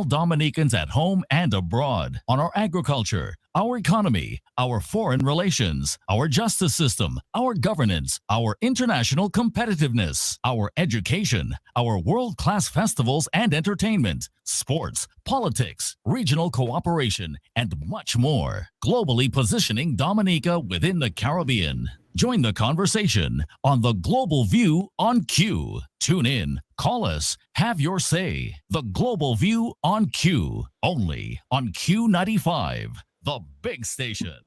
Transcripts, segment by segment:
Dominicans at home and abroad on our agriculture, our economy, our foreign relations, our justice system, our governance, our international competitiveness, our education, our world class festivals and entertainment, sports, politics, regional cooperation, and much more. Globally positioning Dominica within the Caribbean. Join the conversation on the Global View on Q. Tune in, call us, have your say. The Global View on Q, only on Q95, the big station.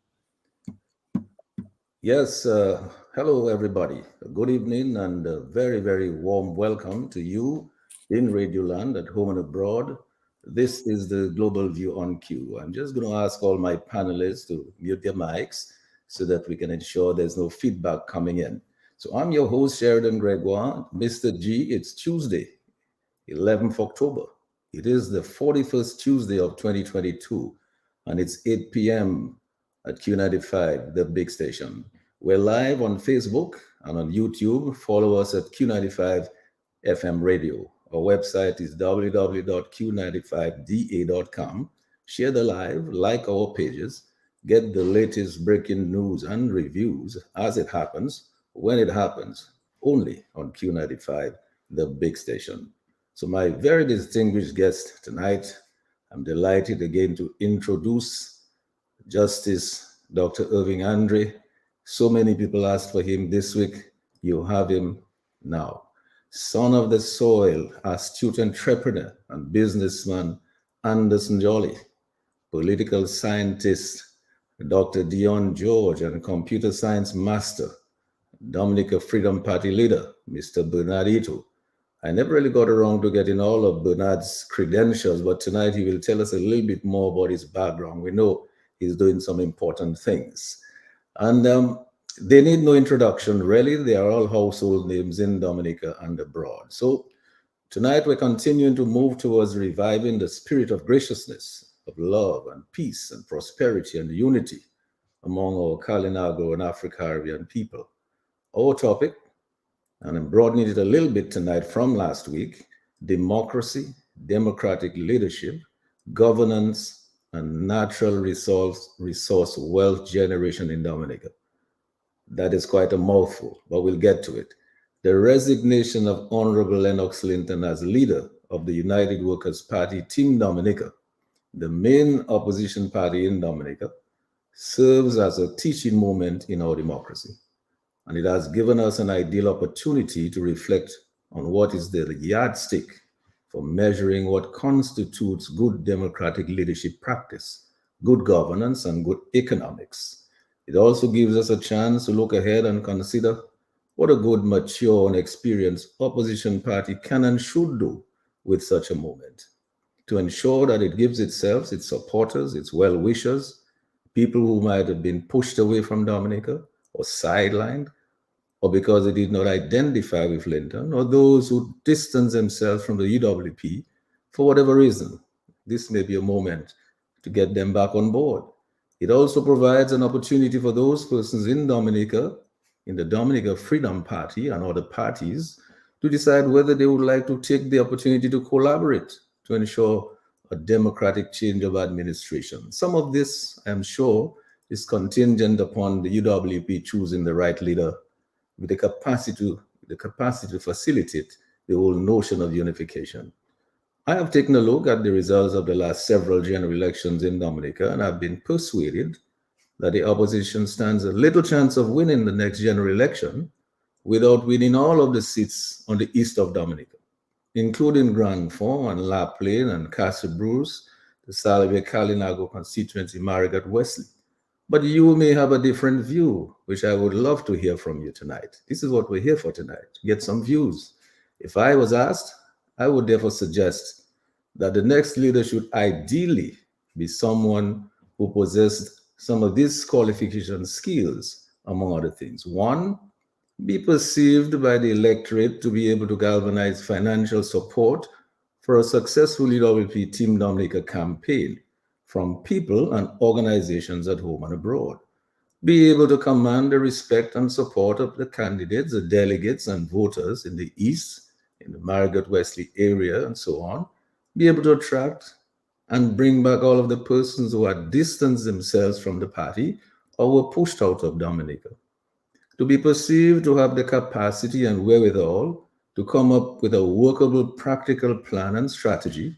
Yes, hello everybody. Good evening and a very, very warm welcome to you in Radio Land at home and abroad. This is the Global View on Q. I'm just going to ask all my panelists to mute their mics so that we can ensure there's no feedback coming in. So I'm your host, Sheridan Gregoire. Mr. G, it's Tuesday, 11th October. It is the 41st Tuesday of 2022, and it's 8 p.m. at Q95, the big station. We're live on Facebook and on YouTube. Follow us at Q95 FM Radio. Our website is www.q95da.com. Share the live, like our pages, get the latest breaking news and reviews as it happens, when it happens, only on Q95, the big station. So my very distinguished guest tonight, I'm delighted again to introduce Justice Dr. Irving Andre. So many people asked for him this week. You have him now. Son of the soil, astute entrepreneur and businessman Anderson Jolly, political scientist Dr. Dion George, and computer science master Dominica Freedom Party leader Mr. Bernardito. I never really got around to getting all of Bernard's credentials, but tonight he will tell us a little bit more about his background. We know he's doing some important things. And they need no introduction, really. They are all household names in Dominica and abroad. So tonight we're continuing to move towards reviving the spirit of graciousness, of love and peace and prosperity and unity among our Kalinago and Afro-Caribbean people. Our topic, and I'm broadening it a little bit tonight from last week: democracy, democratic leadership, governance, and natural resource wealth generation in Dominica. That is quite a mouthful, but we'll get to it. The resignation of Honorable Lennox Linton as leader of the United Workers' Party, Team Dominica, the main opposition party in Dominica, serves as a teaching moment in our democracy. And it has given us an ideal opportunity to reflect on what is the yardstick for measuring what constitutes good democratic leadership practice, good governance, and good economics. It also gives us a chance to look ahead and consider what a good, mature, and experienced opposition party can and should do with such a moment, to ensure that it gives itself, its supporters, its well-wishers, people who might have been pushed away from Dominica or sidelined, or because they did not identify with Linton, or those who distance themselves from the UWP for whatever reason. This may be a moment to get them back on board. It also provides an opportunity for those persons in Dominica, in the Dominica Freedom Party and other parties, to decide whether they would like to take the opportunity to collaborate to ensure a democratic change of administration. Some of this, I'm sure, is contingent upon the UWP choosing the right leader with the capacity to facilitate the whole notion of unification. I have taken a look at the results of the last several general elections in Dominica, and I've been persuaded that the opposition stands a little chance of winning the next general election without winning all of the seats on the east of Dominica, including Grand Fond and La Plaine and Castle Bruce, the Salve Kalinago constituency, Marigat Wesley. But you may have a different view, which I would love to hear from you tonight. This is what we're here for tonight, to get some views. If I was asked, I would therefore suggest that the next leader should ideally be someone who possessed some of these qualification skills, among other things. One, be perceived by the electorate to be able to galvanize financial support for a successful UWP Team Dominica campaign from people and organizations at home and abroad. Be able to command the respect and support of the candidates, the delegates, and voters in the East, in the Marigat Wesley area, and so on. Be able to attract and bring back all of the persons who had distanced themselves from the party or were pushed out of Dominica. To be perceived to have the capacity and wherewithal to come up with a workable, practical plan and strategy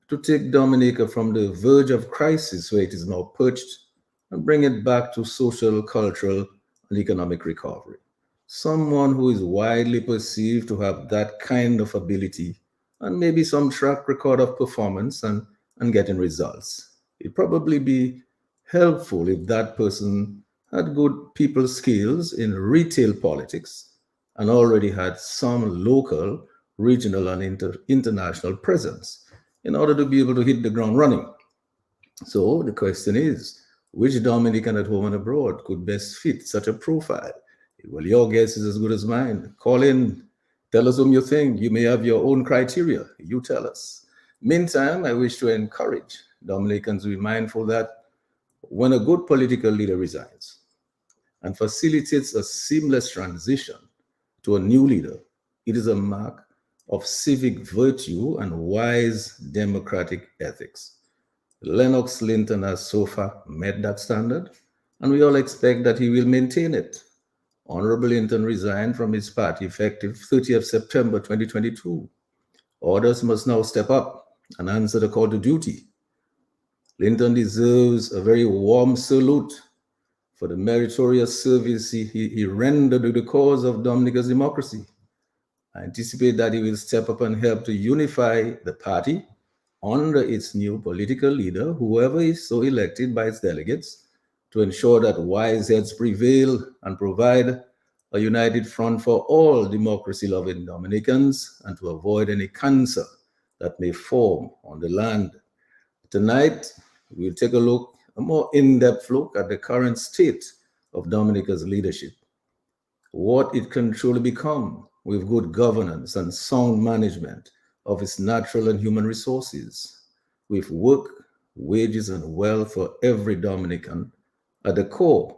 to take Dominica from the verge of crisis where it is now perched and bring it back to social, cultural, and economic recovery. Someone who is widely perceived to have that kind of ability and maybe some track record of performance and getting results. It'd probably be helpful if that person had good people skills in retail politics and already had some local, regional, and international presence in order to be able to hit the ground running. So the question is, which Dominican at home and abroad could best fit such a profile? Well, your guess is as good as mine. Call in, tell us whom you think. You may have your own criteria. You tell us. Meantime, I wish to encourage Dominicans to be mindful that when a good political leader resigns and facilitates a seamless transition to a new leader, it is a mark of civic virtue and wise democratic ethics. Lennox Linton has so far met that standard, and we all expect that he will maintain it. Honorable Linton resigned from his party effective 30th September 2022. Others must now step up and answer the call to duty. Linton deserves a very warm salute for the meritorious service he rendered to the cause of Dominica's democracy. I anticipate that he will step up and help to unify the party under its new political leader, whoever is so elected by its delegates, to ensure that wise heads prevail and provide a united front for all democracy-loving Dominicans and to avoid any cancer that may form on the land. Tonight, we'll take a more in-depth look at the current state of Dominica's leadership, what it can truly become with good governance and sound management of its natural and human resources, with work, wages, and wealth for every Dominican at the core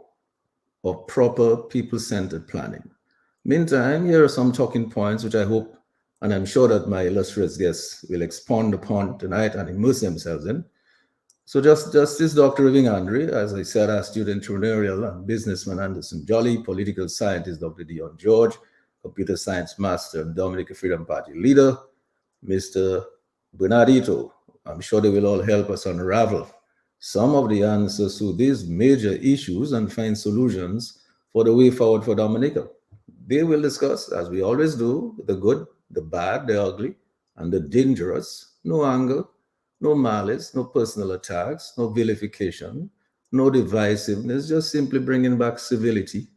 of proper people-centered planning. Meantime, here are some talking points which I hope and I'm sure that my illustrious guests will expound upon tonight and immerse themselves in. So Justice Dr. Irving, as I said, our student entrepreneurial and businessman Anderson Jolly, political scientist Dr. Dion George, computer science master and Dominica Freedom Party leader, Mr. Bernardito. I'm sure they will all help us unravel some of the answers to these major issues and find solutions for the way forward for Dominica. They will discuss, as we always do, the good, the bad, the ugly, and the dangerous. No anger, no malice, no personal attacks, no vilification, no divisiveness, just simply bringing back civility,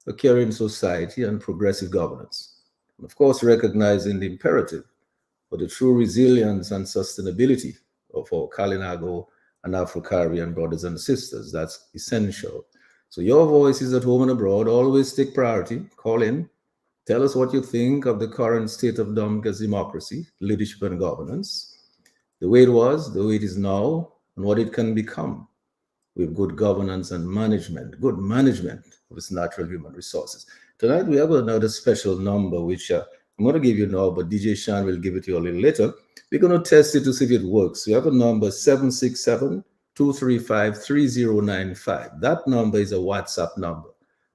a caring society, and progressive governance. And of course, recognizing the imperative for the true resilience and sustainability of our Kalinago and Afro-Caribbean brothers and sisters. That's essential. So your voices at home and abroad always take priority. Call in. Tell us what you think of the current state of Dominica's democracy, leadership, and governance, the way it was, the way it is now, and what it can become with good governance and management, good management of its natural human resources. Tonight, we have another special number, which I'm going to give you now, but DJ Shan will give it to you a little later. We're going to test it to see if it works. We have a number 767-235-3095. That number is a WhatsApp number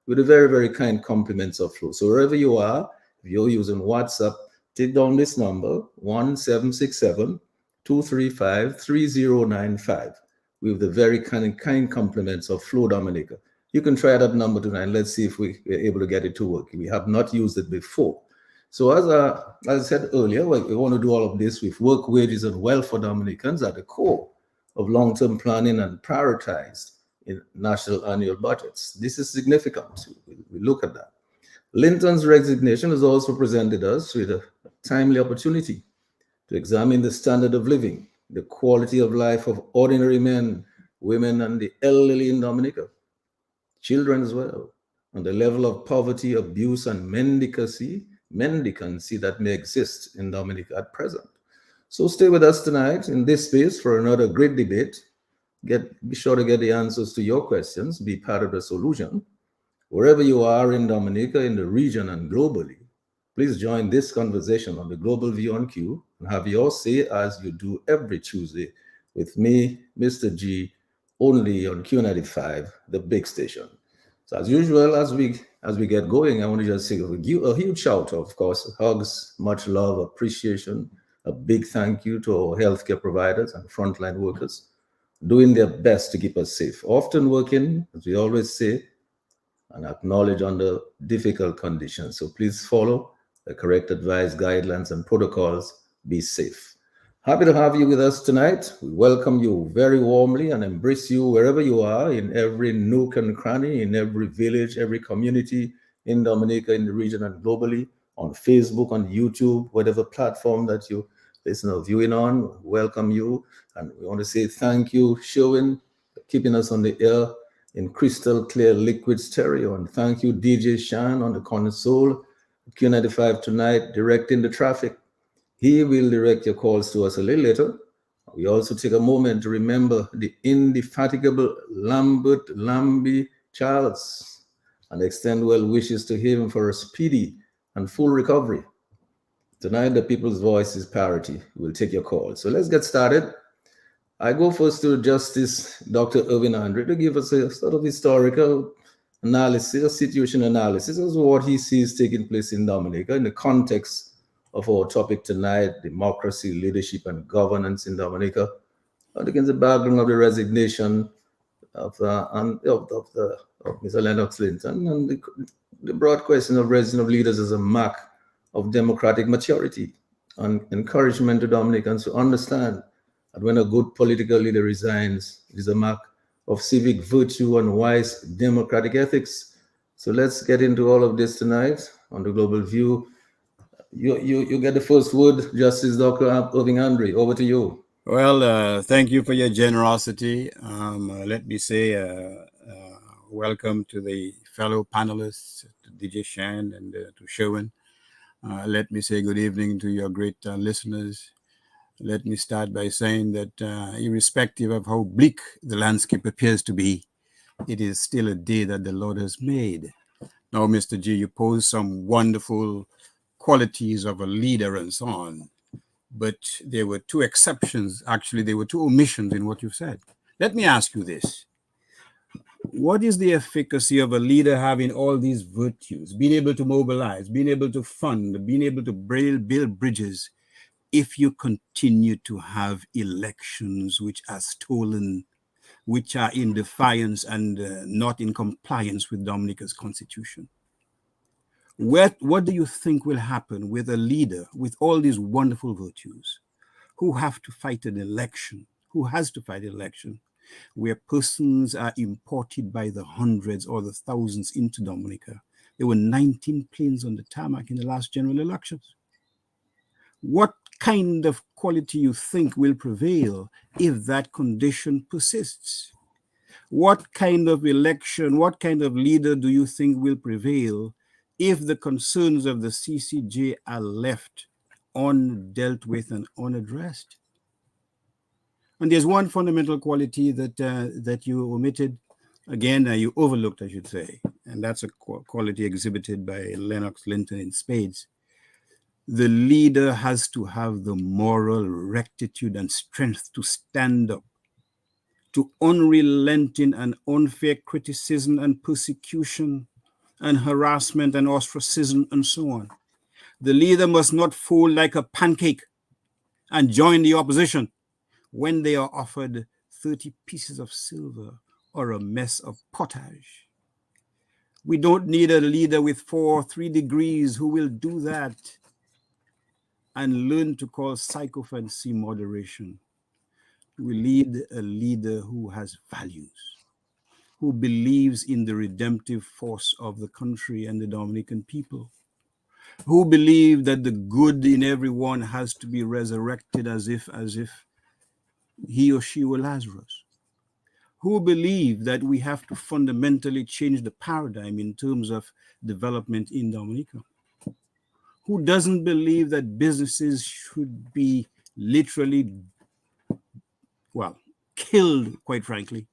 with a very, very kind compliments of flow. So wherever you are, if you're using WhatsApp, take down this number 1767-235-3095 with the very kind compliments of Flo Dominica. You can try that number tonight. Let's see if we're able to get it to work. We have not used it before. So as I said earlier, we want to do all of this with work, wages, and wealth for Dominicans at the core of long-term planning and prioritized in national annual budgets. This is significant. We look at that. Linton's resignation has also presented us with a timely opportunity to examine the standard of living, the quality of life of ordinary men, women, and the elderly in Dominica, children as well, and the level of poverty, abuse, and mendicancy that may exist in Dominica at present. So stay with us tonight in this space for another great debate. Be sure to get the answers to your questions, be part of the solution. Wherever you are in Dominica, in the region, and globally, please join this conversation on the Global View on Q and have your say as you do every Tuesday with me, Mr. G, only on Q95, the big station. So as usual, as we get going, I want to just say a huge shout, of course, hugs, much love, appreciation, a big thank you to our healthcare providers and frontline workers doing their best to keep us safe, often working, as we always say, and acknowledge under difficult conditions. So please follow the correct advice, guidelines, and protocols. Be safe. Happy to have you with us tonight. We welcome you very warmly and embrace you wherever you are, in every nook and cranny, in every village, every community in Dominica, in the region, and globally, on Facebook, on YouTube, whatever platform that you listen or viewing on. Welcome you. And we want to say thank you, Sherwin, for keeping us on the air in crystal clear liquid stereo. And thank you, DJ Shan on the console, Q95 tonight, directing the traffic. He will direct your calls to us a little later. We also take a moment to remember the indefatigable Lambert Lambie Charles and extend well wishes to him for a speedy and full recovery. Tonight, the people's voice is parity. We'll take your calls. So let's get started. I go first to Justice Dr. Irving Andre to give us a sort of historical analysis, a situation analysis of what he sees taking place in Dominica in the context of our topic tonight, democracy, leadership, and governance in Dominica, against the background of the resignation of Mr. Lennox Linton and the broad question of raising of leaders as a mark of democratic maturity and encouragement to Dominicans to understand that when a good political leader resigns, it is a mark of civic virtue and wise democratic ethics. So let's get into all of this tonight on the Global View. You get the first word, Justice Dr. Irving Andre. Over to you. Well, thank you for your generosity. Let me say welcome to the fellow panelists, to DJ Shan and to Sherwin. Let me say good evening to your great listeners. Let me start by saying that irrespective of how bleak the landscape appears to be, it is still a day that the Lord has made. Now, Mr. G, you pose some wonderful qualities of a leader and so on, but there were two exceptions. Actually, there were two omissions in what you've said. Let me ask you this. What is the efficacy of a leader having all these virtues, being able to mobilize, being able to fund, being able to build bridges, if you continue to have elections which are stolen, which are in defiance and not in compliance with Dominica's constitution? What do you think will happen with a leader with all these wonderful virtues who have to fight an election, who has to fight an election, where persons are imported by the hundreds or the thousands into Dominica? There were 19 planes on the tarmac in the last general elections. What kind of quality you think will prevail if that condition persists? What kind of election, what kind of leader do you think will prevail if the concerns of the CCJ are left undealt with and unaddressed? And there's one fundamental quality that you omitted, again, you overlooked, I should say, and that's a quality exhibited by Lennox Linton in spades. The leader has to have the moral rectitude and strength to stand up to unrelenting and unfair criticism and persecution and harassment and ostracism and so on. The leader must not fold like a pancake and join the opposition when they are offered 30 pieces of silver or a mess of pottage. We don't need a leader with 4 or 3 degrees who will do that and learn to call sycophancy moderation. We need a leader who has values, who believes in the redemptive force of the country and the Dominican people, who believe that the good in everyone has to be resurrected as if he or she were Lazarus, who believe that we have to fundamentally change the paradigm in terms of development in Dominica, who doesn't believe that businesses should be literally, killed, quite frankly.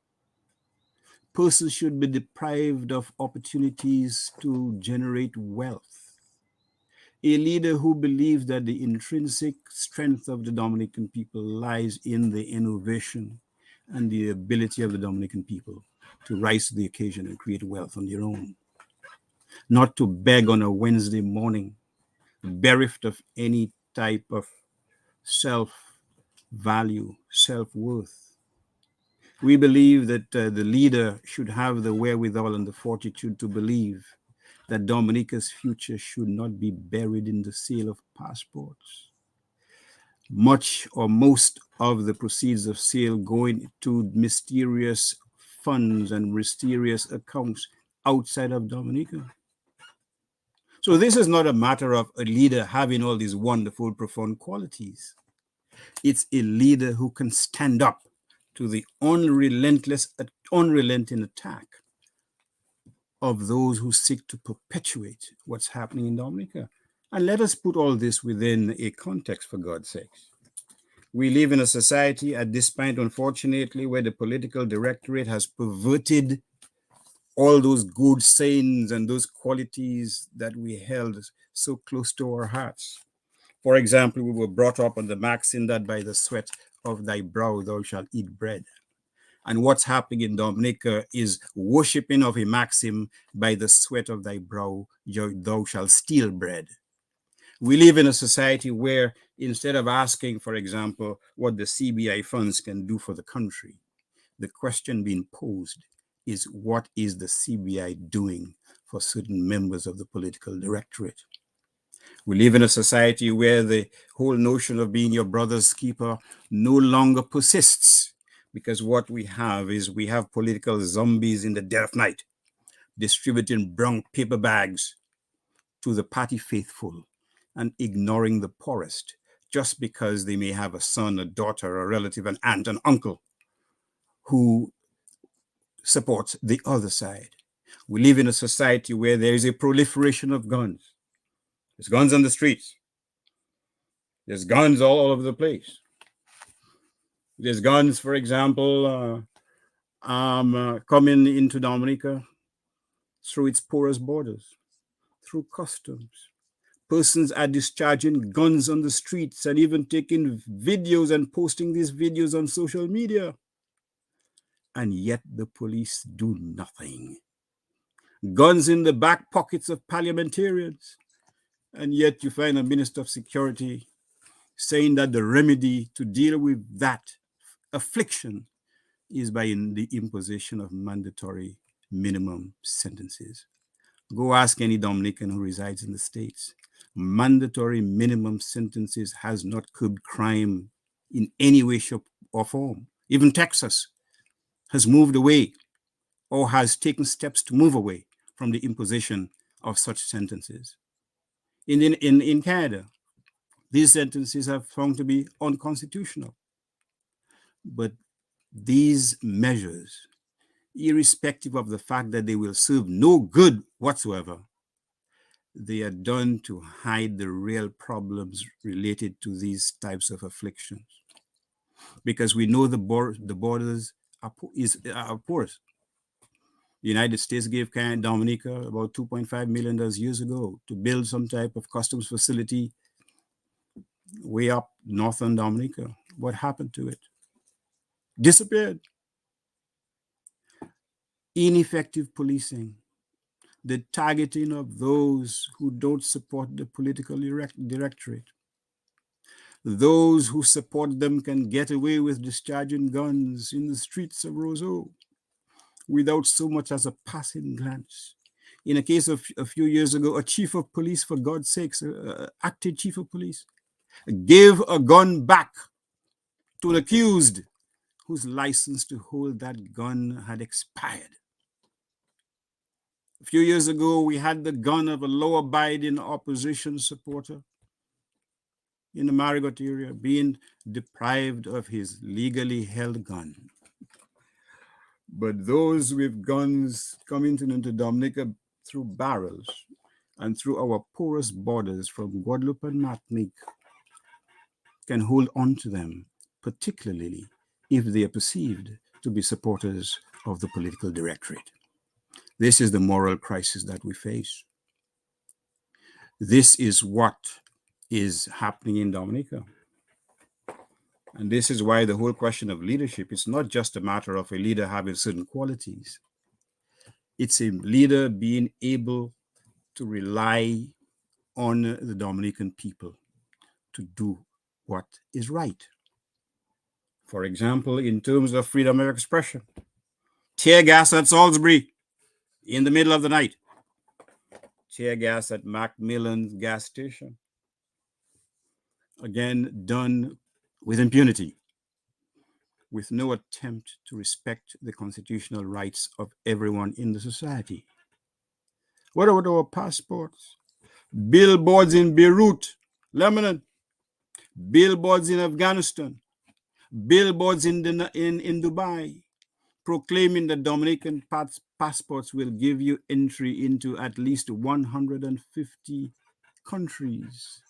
Persons should be deprived of opportunities to generate wealth. A leader who believes that the intrinsic strength of the Dominican people lies in the innovation and the ability of the Dominican people to rise to the occasion and create wealth on their own, not to beg on a Wednesday morning, bereft of any type of self value, self worth. We believe that the leader should have the wherewithal and the fortitude to believe that Dominica's future should not be buried in the sale of passports. Much or most of the proceeds of sale going to mysterious funds and mysterious accounts outside of Dominica. So this is not a matter of a leader having all these wonderful, profound qualities. It's a leader who can stand up to the unrelenting attack of those who seek to perpetuate what's happening in Dominica. And let us put all this within a context, for God's sakes. We live in a society at this point, unfortunately, where the political directorate has perverted all those good sayings and those qualities that we held so close to our hearts. For example, we were brought up on the maxim that by the sweat of thy brow thou shalt eat bread. And what's happening in Dominica is worshiping of a maxim, by the sweat of thy brow thou shalt steal bread. We live in a society where instead of asking, for example, what the CBI funds can do for the country, the question being posed is, what is the CBI doing for certain members of the political directorate? We live in a society where the whole notion of being your brother's keeper no longer persists, because what we have is we have political zombies in the dead of night distributing brown paper bags to the party faithful and ignoring the poorest just because they may have a son, a daughter, a relative, an aunt, an uncle who supports the other side. We live in a society where there is a proliferation of guns. There's guns on the streets. There's guns all over the place. There's guns, for example, coming into Dominica through its porous borders, through customs. Persons are discharging guns on the streets and even taking videos and posting these videos on social media. And yet the police do nothing. Guns in the back pockets of parliamentarians. And yet you find a minister of security saying that the remedy to deal with that affliction is by the imposition of mandatory minimum sentences. Go ask any Dominican who resides in the States. Mandatory minimum sentences has not curbed crime in any way, shape, or form. Even Texas has moved away or has taken steps to move away from the imposition of such sentences. In Canada, these sentences have found to be unconstitutional. But these measures, irrespective of the fact that they will serve no good whatsoever, they are done to hide the real problems related to these types of afflictions. Because we know the borders are porous. The United States gave Dominica about $2.5 million years ago to build some type of customs facility way up northern Dominica. What happened to it? Disappeared. Ineffective policing, the targeting of those who don't support the political directorate. Those who support them can get away with discharging guns in the streets of Roseau without so much as a passing glance. In a case of a few years ago, a chief of police, for God's sakes, acting chief of police, gave a gun back to an accused whose license to hold that gun had expired. A few years ago, we had the gun of a law-abiding opposition supporter in the Marigot area being deprived of his legally held gun. But those with guns coming into Dominica through barrels and through our porous borders from Guadeloupe and Martinique can hold on to them, particularly if they are perceived to be supporters of the political directorate. This is the moral crisis that we face. This is what is happening in Dominica. And this is why the whole question of leadership is not just a matter of a leader having certain qualities. It's a leader being able to rely on the Dominican people to do what is right. For example, in terms of freedom of expression, tear gas at Salisbury in the middle of the night, tear gas at Macmillan's gas station, again done with impunity, with no attempt to respect the constitutional rights of everyone in the society. What about our passports? Billboards in Beirut, Lebanon, billboards in Afghanistan, billboards in Dubai, proclaiming that Dominican passports will give you entry into at least 150 countries.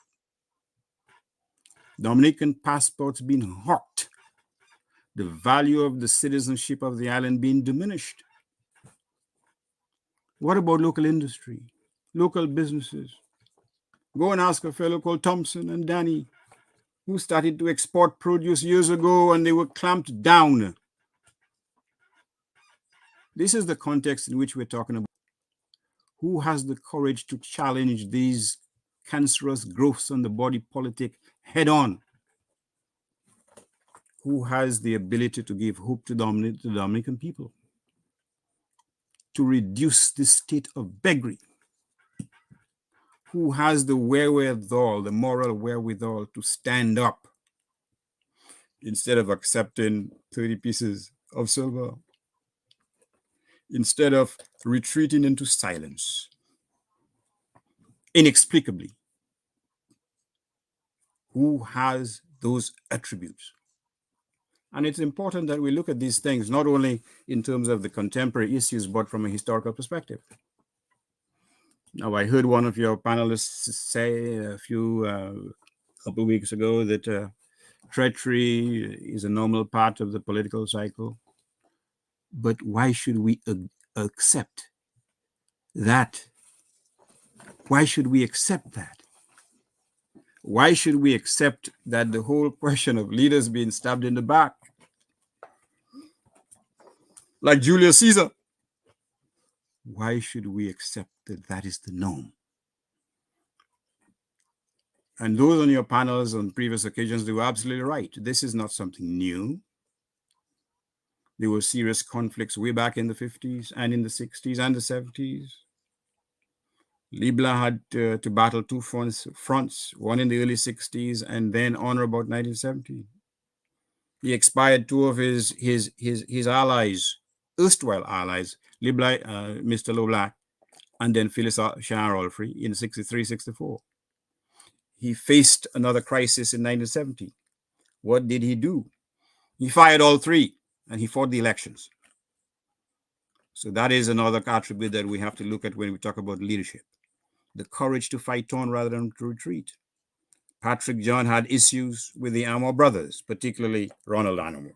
Dominican passports being hawked, the value of the citizenship of the island being diminished. What about local industry, local businesses? Go and ask a fellow called Thompson and Danny, who started to export produce years ago and they were clamped down. This is the context in which we're talking about. Who has the courage to challenge these cancerous growths on the body politic head on? Who has the ability to give hope to the Dominican people, to reduce this state of beggary? Who has the wherewithal, the moral wherewithal to stand up instead of accepting 30 pieces of silver, instead of retreating into silence inexplicably? Who has those attributes? And it's important that we look at these things not only in terms of the contemporary issues, but from a historical perspective. Now, I heard one of your panelists say a couple of weeks ago that treachery is a normal part of the political cycle. But why should we accept that? Why should we accept that? Why should we accept that the whole question of leaders being stabbed in the back, like Julius Caesar? Why should we accept that that is the norm? And those on your panels on previous occasions, they were absolutely right. This is not something new. There were serious conflicts way back in the 50s and in the 60s and the 70s. Libla had to battle two fronts, one in the early 60s and then on or about 1970. He expired two of his allies, erstwhile allies, Libla, Mr. Loblack, and then Phyllis Shahar-Olfrey in 63, 64. He faced another crisis in 1970. What did he do? He fired all three and he fought the elections. So that is another attribute that we have to look at when we talk about leadership. The courage to fight on rather than to retreat. Patrick John had issues with the Amor brothers, particularly Ronald Amor.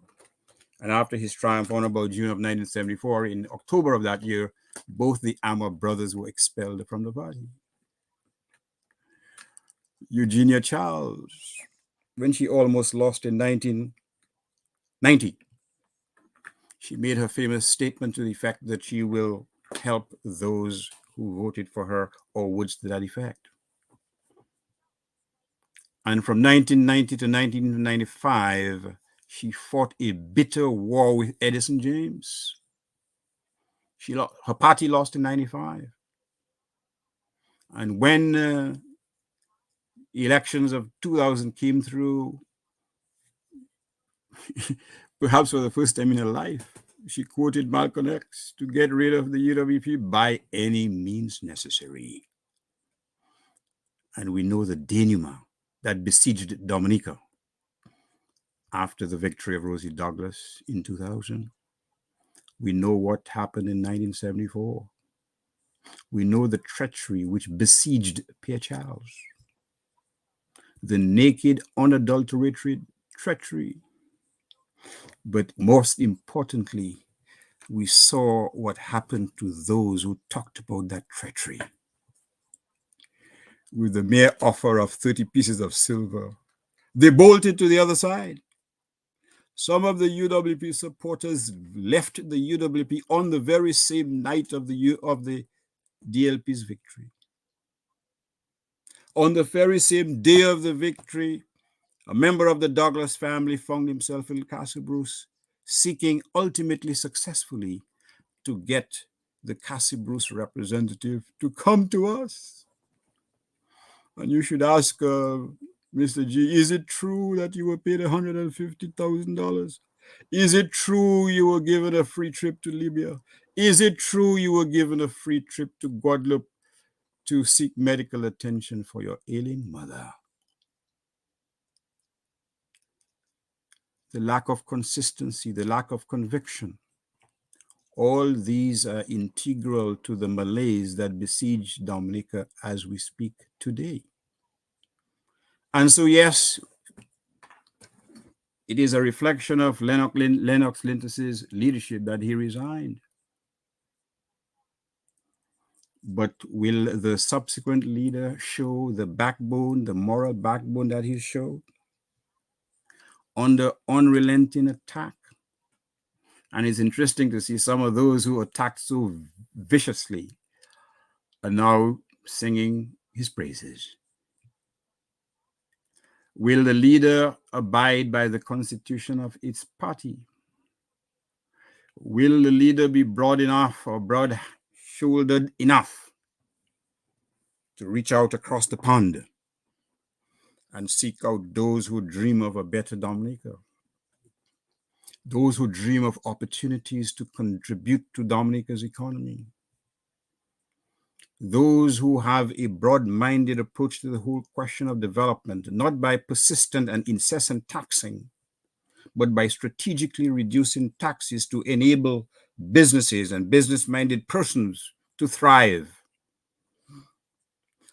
And after his triumph on about June of 1974, in October of that year, both the Amor brothers were expelled from the party. Eugenia Charles, when she almost lost in 1990, she made her famous statement to the effect that she will help those who voted for her, or words to that effect. And from 1990 to 1995, she fought a bitter war with Edison James. Her party lost in 95. And when elections of 2000 came through, perhaps for the first time in her life, she quoted Malcolm X to get rid of the UWP by any means necessary. And we know the denouement that besieged Dominica after the victory of Rosie Douglas in 2000. We know what happened in 1974. We know the treachery which besieged Pierre Charles. The naked, unadulterated treachery. But most importantly, we saw what happened to those who talked about that treachery. with the mere offer of 30 pieces of silver. They bolted to the other side. Some of the UWP supporters left the UWP on the very same night of the DLP's victory. On the very same day of the victory, a member of the Douglas family found himself in Castle Bruce, seeking ultimately successfully to get the Castle Bruce representative to come to us. And you should ask Mr. G, is it true that you were paid $150,000? Is it true you were given a free trip to Libya? Is it true you were given a free trip to Guadeloupe to seek medical attention for your ailing mother? The lack of consistency, the lack of conviction, all these are integral to the malaise that besiege Dominica as we speak today. And so, yes, it is a reflection of Lennox Lintes's leadership that he resigned. But will the subsequent leader show the backbone, the moral backbone that he showed under unrelenting attack? And it's interesting to see some of those who attacked so viciously are now singing his praises. Will the leader abide by the constitution of its party? Will the leader be broad enough or broad-shouldered enough to reach out across the pond and seek out those who dream of a better Dominica? Those who dream of opportunities to contribute to Dominica's economy? Those who have a broad-minded approach to the whole question of development, not by persistent and incessant taxing, but by strategically reducing taxes to enable businesses and business-minded persons to thrive,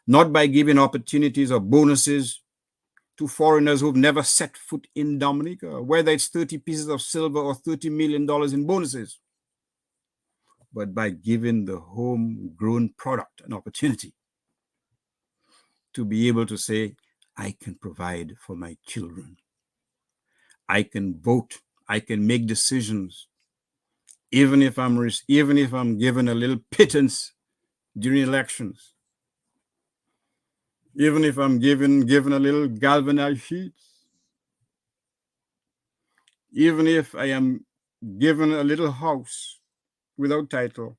not by giving opportunities or bonuses to foreigners who've never set foot in Dominica, whether it's 30 pieces of silver or $30 million in bonuses, but by giving the homegrown product an opportunity to be able to say, I can provide for my children. I can vote. I can make decisions, even if I'm given a little pittance during elections, even if I'm given a little galvanized sheets, even if I am given a little house without title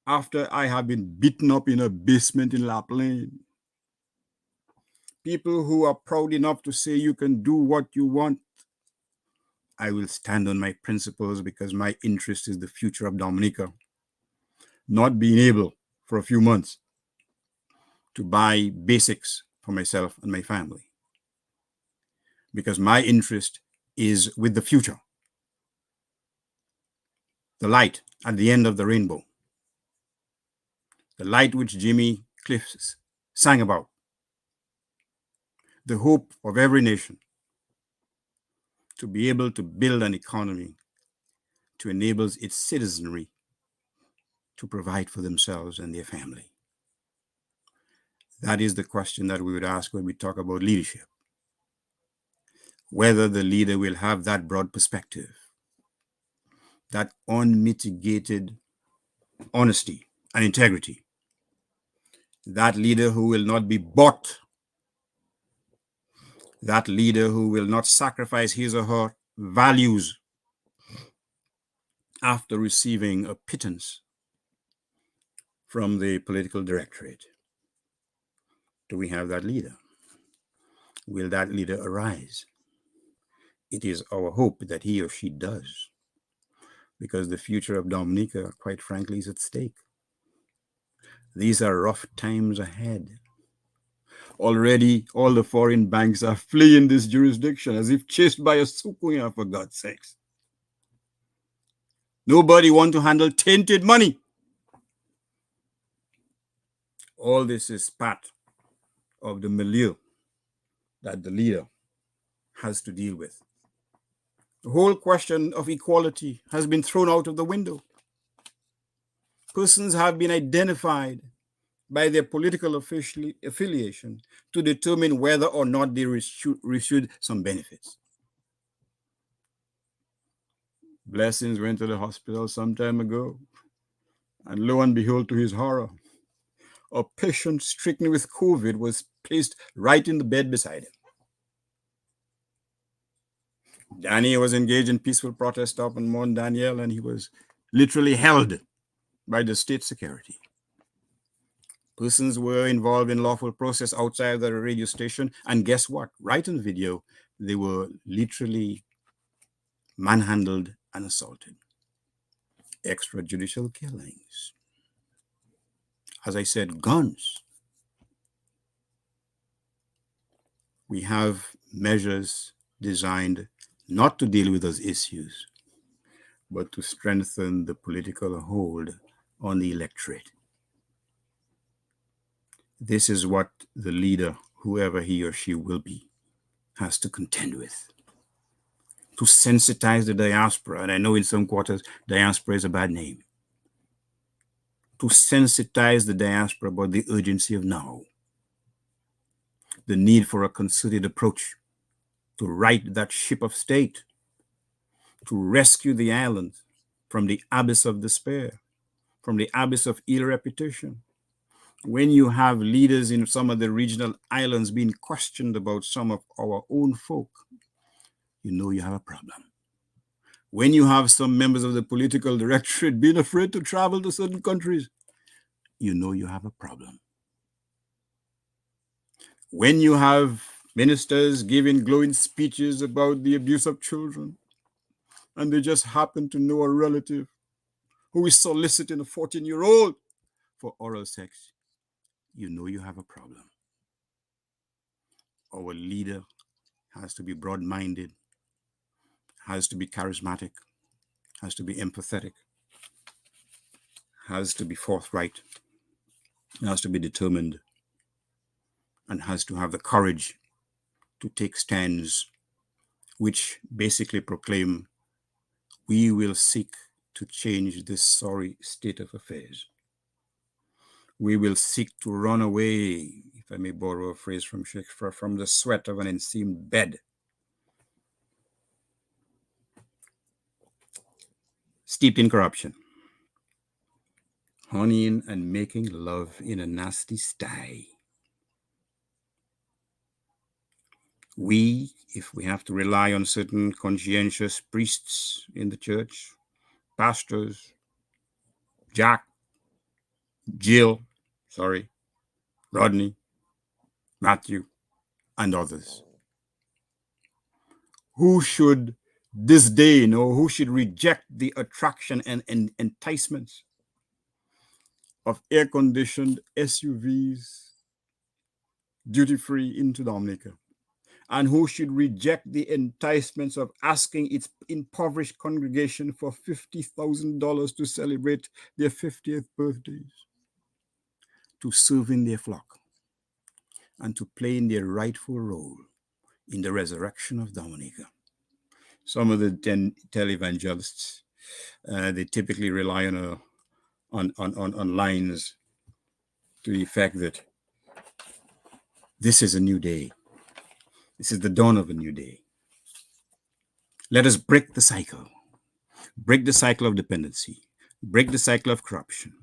after I have been beaten up in a basement in La Plaine. People who are proud enough to say you can do what you want. I will stand on my principles because my interest is the future of Dominica. Not being able for a few months to buy basics for myself and my family. Because my interest is with the future. The light at the end of the rainbow. The light which Jimmy Cliff sang about. The hope of every nation to be able to build an economy to enable its citizenry to provide for themselves and their family. That is the question that we would ask when we talk about leadership. Whether the leader will have that broad perspective, that unmitigated honesty and integrity, that leader who will not be bought, that leader who will not sacrifice his or her values after receiving a pittance from the political directorate. Do we have that leader? Will that leader arise? It is our hope that he or she does, because the future of Dominica, quite frankly, is at stake. These are rough times ahead. Already, all the foreign banks are fleeing this jurisdiction as if chased by a sukuya, for God's sakes. Nobody wants to handle tainted money. All this is part of the milieu that the leader has to deal with. The whole question of equality has been thrown out of the window. Persons have been identified by their political affiliation to determine whether or not they received some benefits. Blessings went to the hospital some time ago, and lo and behold, to his horror, a patient stricken with COVID was placed right in the bed beside him. Danny was engaged in peaceful protest up in Mount Daniel, and he was literally held by the state security. Persons were involved in lawful process outside the radio station, and guess what? Right in the video, they were literally manhandled and assaulted. Extrajudicial killings. As I said, guns. We have measures designed not to deal with those issues, but to strengthen the political hold on the electorate. This is what the leader, whoever he or she will be, has to contend with. To sensitize the diaspora, and I know in some quarters, diaspora is a bad name. To sensitize the diaspora about the urgency of now, the need for a concerted approach to right that ship of state, to rescue the island from the abyss of despair, from the abyss of ill reputation. When you have leaders in some of the regional islands being questioned about some of our own folk, you know you have a problem. When you have some members of the political directorate being afraid to travel to certain countries, you know you have a problem. When you have ministers giving glowing speeches about the abuse of children, and they just happen to know a relative who is soliciting a 14-year-old for oral sex, you know you have a problem. Our leader has to be broad-minded, has to be charismatic, has to be empathetic, has to be forthright, has to be determined, and has to have the courage to take stands which basically proclaim, we will seek to change this sorry state of affairs. We will seek to run away, if I may borrow a phrase from Shakespeare, from the sweat of an enseamed bed. Steeped in corruption, honeying and making love in a nasty sty. We, if we have to rely on certain conscientious priests in the church, pastors, Jack, Jill, Rodney, Matthew, and others, who should disdain or who should reject the attraction and enticements of air-conditioned SUVs duty-free into Dominica, and who should reject the enticements of asking its impoverished congregation for $50,000 to celebrate their 50th birthdays, to serve in their flock, and to play in their rightful role in the resurrection of Dominica. Some of the televangelists, they typically rely on lines to the effect that this is a new day. This is the dawn of a new day. Let us break the cycle of dependency, break the cycle of corruption,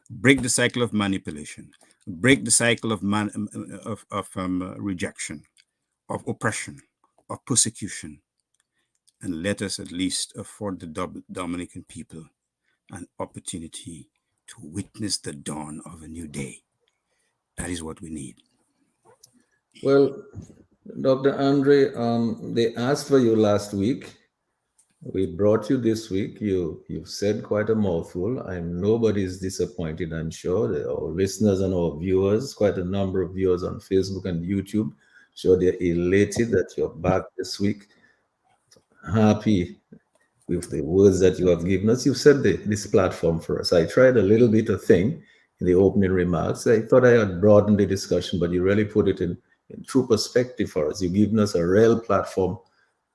break the cycle of manipulation, break the cycle of rejection, of oppression, of persecution, and let us at least afford the Dominican people an opportunity to witness the dawn of a new day. That is what we need. Well, Dr. Andre, they asked for you last week. We brought you this week. You've said quite a mouthful. Nobody's disappointed, I'm sure. Our listeners and our viewers, quite a number of viewers on Facebook and YouTube, sure they're elated that you're back this week. Happy with the words that you have given us. You've set this platform for us. I tried a little bit of thing in the opening remarks. I thought I had broadened the discussion, but you really put it in true perspective for us. You've given us a real platform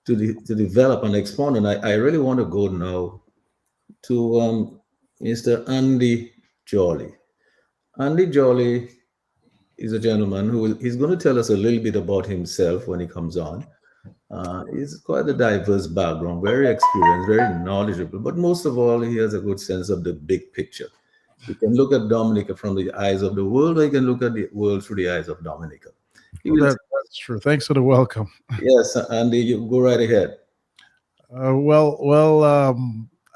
to develop and expound. And I really want to go now to Mr. Andy Jolly. Andy Jolly is a gentleman he's going to tell us a little bit about himself when he comes on. He's quite a diverse background, very experienced, very knowledgeable, but most of all, he has a good sense of the big picture. You can look at Dominica from the eyes of the world, or you can look at the world through the eyes of Dominica. He will, That's true. Thanks for the welcome. yes, Andy, you go right ahead.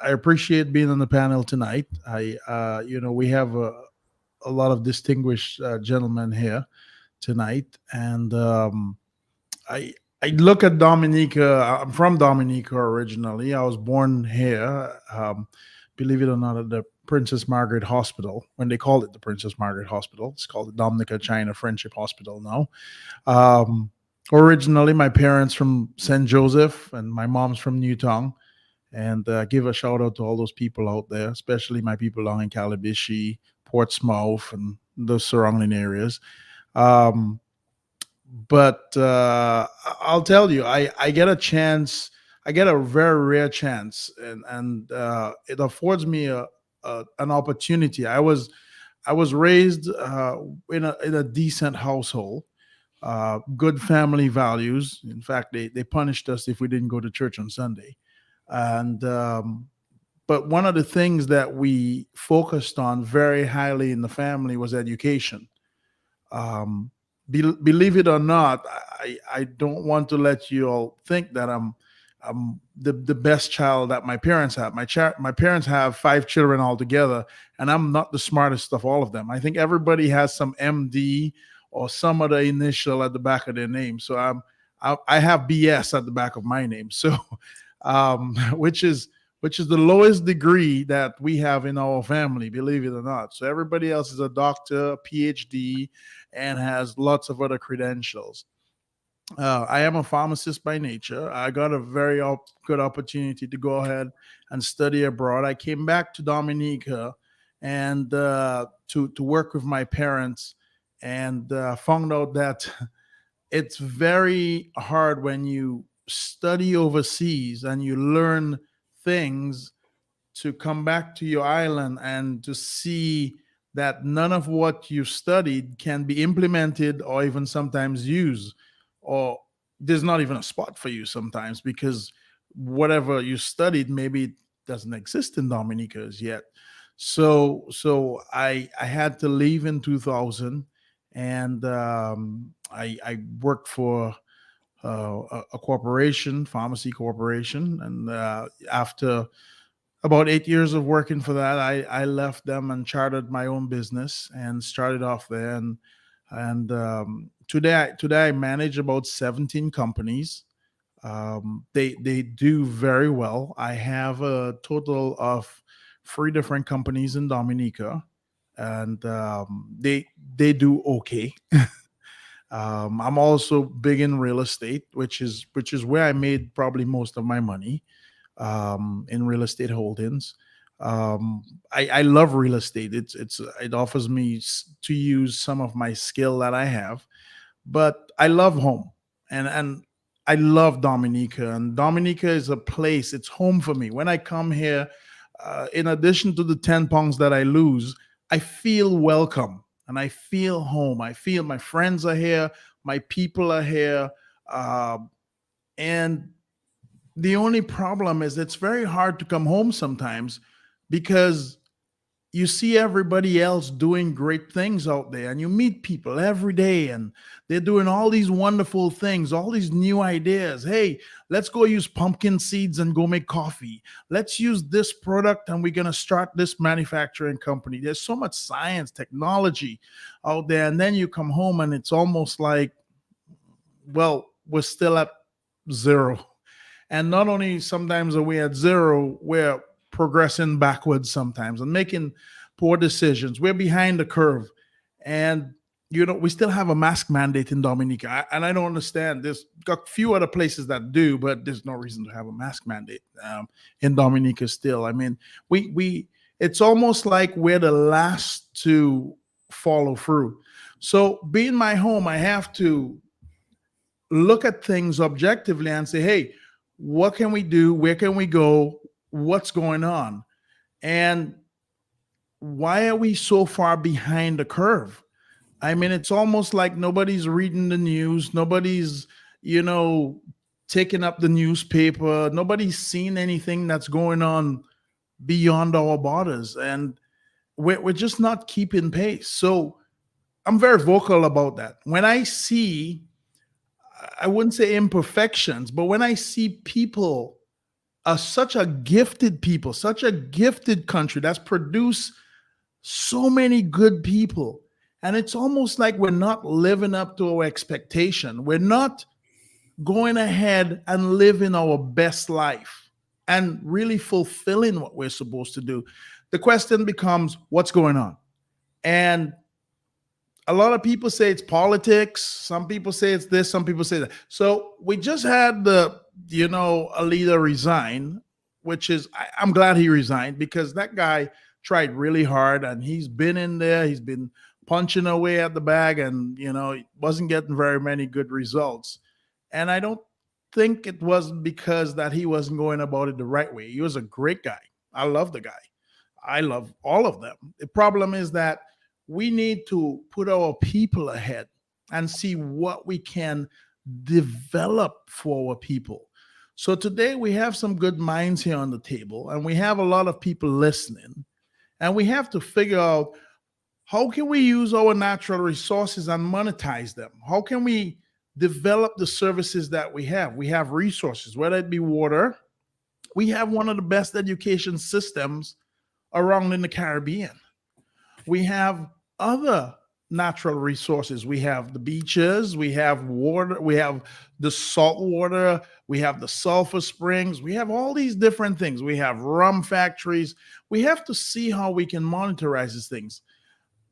I appreciate being on the panel tonight. We have a lot of distinguished gentlemen here tonight, and I I look at Dominica. I'm from Dominica originally. I was born here. Believe it or not, at the Princess Margaret Hospital. When they called it the Princess Margaret Hospital, it's called the Dominica China Friendship Hospital now. Um, Originally, my parents from St. Joseph and my mom's from Newtown. And give a shout out to all those people out there, especially my people down in Calabishi, Portsmouth, and those surrounding areas. Um, but I'll tell you, I get a chance. I get a very rare chance, and it affords me an opportunity. I was raised in a decent household, good family values. In fact, they punished us if we didn't go to church on Sunday. And but one of the things that we focused on very highly in the family was education. Um, Believe it or not, I don't want to let you all think that I'm the best child that my parents have. My parents have five children altogether, and I'm not the smartest of all of them. I think everybody has some MD or some other initial at the back of their name. So I have BS at the back of my name. So which is the lowest degree that we have in our family, believe it or not. So everybody else is a doctor, a PhD, and has lots of other credentials. I am a pharmacist by nature. I got a very good opportunity to go ahead and study abroad. I came back to Dominica and to work with my parents, and found out that it's very hard when you study overseas and you learn things to come back to your island and to see that none of what you studied can be implemented or even sometimes used, or there's not even a spot for you sometimes because whatever you studied maybe it doesn't exist in Dominica as yet. So I had to leave in 2000, and I worked for a corporation, pharmacy corporation, and after about 8 years of working for that, I left them and chartered my own business and started off there. And today I manage about 17 companies. They do very well. I have a total of three different companies in Dominica, and they do okay. I'm also big in real estate, which is where I made probably most of my money, in real estate holdings. I love real estate. It offers me to use some of my skill that I have, but I love home, and I love Dominica, and Dominica is a place. It's home for me. When I come here, in addition to the 10 pounds that I lose, I feel welcome and I feel home. I feel my friends are here, my people are here, uh, and the only problem is it's very hard to come home sometimes because you see everybody else doing great things out there, and you meet people every day and they're doing all these wonderful things, all these new ideas. Hey, let's go use pumpkin seeds and go make coffee. Let's use this product and we're going to start this manufacturing company. There's so much science, technology out there. And then you come home and it's almost like, well, we're still at zero. And not only sometimes are we at zero, we're progressing backwards sometimes and making poor decisions. We're behind the curve. And, we still have a mask mandate in Dominica. And I don't understand. There's a few other places that do, but there's no reason to have a mask mandate in Dominica still. I mean, it's almost like we're the last to follow through. So being my home, I have to look at things objectively and say, hey, what can we do? Where can we go? What's going on? And why are we so far behind the curve? I mean, it's almost like nobody's reading the news. Nobody's, taking up the newspaper. Nobody's seen anything that's going on beyond our borders. And we're just not keeping pace. So I'm very vocal about that. When I see, I wouldn't say imperfections, but when I see people are such a gifted people, such a gifted country that's produced so many good people, and it's almost like we're not living up to our expectation. We're not going ahead and living our best life and really fulfilling what we're supposed to do. The question becomes, what's going on? And a lot of people say it's politics. Some people say it's this. Some people say that. So we just had a leader resign, which is, I'm glad he resigned, because that guy tried really hard and he's been in there. He's been punching away at the bag and, he wasn't getting very many good results. And I don't think it was because that he wasn't going about it the right way. He was a great guy. I love the guy. I love all of them. The problem is that we need to put our people ahead and see what we can develop for our people. So today we have some good minds here on the table, and we have a lot of people listening, and we have to figure out, how can we use our natural resources and monetize them? How can we develop the services that we have? We have resources, whether it be water. We have one of the best education systems around in the Caribbean. We have other natural resources. We have the beaches, we have water, we have the salt water, we have the sulfur springs, we have all these different things. We have rum factories. We have to see how we can monetize these things.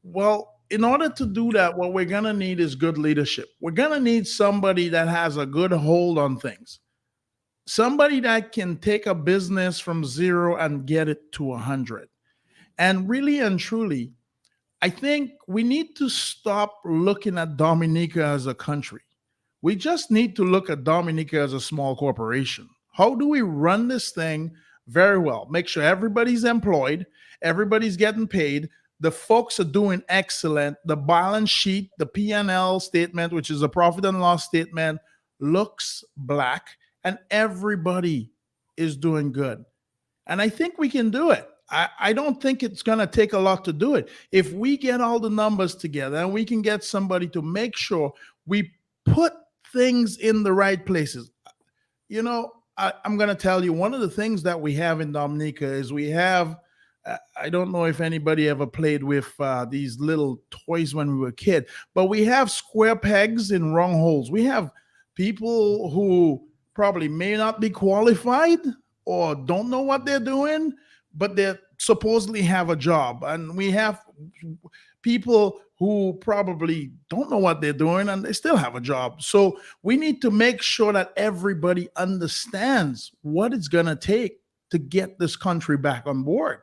Well, in order to do that, what we're going to need is good leadership. We're going to need somebody that has a good hold on things. Somebody that can take a business from 0 and get it to 100. And really and truly, I think we need to stop looking at Dominica as a country. We just need to look at Dominica as a small corporation. How do we run this thing very well? Make sure everybody's employed, everybody's getting paid, the folks are doing excellent. The balance sheet, the P&L statement, which is a profit and loss statement, looks black, and everybody is doing good. And I think we can do it. I don't think it's going to take a lot to do it. If we get all the numbers together and we can get somebody to make sure we put things in the right places. I'm going to tell you, one of the things that we have in Dominica is we have, I don't know if anybody ever played with these little toys when we were a kid, but we have square pegs in wrong holes. We have people who probably may not be qualified or don't know what they're doing, but they supposedly have a job. And we have people who probably don't know what they're doing and they still have a job. So we need to make sure that everybody understands what it's going to take to get this country back on board.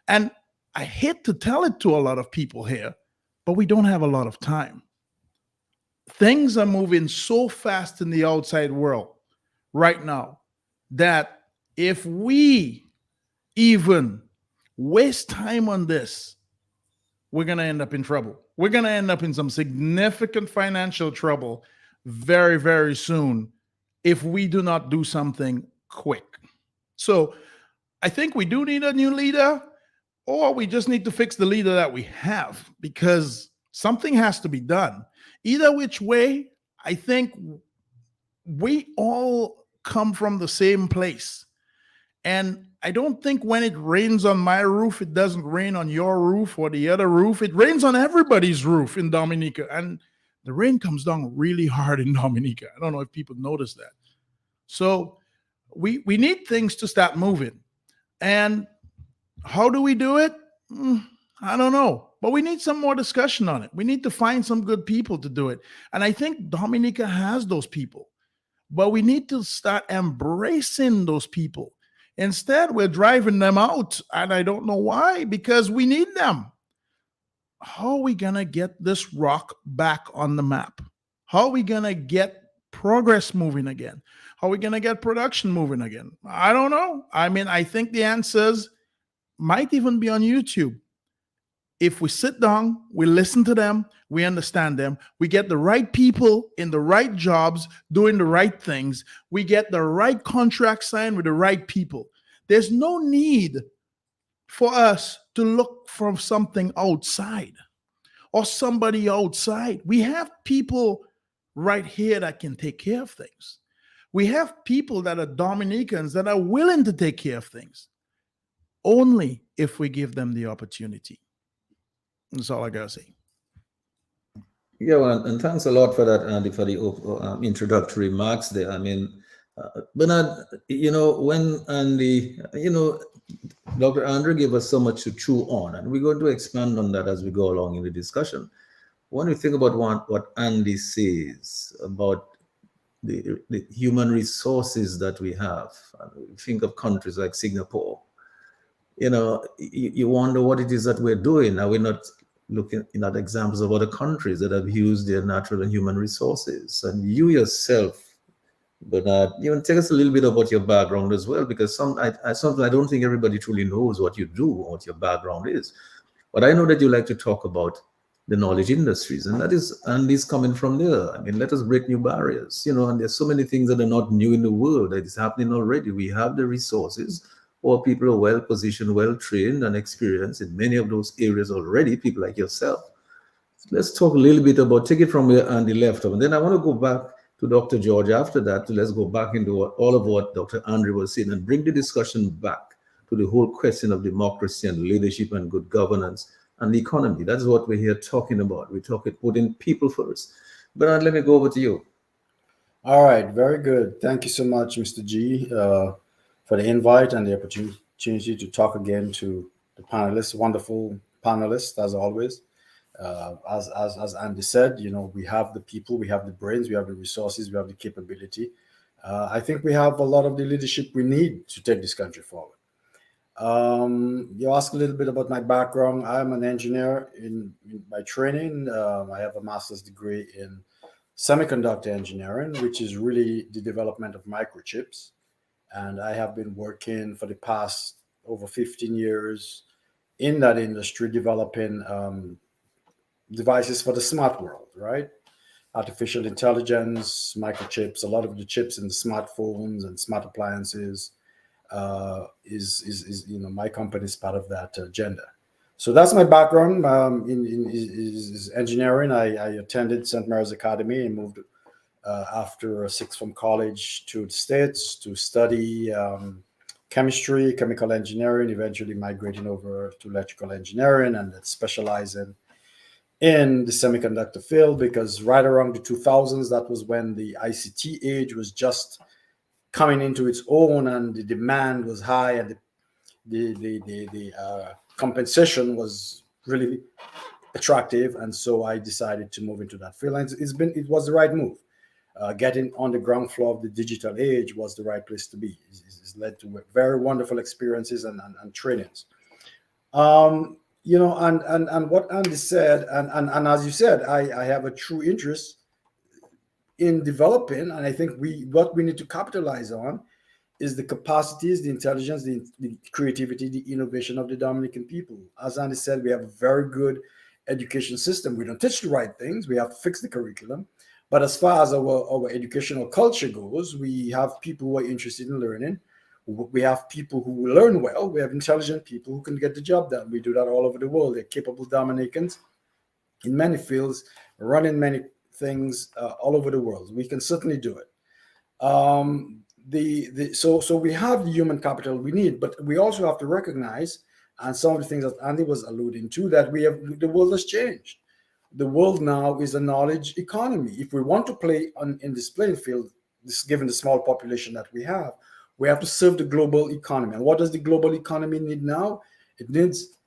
And I hate to tell it to a lot of people here, but we don't have a lot of time. Things are moving so fast in the outside world right now that if we even waste time on this, we're going to end up in trouble. We're going to end up in some significant financial trouble very, very soon if we do not do something quick. So I think we do need a new leader, or we just need to fix the leader that we have, because something has to be done. Either which way, I think we all come from the same place. And I don't think when it rains on my roof, it doesn't rain on your roof or the other roof. It rains on everybody's roof in Dominica. And the rain comes down really hard in Dominica. I don't know if people notice that. So we need things to start moving. And how do we do it? I don't know. But we need some more discussion on it. We need to find some good people to do it. And I think Dominica has those people. But we need to start embracing those people. Instead, we're driving them out, and I don't know why, because we need them. How are we going to get this rock back on the map? How are we going to get progress moving again? How are we going to get production moving again? I don't know. I mean, I think the answers might even be on YouTube. If we sit down, we listen to them, we understand them, we get the right people in the right jobs doing the right things, we get the right contract signed with the right people. There's no need for us to look for something outside or somebody outside. We have people right here that can take care of things. We have people that are Dominicans that are willing to take care of things only if we give them the opportunity. That's all I gotta say. Yeah, well, and thanks a lot for that, Andy, for the introductory remarks there. I mean, Bernard, when Andy, Dr. Andrew gave us so much to chew on, and we're going to expand on that as we go along in the discussion. When we think about what Andy says about the human resources that we have, think of countries like Singapore, you wonder what it is that we're doing. Are we not looking at examples of other countries that have used their natural and human resources? And you yourself, Bernard, tell us a little bit about your background as well, because sometimes I don't think everybody truly knows what you do or what your background is. But I know that you like to talk about the knowledge industries, and Andy's coming from there. I mean, let us break new barriers, and there's so many things that are not new in the world that is happening already. We have the resources, or people are well positioned, well trained, and experienced in many of those areas already, people like yourself. So let's talk a little bit about, take it from where Andy left off. And then I want to go back to Dr. George after that. Let's go back into all of what Dr. Andrew was saying and bring the discussion back to the whole question of democracy and leadership and good governance and the economy. That's what we're here talking about. We're talking putting people first. Bernard, let me go over to you. All right, very good. Thank you so much, Mr. G, for the invite and the opportunity to talk again to the panelists, wonderful panelists as always. As Andy said, we have the people, we have the brains, we have the resources, we have the capability. I think we have a lot of the leadership we need to take this country forward. You asked a little bit about my background. I'm an engineer by training. I have a master's degree in semiconductor engineering, which is really the development of microchips. And I have been working for the past over 15 years in that industry, developing devices for the smart world, right? Artificial intelligence, microchips, a lot of the chips in the smartphones and smart appliances is my company is part of that agenda. So that's my background is engineering. I attended St. Mary's Academy and moved after a sixth form college to the States to study chemistry, chemical engineering, eventually migrating over to electrical engineering and specializing in the semiconductor field, because right around the 2000s, that was when the ICT age was just coming into its own and the demand was high and the compensation was really attractive. And so I decided to move into that field. And it was the right move. Getting on the ground floor of the digital age was the right place to be. It's led to very wonderful experiences and trainings. And what Andy said, and as you said, I have a true interest in developing, and I think what we need to capitalize on is the capacities, the intelligence, the creativity, the innovation of the Dominican people. As Andy said, we have a very good education system. We don't teach the right things. We have to fix the curriculum. But as far as our educational culture goes, we have people who are interested in learning. We have people who learn well. We have intelligent people who can get the job done. We do that all over the world. They're capable Dominicans in many fields, running many things all over the world. We can certainly do it. So we have the human capital we need, but we also have to recognize, and some of the things that Andy was alluding to, that the world has changed. The world now is a knowledge economy. If we want to play in this playing field, given the small population that we have to serve the global economy. And what does the global economy need now? It needs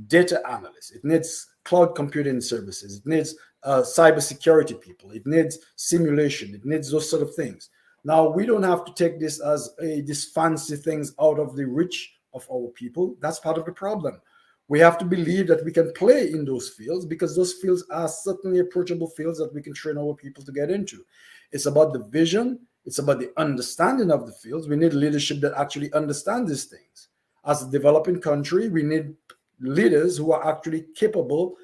data analysts. It needs cloud computing services. It needs cybersecurity people. It needs simulation. It needs those sort of things. Now, we don't have to take this as these fancy things out of the reach of our people. That's part of the problem. We have to believe that we can play in those fields, because those fields are certainly approachable fields that we can train our people to get into. It's about the vision. It's about the understanding of the fields. We need leadership that actually understands these things. As a developing country, we need leaders who are actually capable,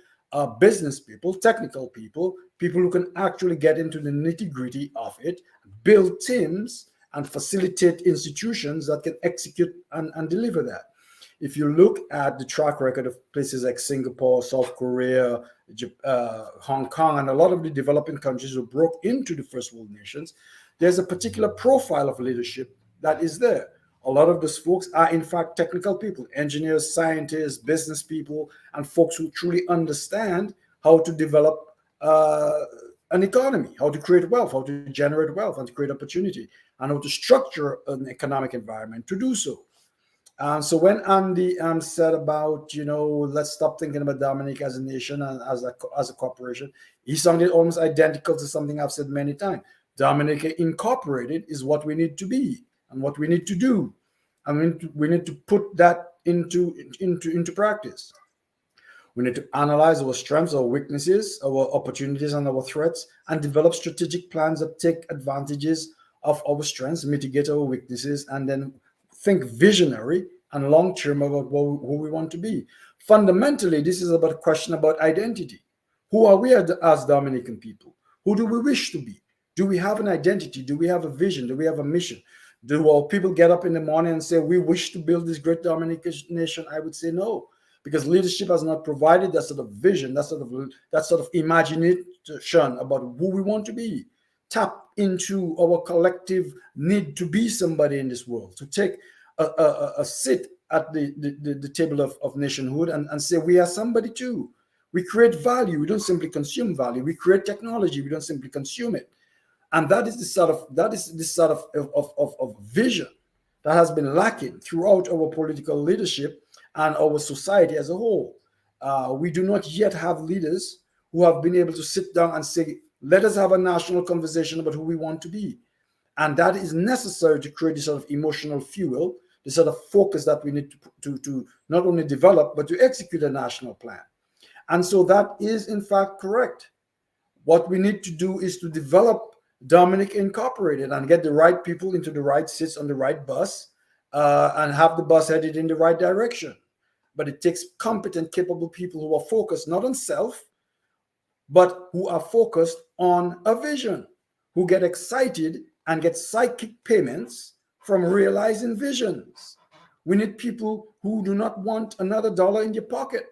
business people, technical people, people who can actually get into the nitty-gritty of it, build teams, and facilitate institutions that can execute and deliver that. If you look at the track record of places like Singapore, South Korea, Hong Kong, and a lot of the developing countries who broke into the first world nations, there's a particular profile of leadership that is there. A lot of those folks are, in fact, technical people, engineers, scientists, business people, and folks who truly understand how to develop an economy, how to create wealth, how to generate wealth, and to create opportunity, and how to structure an economic environment to do so. So when Andy said about, let's stop thinking about Dominica as a nation and as a corporation, he sounded almost identical to something I've said many times. Dominica Incorporated is what we need to be and what we need to do. And we need to put that into practice. We need to analyze our strengths, our weaknesses, our opportunities, and our threats, and develop strategic plans that take advantages of our strengths, mitigate our weaknesses, and then think visionary and long-term about who we want to be. Fundamentally, this is about a question about identity. Who are we as Dominican people? Who do we wish to be? Do we have an identity? Do we have a vision? Do we have a mission? Do our people get up in the morning and say, we wish to build this great Dominican nation? I would say no, because leadership has not provided that sort of vision, that sort of imagination about who we want to be. Tap into our collective need to be somebody in this world, to take a seat at the table of nationhood and say we are somebody too. We create value. We don't simply consume value. We create technology. We don't simply consume it. And that is the sort of vision that has been lacking throughout our political leadership and our society as a whole. We do not yet have leaders who have been able to sit down and say, let us have a national conversation about who we want to be. And that is necessary to create this sort of emotional fuel, the sort of focus that we need to not only develop, but to execute a national plan. And so that is, in fact, correct. What we need to do is to develop Dominica Incorporated and get the right people into the right seats on the right bus and have the bus headed in the right direction. But it takes competent, capable people who are focused not on self, but who are focused on a vision, who get excited and get psychic payments from realizing visions. We need people who do not want another dollar in their pocket,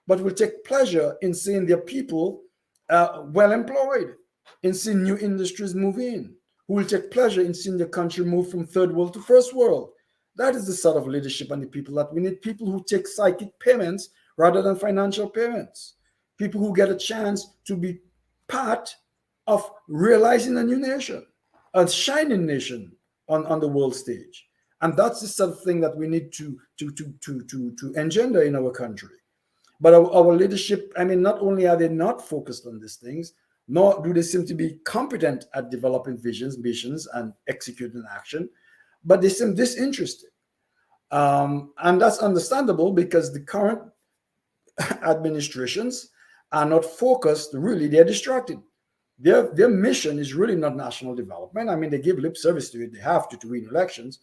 but will take pleasure in seeing their people well employed, in seeing new industries move in, who will take pleasure in seeing the country move from third world to first world. That is the sort of leadership and the people that we need, people who take psychic payments rather than financial payments. People who get a chance to be part of realizing a new nation, a shining nation on the world stage. And that's the sort of thing that we need to engender in our country. But our leadership, not only are they not focused on these things, nor do they seem to be competent at developing visions, missions, and executing action, but they seem disinterested. And that's understandable because the current administrations are not focused, really, they're distracted. Their mission is really not national development. They give lip service to it, they have to win elections.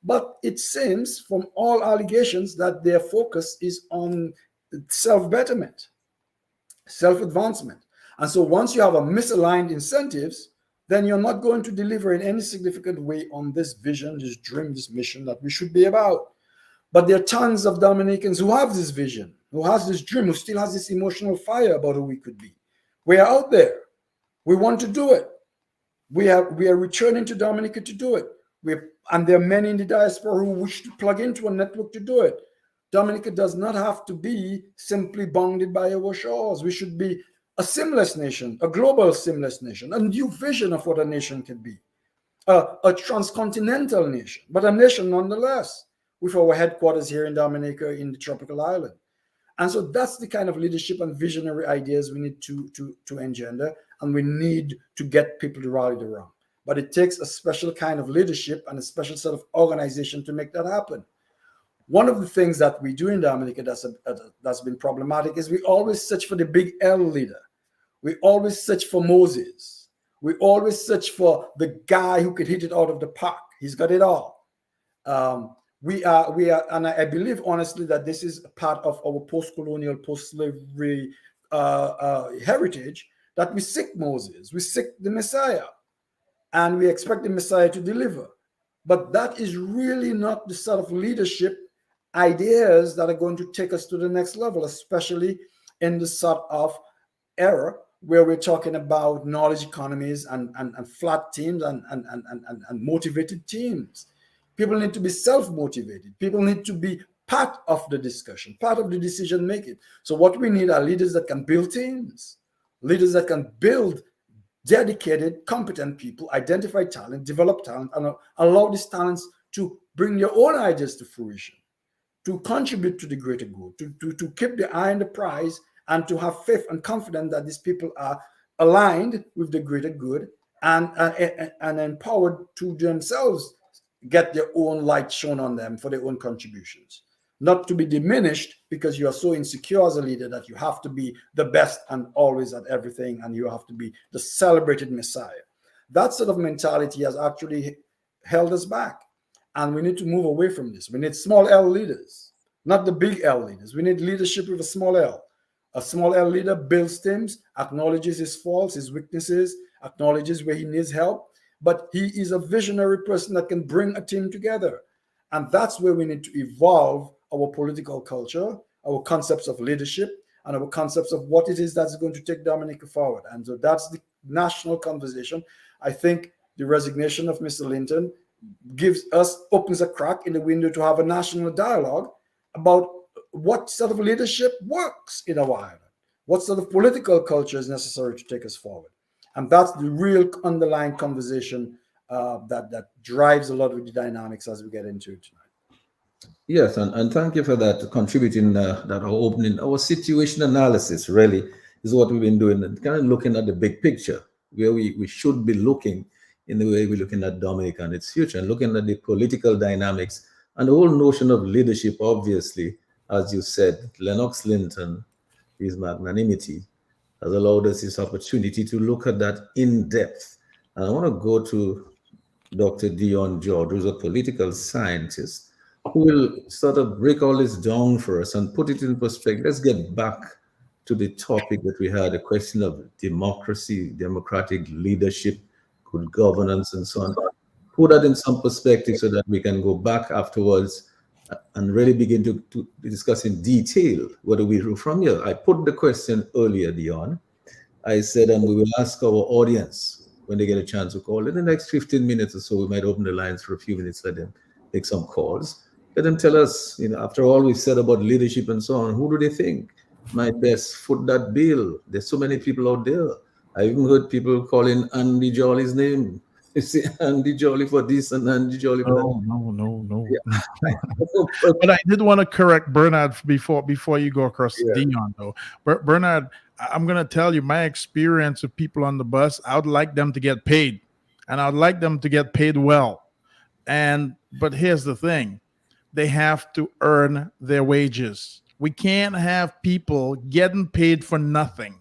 But it seems from all allegations that their focus is on self-betterment, self-advancement. And so once you have a misaligned incentives, then you're not going to deliver in any significant way on this vision, this dream, this mission that we should be about. But there are tons of Dominicans who have this vision, who has this dream, who still has this emotional fire about who we could be. We are out there. We want to do it. We are returning to Dominica to do it. And there are many in the diaspora who wish to plug into a network to do it. Dominica does not have to be simply bounded by our shores. We should be a seamless nation, a global seamless nation, a new vision of what a nation can be, a transcontinental nation, but a nation nonetheless, with our headquarters here in Dominica in the tropical island. And so that's the kind of leadership and visionary ideas we need to engender, and we need to get people to rally around. But it takes a special kind of leadership and a special set of organization to make that happen. One of the things that we do in Dominica that's been problematic is we always search for the big L leader. We always search for Moses. We always search for the guy who could hit it out of the park. He's got it all. we are, and I believe honestly that this is a part of our post-colonial, post-slavery heritage, that we seek Moses, we seek the Messiah, and we expect the Messiah to deliver. But that is really not the sort of leadership ideas that are going to take us to the next level, especially in the sort of era where we're talking about knowledge economies and flat teams and motivated teams. People need to be self-motivated. People need to be part of the discussion, part of the decision making. So what we need are leaders that can build teams, leaders that can build dedicated, competent people, identify talent, develop talent, and allow these talents to bring their own ideas to fruition, to contribute to the greater good, to keep the eye on the prize, and to have faith and confidence that these people are aligned with the greater good and empowered to themselves get their own light shown on them for their own contributions. Not to be diminished because you are so insecure as a leader that you have to be the best and always at everything, and you have to be the celebrated Messiah. That sort of mentality has actually held us back. And we need to move away from this. We need small L leaders, not the big L leaders. We need leadership with a small L. A small L leader builds teams, acknowledges his faults, his weaknesses, acknowledges where he needs help, but he is a visionary person that can bring a team together. And that's where we need to evolve our political culture, our concepts of leadership, and our concepts of what it is that's going to take Dominica forward. And so that's the national conversation. I think the resignation of Mr. Linton opens a crack in the window to have a national dialogue about what sort of leadership works in our island, what sort of political culture is necessary to take us forward. And that's the real underlying conversation that drives a lot of the dynamics as we get into it tonight. Yes, and thank you for that, contributing that opening. Our situation analysis really is what we've been doing, and kind of looking at the big picture, where we should be looking in the way we're looking at Dominica and its future, and looking at the political dynamics and the whole notion of leadership. Obviously, as you said, Lennox Linton, his magnanimity, has allowed us this opportunity to look at that in depth. And I want to go to Dr. Dion George, who's a political scientist, who will sort of break all this down for us and put it in perspective. Let's get back to the topic that we had, a question of democracy, democratic leadership, good governance, and so on. Put that in some perspective so that we can go back afterwards and really begin to discuss in detail what do we do from here. I put the question earlier, Dion. I said, and we will ask our audience when they get a chance to call in the next 15 minutes or so. We might open the lines for a few minutes, let them make some calls. Let them tell us, after all we've said about leadership and so on, who do they think might best foot that bill? There's so many people out there. I even heard people calling Andy Jolly's name. You see, Andy Jolly for this and Andy Jolly for that. No. Yeah. But I did want to correct Bernard before you go across to Dion, though. Bernard, I'm going to tell you my experience of people on the bus. I would like them to get paid, and I would like them to get paid well. But here's the thing. They have to earn their wages. We can't have people getting paid for nothing.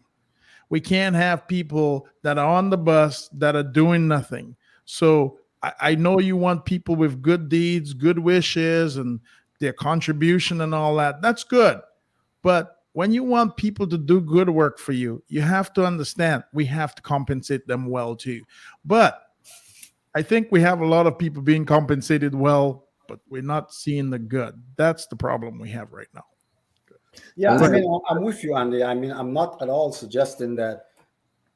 We can't have people that are on the bus that are doing nothing. So I know you want people with good deeds, good wishes, and their contribution and all that. That's good. But when you want people to do good work for you, you have to understand we have to compensate them well too. But I think we have a lot of people being compensated well, but we're not seeing the good. That's the problem we have right now. Yeah, I mean, I'm with you, Andy. I mean, I'm not at all suggesting that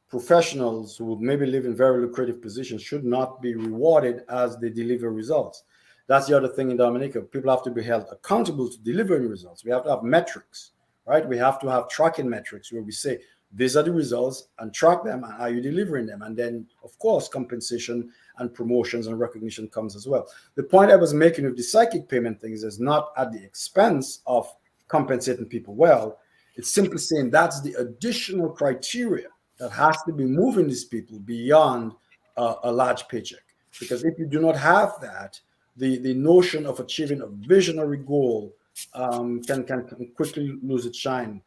professionals who maybe live in very lucrative positions should not be rewarded as they deliver results. That's the other thing in Dominica. People have to be held accountable to delivering results. We have to have metrics, right? We have to have tracking metrics where we say, these are the results, and track them, and are you delivering them? And then, of course, compensation and promotions and recognition comes as well. The point I was making with the psychic payment things is not at the expense of compensating people well. It's simply saying that's the additional criteria that has to be moving these people beyond a large paycheck. Because if you do not have that, the notion of achieving a visionary goal can quickly lose its shine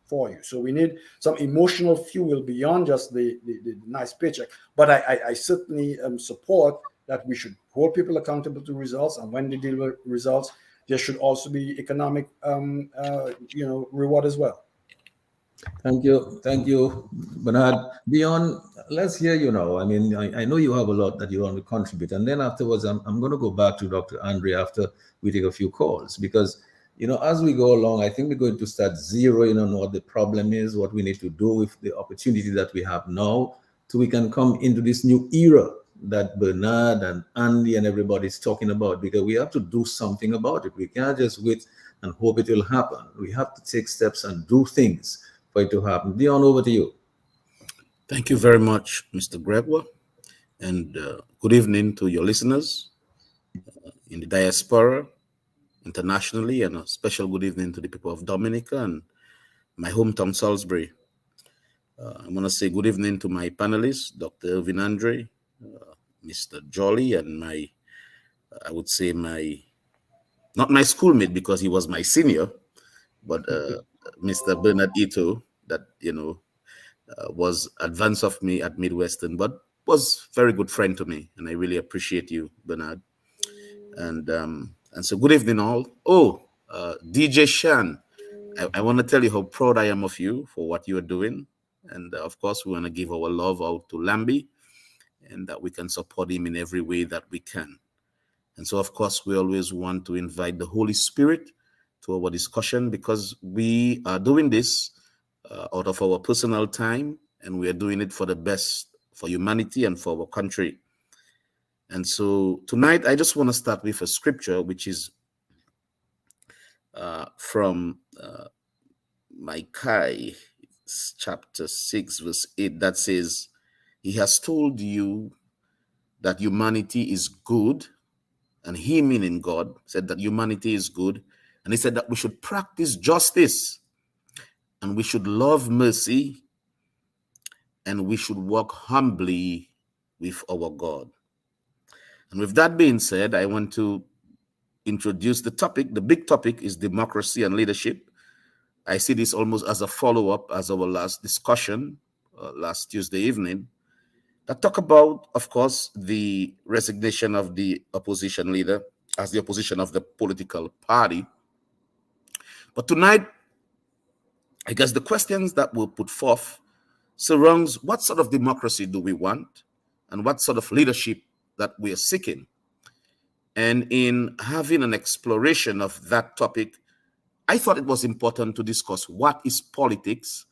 for you. So we need some emotional fuel beyond just the nice paycheck. But I certainly support that we should hold people accountable to results, and when they deliver results, there should also be economic, reward as well. Thank you, Bernard. Dion, let's hear you now. I mean, I know you have a lot that you want to contribute, and then afterwards, I'm going to go back to Dr. Andre after we take a few calls, because as we go along, I think we're going to start zeroing on what the problem is, what we need to do with the opportunity that we have now, so we can come into this new era that Bernard and Andy and everybody's talking about, because we have to do something about it. We can't just wait and hope it will happen. We have to take steps and do things for it to happen. Dion, over to you. Thank you very much, Mr. Gregoire, and good evening to your listeners in the diaspora, internationally, and a special good evening to the people of Dominica and my hometown, Salisbury. I want to say good evening to my panelists, Dr. Irving Andre, Mr. Jolly, and I would say not my schoolmate because he was my senior, but Mr. Bernard Ito, that, was advance of me at Midwestern, but was very good friend to me. And I really appreciate you, Bernard. And so good evening all. DJ Shan, I want to tell you how proud I am of you for what you are doing. And of course, we want to give our love out to Lambi, and that we can support him in every way that we can. And so, of course, we always want to invite the Holy Spirit to our discussion, because we are doing this out of our personal time, and we are doing it for the best for humanity and for our country. And so tonight, I just want to start with a scripture, which is from Micah chapter 6, verse 8, that says, "He has told you that humanity is good," and he, meaning God, said that humanity is good, and he said that we should practice justice, and we should love mercy, and we should walk humbly with our God. And with that being said, I want to introduce the topic. The big topic is democracy and leadership. I see this almost as a follow-up as our last discussion last Tuesday evening, that talk about, of course, the resignation of the opposition leader as the opposition of the political party. But tonight, I guess the questions that we'll put forth surrounds what sort of democracy do we want, and what sort of leadership that we are seeking. And in having an exploration of that topic, I thought it was important to discuss what is politics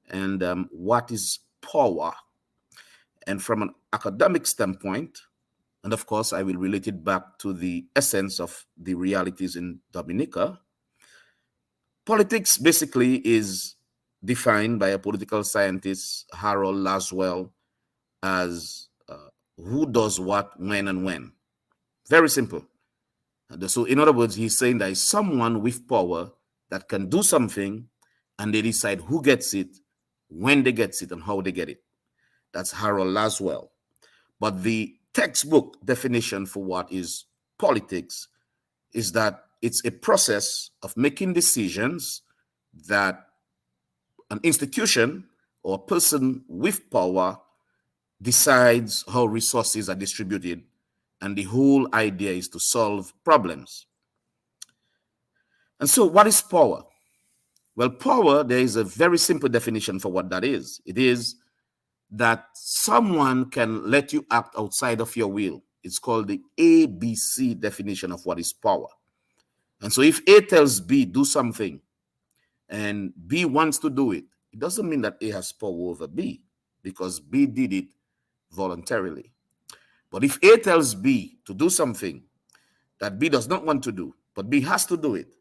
and what is power. And from an academic standpoint, and of course, I will relate it back to the essence of the realities in Dominica. Politics basically is defined by a political scientist, Harold Laswell, as who does what, when, and when. Very simple. So in other words, he's saying there is someone with power that can do something, and they decide who gets it, when they get it, and how they get it. That's Harold Laswell. But the textbook definition for what is politics is that it's a process of making decisions that an institution or a person with power decides how resources are distributed, and the whole idea is to solve problems. And so what is power? Well, power, there is a very simple definition for what that is. It is that someone can let you act outside of your will. It's called the ABC definition of what is power. And so if A tells B, do something, and B wants to do it, it doesn't mean that A has power over B, because B did it voluntarily. But if A tells B to do something that B does not want to do, but B has to do it,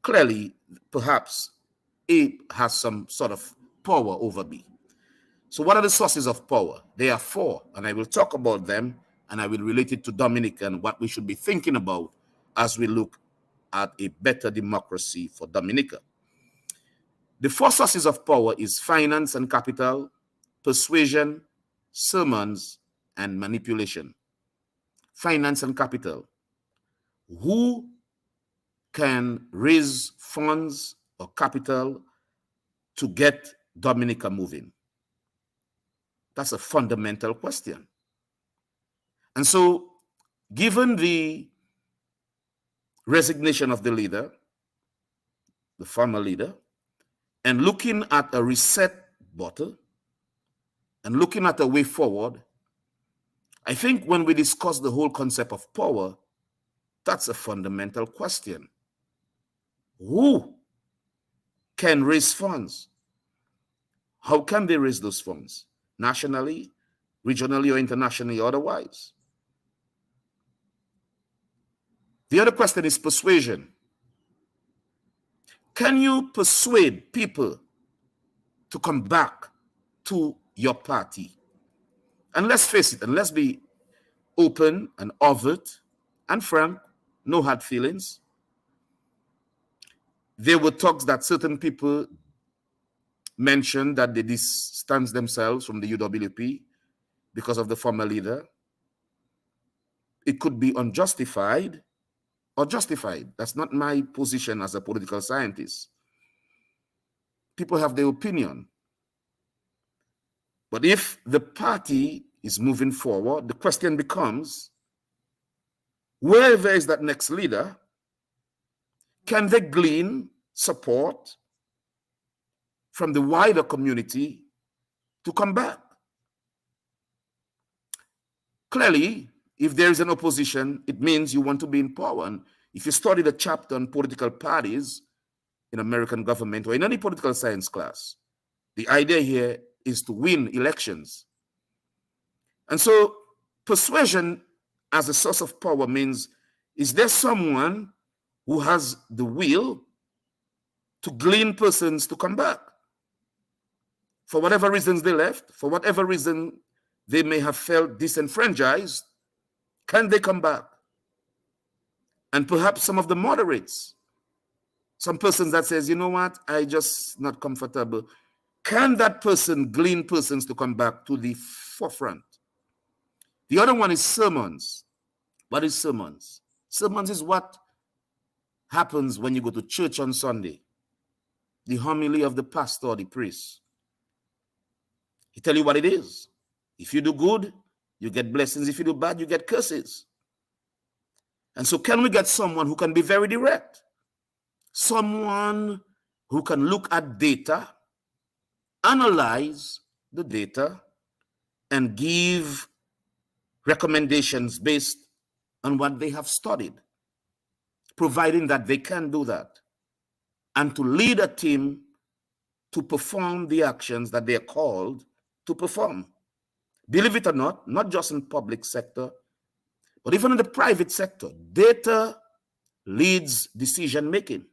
clearly, perhaps A has some sort of power over B. So what are the sources of power? There are four, and I will talk about them, and I will relate it to Dominica and what we should be thinking about as we look at a better democracy for Dominica. The four sources of power is finance and capital, persuasion, sermons, and manipulation. Finance and capital. Who can raise funds or capital to get Dominica moving? That's a fundamental question. And so, given the resignation of the leader, the former leader, and looking at a reset button and looking at a way forward, I think when we discuss the whole concept of power, that's a fundamental question. Who can raise funds? How can they raise those funds? Nationally, regionally, or internationally, or otherwise? The other question is persuasion. Can you persuade people to come back to your party? And let's face it, and let's be open and overt and frank, no hard feelings. There were talks that certain people mentioned that they distance themselves from the UWP because of the former leader. It could be unjustified or justified. That's not my position as a political scientist. People have their opinion. But if the party is moving forward, the question becomes, wherever is that next leader, can they glean support from the wider community to come back? Clearly, if there is an opposition, it means you want to be in power. And if you study the chapter on political parties in American government or in any political science class, the idea here is to win elections. And so persuasion as a source of power means, is there someone who has the will to glean persons to come back? For whatever reasons they left, for whatever reason they may have felt disenfranchised, can they come back? And perhaps some of the moderates, some persons that says, you know what, I just not comfortable. Can that person glean persons to come back to the forefront? The other one is sermons. What is sermons? Sermons is what happens when you go to church on Sunday. The homily of the pastor or the priest. He tell you what it is. If you do good, you get blessings. If you do bad, you get curses. And so can we get someone who can be very direct? Someone who can look at data, analyze the data, and give recommendations based on what they have studied, providing that they can do that, and to lead a team to perform the actions that they are called to perform. Believe it or not just in public sector, but even in the private sector, data leads decision making.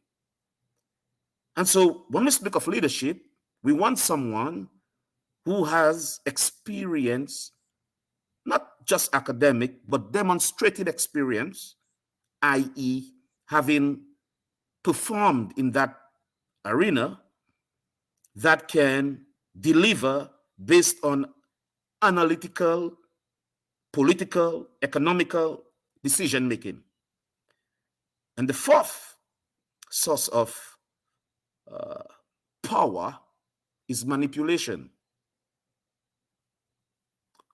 And so when we speak of leadership, we want someone who has experience, not just academic, but demonstrated experience, i.e., having performed in that arena, that can deliver based on analytical, political, economical decision making. And the fourth source of power is manipulation.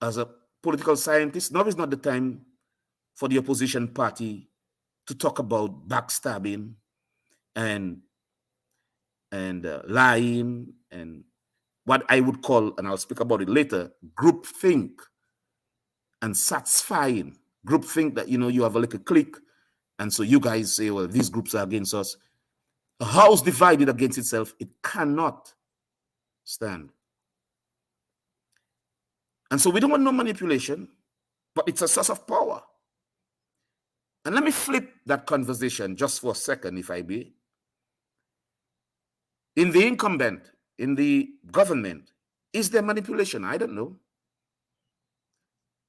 As a political scientist, now is not the time for the opposition party to talk about backstabbing and lying and what I would call, and I'll speak about it later, groupthink and satisfying. Groupthink that, you have a little clique, and so you guys say, well, these groups are against us. A house divided against itself, it cannot stand. And so we don't want no manipulation, but it's a source of power. And let me flip that conversation just for a second, if I be. In the incumbent, in the government, is there manipulation? I don't know.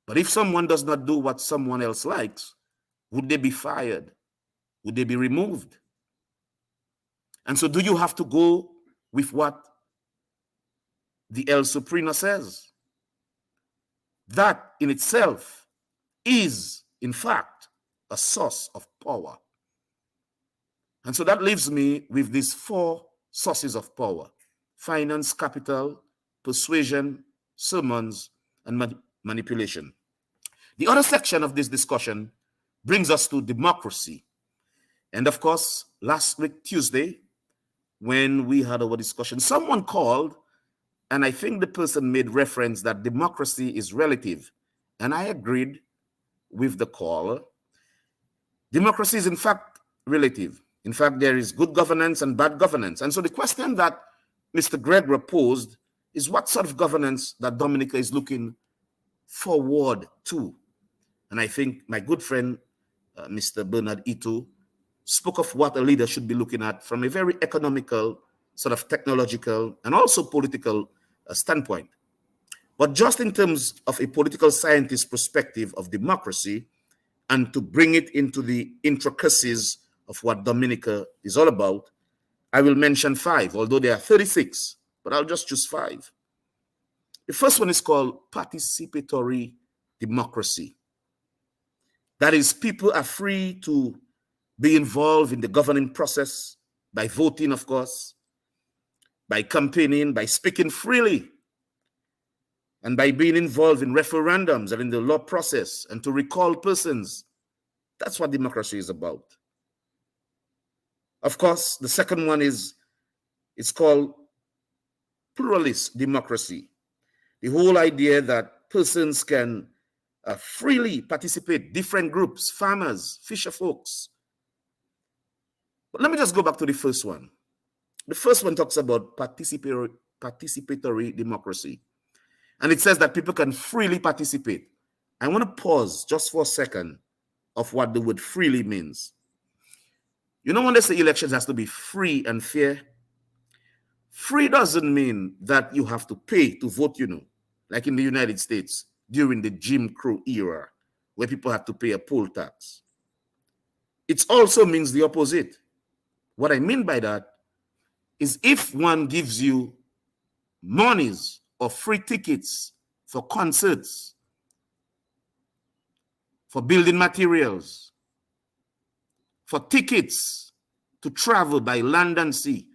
But if someone does not do what someone else likes, would they be fired? Would they be removed? And so do you have to go with what the El Supremo says? That in itself is, in fact, a source of power. And so that leaves me with these four sources of power: finance, capital, persuasion, sermons, and manipulation. The other section of this discussion brings us to democracy. And of course, last week, Tuesday, when we had our discussion, someone called, and I think the person made reference that democracy is relative. And I agreed with the caller. Democracy is in fact relative. In fact, there is good governance and bad governance. And so the question that Mr. Gregoire posed is what sort of governance that Dominica is looking forward to. And I think my good friend, Mr. Bernard Ito, spoke of what a leader should be looking at from a very economical, sort of technological, and also political standpoint. But just in terms of a political scientist perspective of democracy, and to bring it into the intricacies of what Dominica is all about, I will mention 5, although there are 36, but I'll just choose 5. The first one is called participatory democracy. That is, people are free to be involved in the governing process by voting, of course, by campaigning, by speaking freely, and by being involved in referendums and in the law process and to recall persons. That's what democracy is about. Of course, the second one is, it's called pluralist democracy. The whole idea that persons can freely participate, different groups, farmers, fisher folks. But let me just go back to the first one. The first one talks about participatory democracy. And it says that people can freely participate. I want to pause just for a second of what the word freely means. You know, when they say elections has to be free and fair, free doesn't mean that you have to pay to vote, you know, like in the United States during the Jim Crow era, where people have to pay a poll tax. It also means the opposite. What I mean by that is if one gives you monies or free tickets for concerts, for building materials, for tickets to travel by land and sea,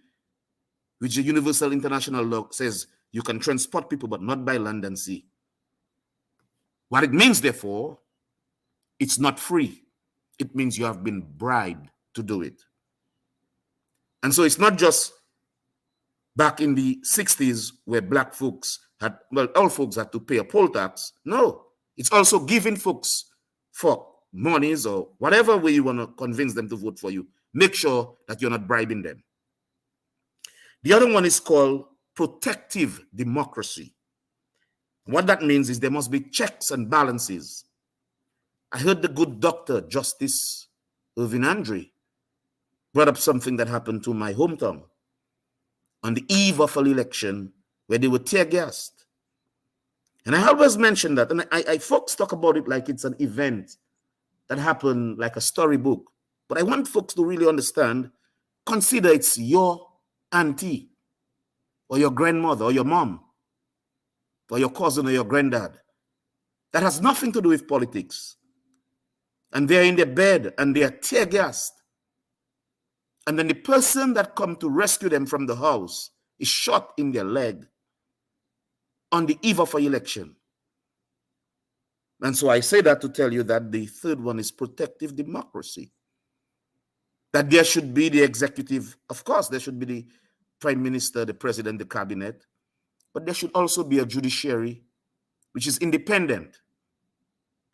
which the Universal International Law says you can transport people, but not by land and sea. What it means, therefore, it's not free. It means you have been bribed to do it. And so it's not just back in the 60s where black folks had, well, all folks had to pay a poll tax. No, it's also giving folks for monies or whatever way you want to convince them to vote for you. Make sure that you're not bribing them. The other one is called protective democracy. What that means is there must be checks and balances. I heard the good doctor, Justice Irving brought up something that happened to my hometown on the eve of an election where they were tear-gassed. And I always mention that, and I folks talk about it like it's an event that happened like a storybook. But I want folks to really understand, consider it's your auntie or your grandmother or your mom or your cousin or your granddad. That has nothing to do with politics. And they're in their bed and they are tear-gassed. And then the person that come to rescue them from the house is shot in their leg on the eve of an election. And so I say that to tell you that the third one is protective democracy. That there should be the executive, of course, there should be the prime minister, the president, the cabinet, but there should also be a judiciary which is independent.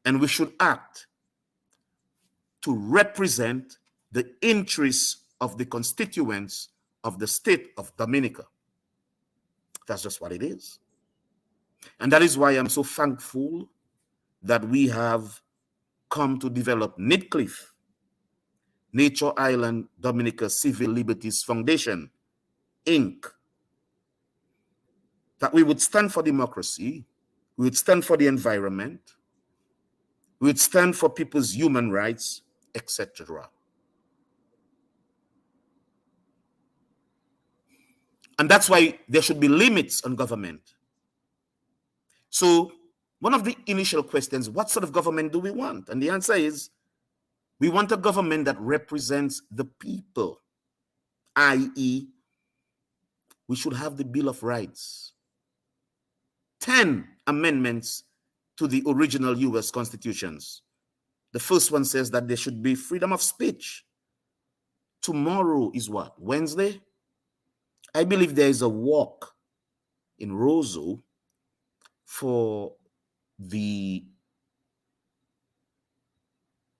And we should act to represent the interests of the constituents of the state of Dominica. That's just what it is. And that is why I'm so thankful that we have come to develop NIDCLIF, Nature Island Dominica Civil Liberties Foundation, Inc. That we would stand for democracy, we would stand for the environment, we would stand for people's human rights, etc. And that's why there should be limits on government. So one of the initial questions, what sort of government do we want? And the answer is, we want a government that represents the people, i.e., we should have the Bill of Rights. 10 amendments to the original US constitutions. The first one says that there should be freedom of speech. Tomorrow is what? Wednesday? I believe there is a walk in Roseau for the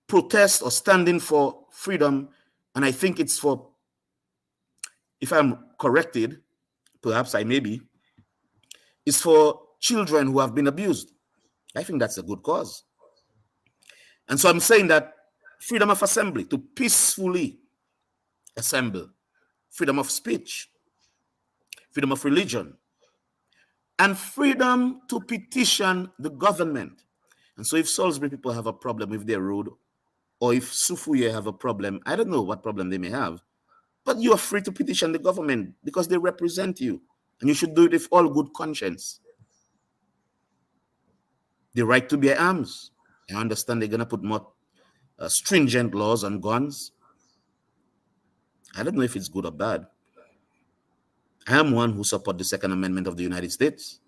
protest or standing for freedom. And I think it's for, if I'm corrected, perhaps I may be, it's for children who have been abused. I think that's a good cause. And so I'm saying that freedom of assembly, to peacefully assemble, freedom of speech, freedom of religion, and freedom to petition the government. And so if Salisbury people have a problem with their road, or if Sufuye have a problem, I don't know what problem they may have, but you are free to petition the government because they represent you, and you should do it with all good conscience. The right to bear arms. I understand they're going to put more stringent laws on guns. I don't know if it's good or bad. I am one who supports the Second Amendment of the United States.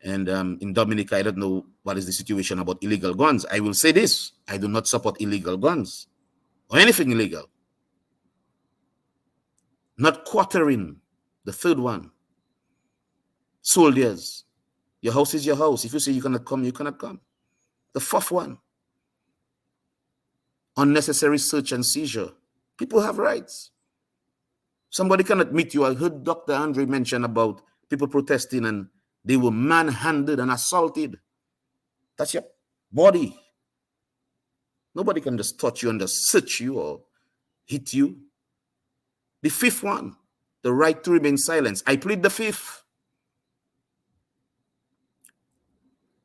And in Dominica, I don't know what is the situation about illegal guns. I will say this: I do not support illegal guns or anything illegal. Not quartering, the third one. Soldiers, your house is your house. If you say you cannot come, you cannot come. The fourth one, unnecessary search and seizure. People have rights. Somebody cannot meet you. I heard Dr. Andre mention about people protesting and they were manhandled and assaulted. That's your body. Nobody can just touch you and just search you or hit you. The fifth one, the right to remain silent. I plead the fifth.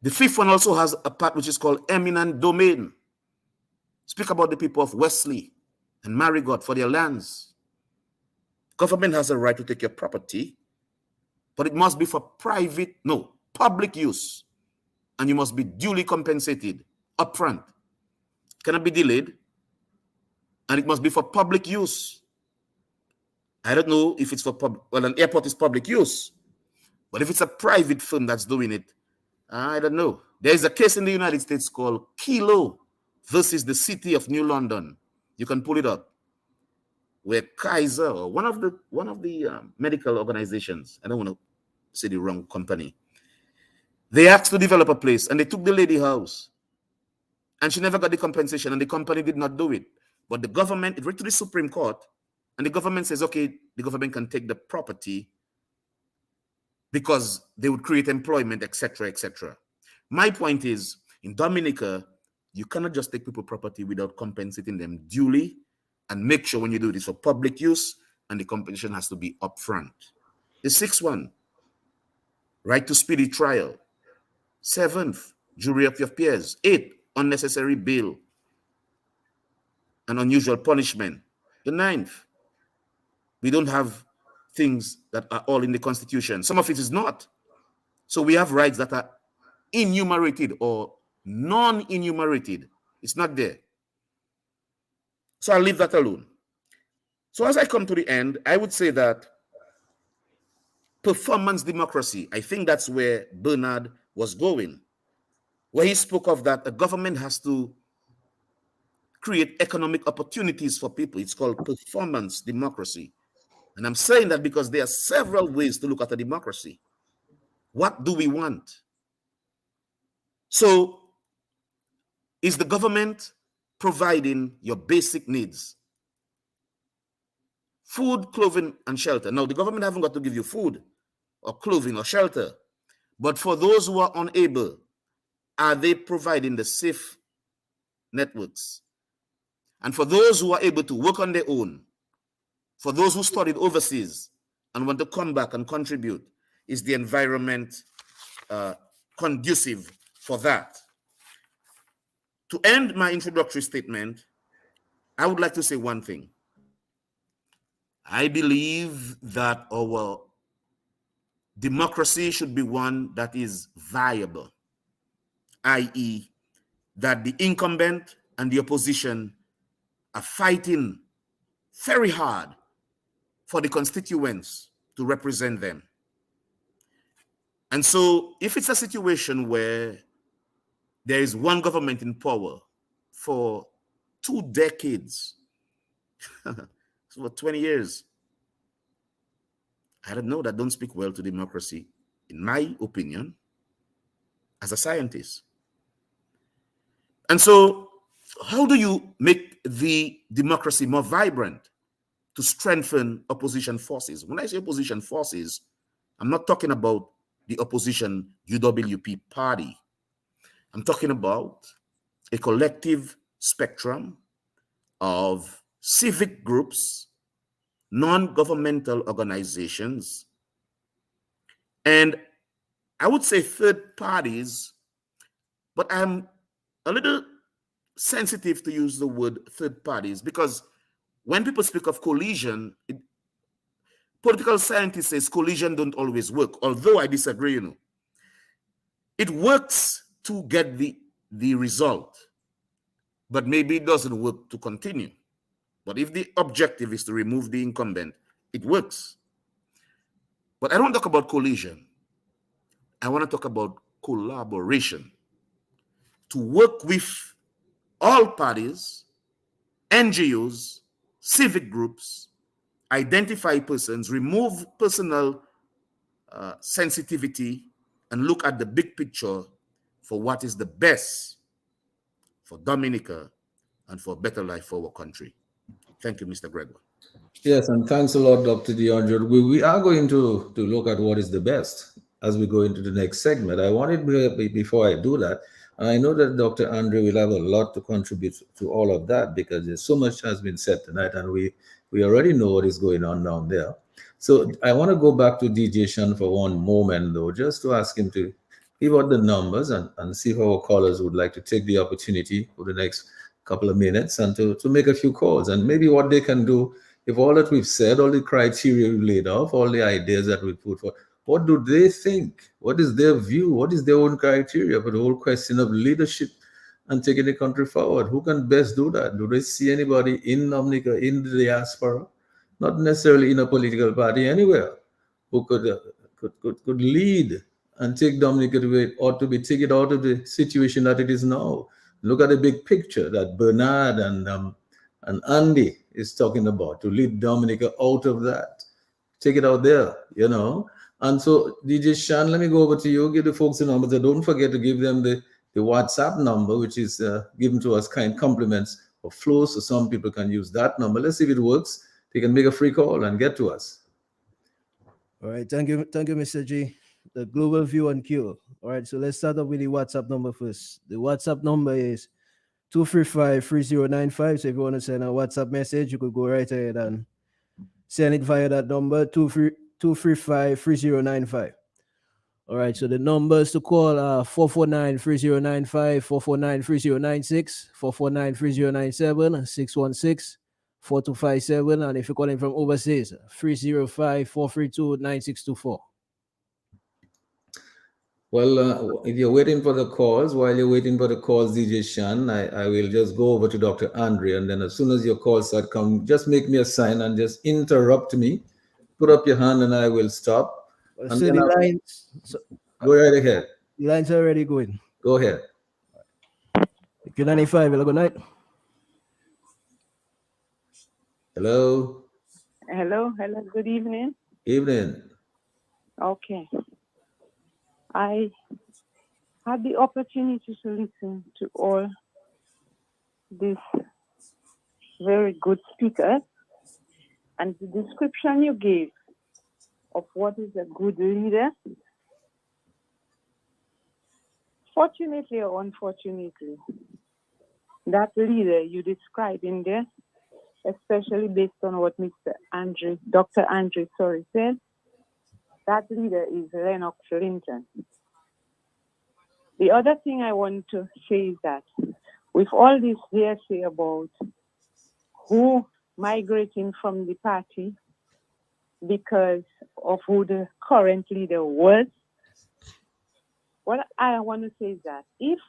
The fifth one also has a part which is called eminent domain. Speak about the people of Wesley and Marigot for their lands. Government has a right to take your property, but it must be for public use. And you must be duly compensated upfront. It cannot be delayed. And it must be for public use. I don't know if it's for an airport is public use. But if it's a private firm that's doing it, I don't know. There is a case in the United States called Kilo versus the City of New London. You can pull it up. Where Kaiser, or one of the medical organizations, I don't want to say the wrong company, they asked to develop a place and they took the lady house and she never got the compensation and the company did not do it. But the government, it went to the Supreme Court and the government says, okay, the government can take the property because they would create employment, etc., etc. My point is, in Dominica, you cannot just take people's property without compensating them duly, and make sure when you do this for public use, and the compensation has to be upfront. The sixth one, right to speedy trial. Seventh, jury of your peers. Eighth, unnecessary bail and unusual punishment. The ninth, we don't have things that are all in the Constitution. Some of it is not. So we have rights that are enumerated or non-enumerated. It's not there. So I'll leave that alone. So as I come to the end, I would say that performance democracy, I think that's where Bernard was going, where he spoke of that a government has to create economic opportunities for people. It's called performance democracy. And I'm saying that because there are several ways to look at a democracy. What do we want? So, is the government providing your basic needs? Food, clothing, and shelter. Now, the government haven't got to give you food or clothing or shelter. But for those who are unable, are they providing the safe networks? And for those who are able to work on their own, for those who studied overseas and want to come back and contribute, is the environment conducive for that? To end my introductory statement, I would like to say one thing. I believe that our democracy should be one that is viable, i.e., that the incumbent and the opposition are fighting very hard for the constituents to represent them. And so if it's a situation where there is one government in power for 2 decades, for 20 years. I don't know, that don't speak well to democracy, in my opinion, as a scientist. And so, how do you make the democracy more vibrant to strengthen opposition forces? When I say opposition forces, I'm not talking about the opposition UWP party. I'm talking about a collective spectrum of civic groups, non-governmental organizations, and I would say third parties, but I'm a little sensitive to use the word third parties because when people speak of coalition, political scientists say coalition don't always work, although I disagree, It works to get the result, but maybe it doesn't work to continue. But if the objective is to remove the incumbent, it works. But I don't talk about coalition. I want to talk about collaboration. To work with all parties, NGOs, civic groups, identify persons, remove personal sensitivity, and look at the big picture for what is the best for Dominica and for a better life for our country. Thank you, Mr. Gregoire. Yes, and thanks a lot, Dr. Dion. We are going to look at what is the best as we go into the next segment. I wanted, before I do that, and I know that Dr. Andre will have a lot to contribute to all of that because there's so much has been said tonight, and we already know what is going on down there. So I want to go back to DJ Shan for one moment, though, just to ask him to give out the numbers and see if our callers would like to take the opportunity for the next couple of minutes and to make a few calls and maybe what they can do. If all that we've said, all the criteria we've laid off, all the ideas that we put forth, what do they think? What is their view? What is their own criteria for the whole question of leadership and taking the country forward? Who can best do that? Do they see anybody in Dominica, in the diaspora, not necessarily in a political party, anywhere, who could lead and take Dominica to where it ought to be, take it out of the situation that it is now? Look at the big picture that Bernard and Andy is talking about, to lead Dominica out of that. Take it out there, And so, DJ Shan, let me go over to you, give the folks the numbers. And don't forget to give them the WhatsApp number, which is given to us kind compliments of flow, so some people can use that number. Let's see if it works. They can make a free call and get to us. All right, thank you, Mr. G. The global view on Q. All right, so let's start up with the WhatsApp number first. The WhatsApp number is 235-3095. So if you want to send a WhatsApp message, you could go right ahead and send it via that number, 235-3095. All right, so the numbers to call are 449-3095, 449-3096, 449-3097, 616-4257, and if you're calling from overseas, 305-432-9624. Well, if you're waiting for the calls, while you're waiting for the calls, DJ Shan, I will just go over to Dr. Andre, and then as soon as your calls start coming, just make me a sign and just interrupt me. Put up your hand and I will stop. So the lines... Go right ahead. The lines are already going. Go ahead. Q95, hello, good night. Hello. Hello, good evening. Evening. Okay. I had the opportunity to listen to all these very good speakers, and the description you gave of what is a good leader, fortunately or unfortunately, that leader you describe in there, especially based on what Dr. Andre said, that leader is Lennox Linton. The other thing I want to say is that with all this hearsay about who migrating from the party because of who the current leader was, what I want to say is that if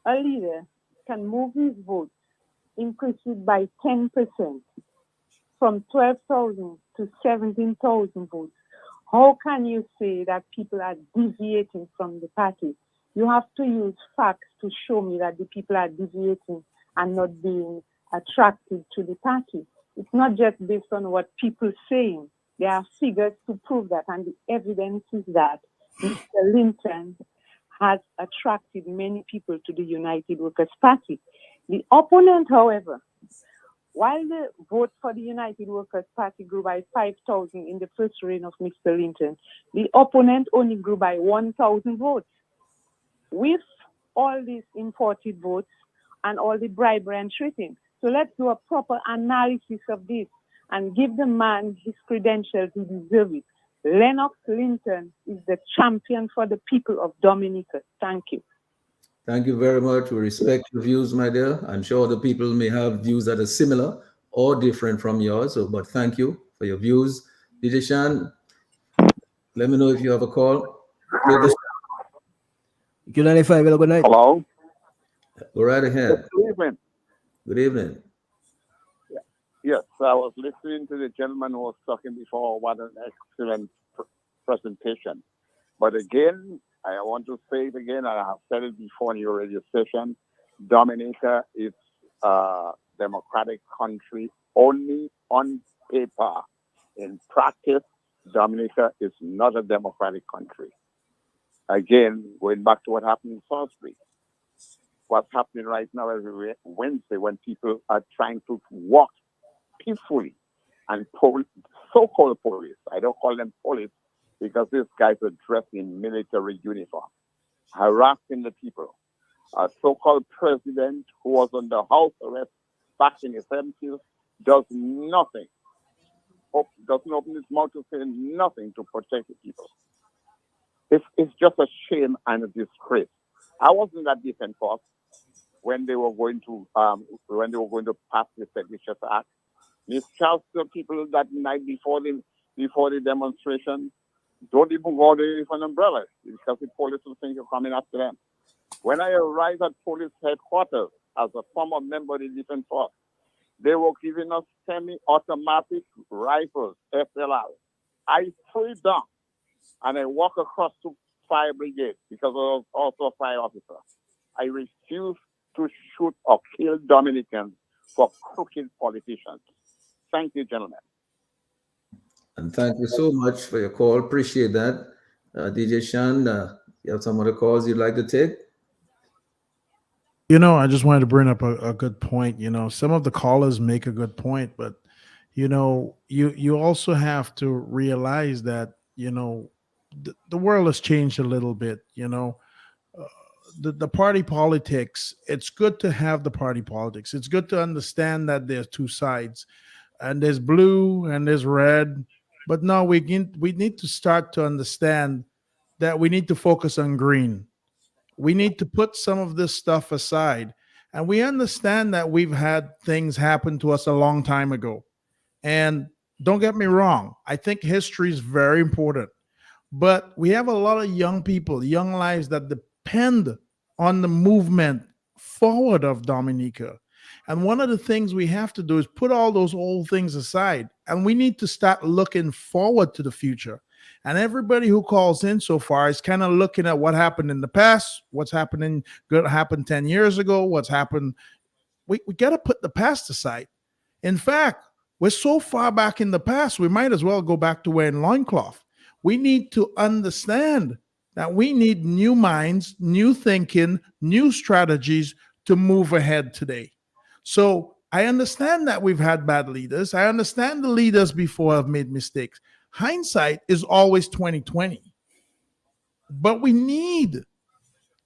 a leader can move his votes, increase it by 10%, from 12,000 to 17,000 votes, how can you say that people are deviating from the party You have to use facts to show me that the people are deviating and not being attracted to the party. It's not just based on what people saying. There are figures to prove that, and the evidence is that Mr. Linton has attracted many people to the United Workers' Party. The opponent, however, while the vote for the United Workers' Party grew by 5,000 in the first reign of Mr. Linton, the opponent only grew by 1,000 votes. With all these imported votes and all the bribery and treating. So let's do a proper analysis of this and give the man his credentials, he deserves it. Lennox Linton is the champion for the people of Dominica. Thank you. Thank you very much. We respect your views, my dear. I'm sure the people may have views that are similar or different from yours. But thank you for your views. DJ Shan, let me know if you have a call. Q95, hello, good night. Hello. Go right ahead. Good evening. Good evening. Yes, I was listening to the gentleman who was talking before. What an excellent presentation. But again, I want to say it again, and I have said it before in your radio station, Dominica is a democratic country only on paper. In practice, Dominica is not a democratic country. Again, going back to what happened in Salisbury. What's happening right now every Wednesday when people are trying to walk peacefully and so-called police, I don't call them police because these guys are dressed in military uniform, harassing the people. A so-called president who was under house arrest back in the 70s does nothing, doesn't open his mouth to say nothing to protect the people. It's just a shame and a disgrace. I wasn't at Defense Force when they were going to pass the Seditious Act. Mischarged the people that night before the demonstration. Don't even go there with an umbrella because the police will think you're coming after them. When I arrived at police headquarters as a former member of the Defense Force, they were giving us semi-automatic rifles, SLR. I threw it down and I walked across to fire brigade because I was also a fire officer. I refused to shoot or kill Dominicans for crooked politicians. Thank you, gentlemen. And thank you so much for your call. Appreciate that. DJ Shan, you have some other calls you'd like to take? I just wanted to bring up a good point. Some of the callers make a good point, but you also have to realize that the world has changed a little bit. The party politics. It's good to have the party politics. It's good to understand that there's two sides, and there's blue and there's red. But now we need to start to understand that we need to focus on green. We need to put some of this stuff aside. And we understand that we've had things happen to us a long time ago. And don't get me wrong, I think history is very important. But we have a lot of young people, young lives that depend on the movement forward of Dominica. And one of the things we have to do is put all those old things aside. And we need to start looking forward to the future. And everybody who calls in so far is kind of looking at what happened in the past, what's happening, good happened 10 years ago, what's happened. We got to put the past aside. In fact, we're so far back in the past, we might as well go back to wearing loincloth. We need to understand that we need new minds, new thinking, new strategies to move ahead today. So I understand that we've had bad leaders. I understand the leaders before have made mistakes. Hindsight is always 2020. But we need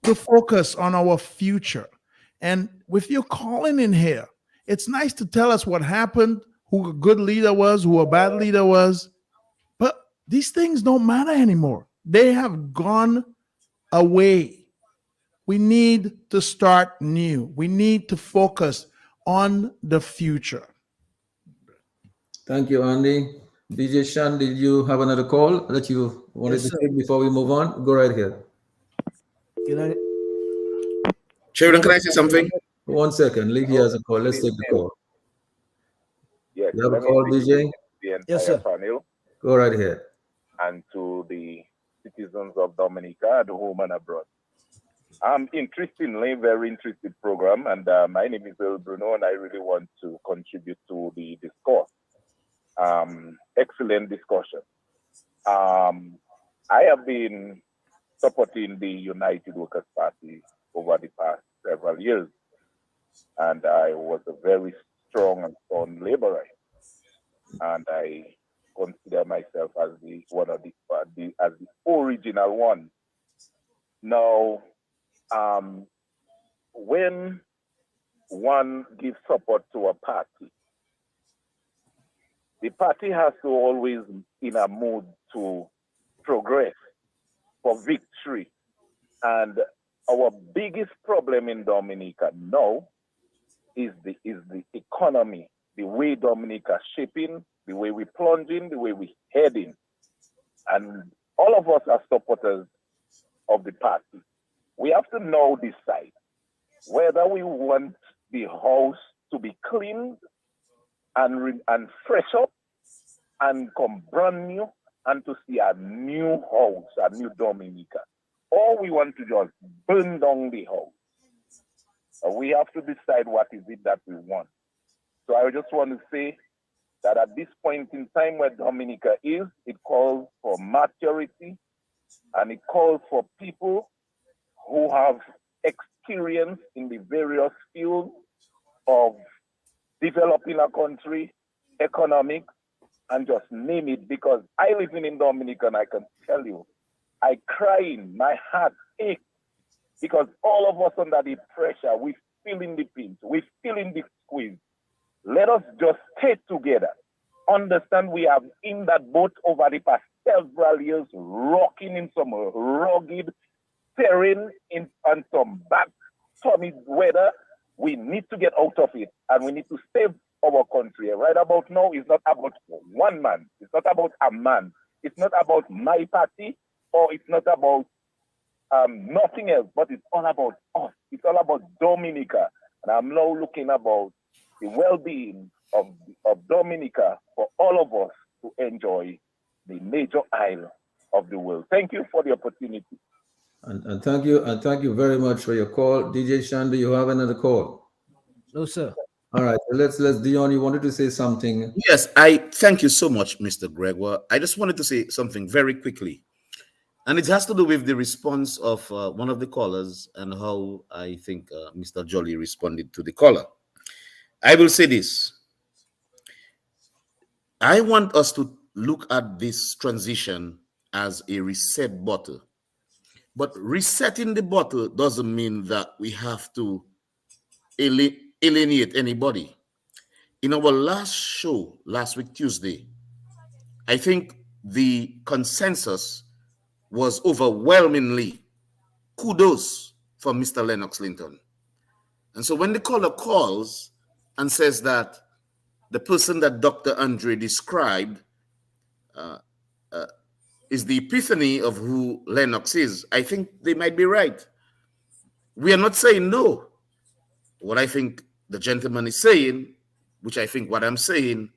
to focus on our future. And with you calling in here, it's nice to tell us what happened, who a good leader was, who a bad leader was. But these things don't matter anymore. They have gone away. We need to start new. We need to focus on the future. Thank you, Andy. DJ Shan, did you have another call that you wanted to take before we move on? Go right ahead. Sheridan, can I say something? 1 second. Lee has a call. Let's take the call. Yes, You have a call, DJ? The entire Yes, sir. panel Go right ahead. and to the citizens of Dominica at home and abroad. Interestingly, very interesting program. And my name is Earl Bruno, and I really want to contribute to the discourse. Excellent discussion. I have been supporting the United Workers' Party over the past several years, and I was a very strong and strong laborer. And I consider myself as the one of the as the original one. Now, when one gives support to a party, the party has to always in a mood to progress for victory. And our biggest problem in Dominica now is the economy, the way Dominica shaping, the way we plunging, the way we heading. And all of us are supporters of the party. We have to now decide whether we want the house to be cleaned and fresh up and come brand new and to see a new house, a new Dominica. Or we want to just burn down the house. We have to decide what is it that we want. So I just want to say that at this point in time where Dominica is, it calls for maturity and it calls for people who have experience in the various fields of developing a country, economics, and just name it, because I live in Dominica and I can tell you, I cry, my heart aches, because all of us under the pressure, we feeling the pinch, we feeling the squeeze. Let us just stay together. Understand we have in that boat over the past several years, rocking in some rugged terrain and some bad stormy weather. We need to get out of it and we need to save our country. Right about now, it's not about one man. It's not about a man. It's not about my party, or it's not about nothing else, but it's all about us. It's all about Dominica. And I'm now looking about the well-being of Dominica for all of us to enjoy the major isle of the world. Thank you for the opportunity. And thank you very much for your call. DJ Shan, do you have another call? No, sir. All right, let's Dion, you wanted to say something. Yes, I thank you so much, Mr. Gregoire. I just wanted to say something very quickly. And it has to do with the response of one of the callers and how I think Mr. Jolly responded to the caller. I will say this. I want us to look at this transition as a reset button. But resetting the bottle doesn't mean that we have to alienate anybody. In our last show, last week, Tuesday, I think the consensus was overwhelmingly kudos for Mr. Lennox Linton. And so when the caller calls and says that the person that Dr. Andre described is the epiphany of who Lennox is, I think they might be right. We are not saying no. What I think the gentleman is saying, which I think what I'm saying,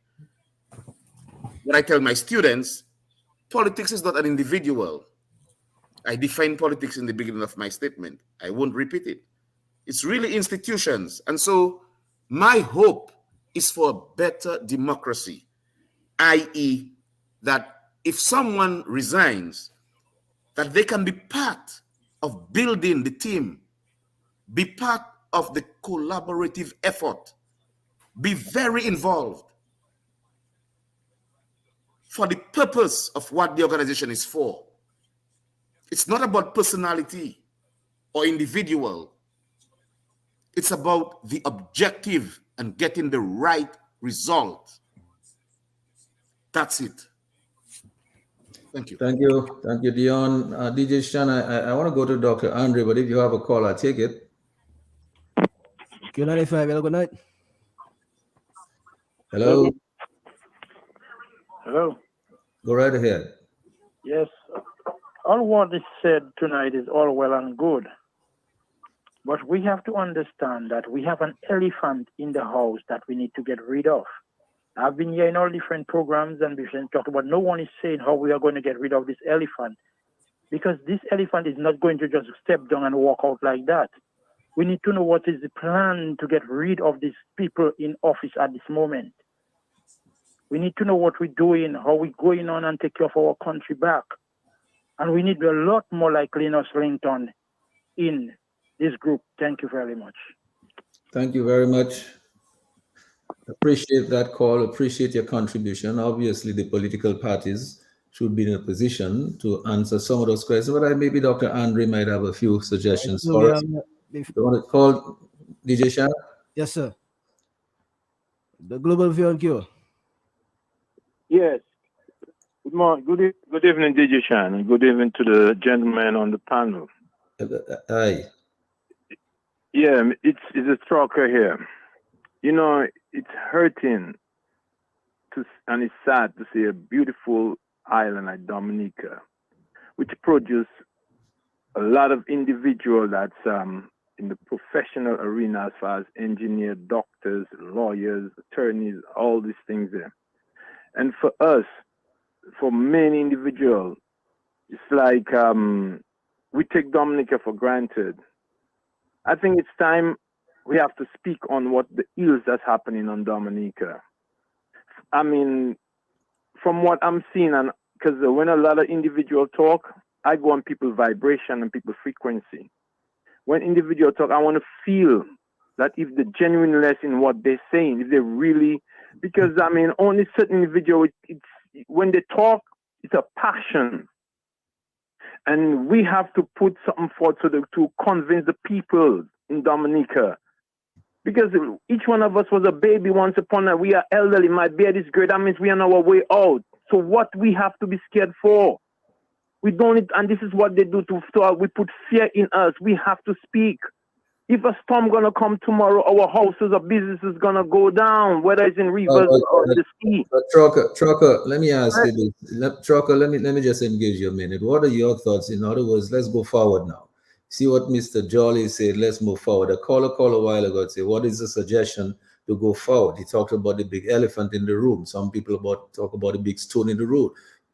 what I tell my students, politics is not an individual. I define politics in the beginning of my statement. I won't repeat it. It's really institutions. And so my hope is for a better democracy, i.e., that if someone resigns, that they can be part of building the team, be part of the collaborative effort, be very involved for the purpose of what the organization is for. It's not about personality or individual. It's about the objective and getting the right result. That's it. Thank you. Thank you, Dion. DJ Shan, I want to go to Dr. Andre, but if you have a call, I'll take it. Q95, hello, good night. Hello. Hello. Go right ahead. Yes. All what is said tonight is all well and good. But we have to understand that we have an elephant in the house that we need to get rid of. I've been here in all different programs and we've talked about, no one is saying how we are going to get rid of this elephant. because this elephant is not going to just step down and walk out like that. We need to know what is the plan to get rid of these people in office at this moment. We need to know what we're doing, how we're going on and take care of our country back. And we need a lot more like Linus Linton in this group. Thank you very much. Thank you very much. Appreciate that call, appreciate your contribution. Obviously, the political parties should be in a position to answer some of those questions, but maybe Dr. Andre might have a few suggestions So for us. You want to call DJ Shan? Yes, sir. The Global View and Cure. Yes. Good morning. Good evening, DJ Shan, and good evening to the gentleman on the panel. Aye. Yeah, it's a stroker here. You know, it's hurting and it's sad to see a beautiful island like Dominica, which produce a lot of individuals that's in the professional arena as far as engineers, doctors, lawyers, attorneys, all these things there. And for us, for many individuals, it's like we take Dominica for granted. I think it's time we have to speak on what the ills that's happening on Dominica. I mean, from what I'm seeing, and because when a lot of individuals talk, I go on people's vibration and people's frequency. When individuals talk, I want to feel that if the genuineness in what they're saying, if they really, because I mean, only certain individuals, it's when they talk, it's a passion. And we have to put something forward to convince the people in Dominica. Because each one of us was a baby once upon a time. We are elderly. My beard is great. That means we are on our way out. So what we have to be scared for? We don't need, and this is what they do to we put fear in us. We have to speak. If a storm gonna come tomorrow, our houses or businesses gonna go down, whether it's in rivers or the sea. But Trucker, let me ask you this. Trucker, let me just engage you a minute. What are your thoughts? In other words, let's go forward now. See what Mr. Jolly said, let's move forward. A caller called a while ago and said, what is the suggestion to go forward? He talked about the big elephant in the room. Some people talk about the big stone in the road.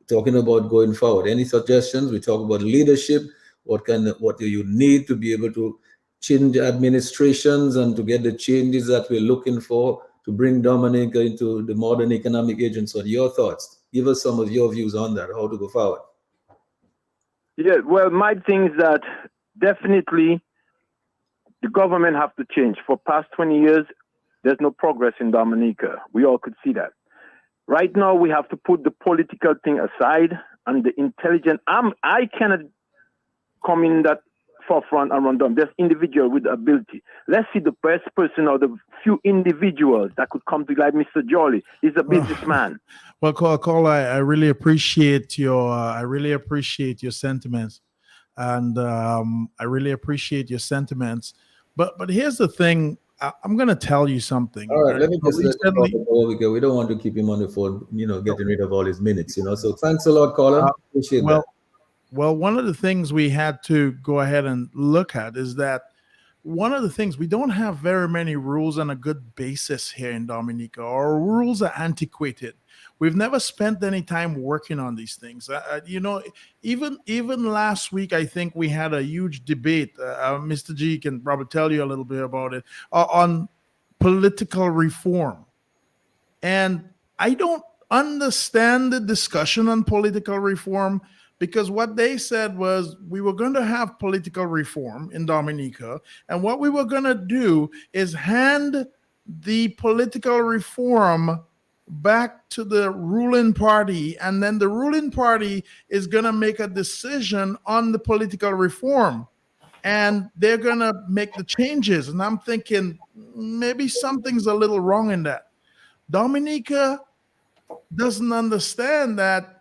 Talking about going forward. Any suggestions? We talk about leadership. What do you need to be able to change administrations and to get the changes that we're looking for to bring Dominica into the modern economic age? And so your thoughts. Give us some of your views on that, how to go forward. Yeah, well, my thing is that definitely the government have to change. For past 20 years, there's no progress in Dominica. We all could see that. Right now, we have to put the political thing aside and the intelligent. I cannot come in that forefront and run down. There's individual with the ability. Let's see the best person or the few individuals that could come to, like Mr. Jolly. He's a businessman. Well, Cole, I really appreciate your sentiments, and I really appreciate your sentiments. But here's the thing. I'm going to tell you something. All right, let me just let because we don't want to keep him on the phone, getting rid of all his minutes, So thanks a lot, caller. Appreciate that. Well, one of the things we had to go ahead and look at is that one of the things, we don't have very many rules on a good basis here in Dominica. Our rules are antiquated. We've never spent any time working on these things. Even last week, I think we had a huge debate. Mr. G can probably tell you a little bit about it, on political reform. And I don't understand the discussion on political reform, because what they said was we were going to have political reform in Dominica, and what we were going to do is hand the political reform back to the ruling party, and then the ruling party is going to make a decision on the political reform, and they're going to make the changes. And I'm thinking maybe something's a little wrong in that. Dominica doesn't understand that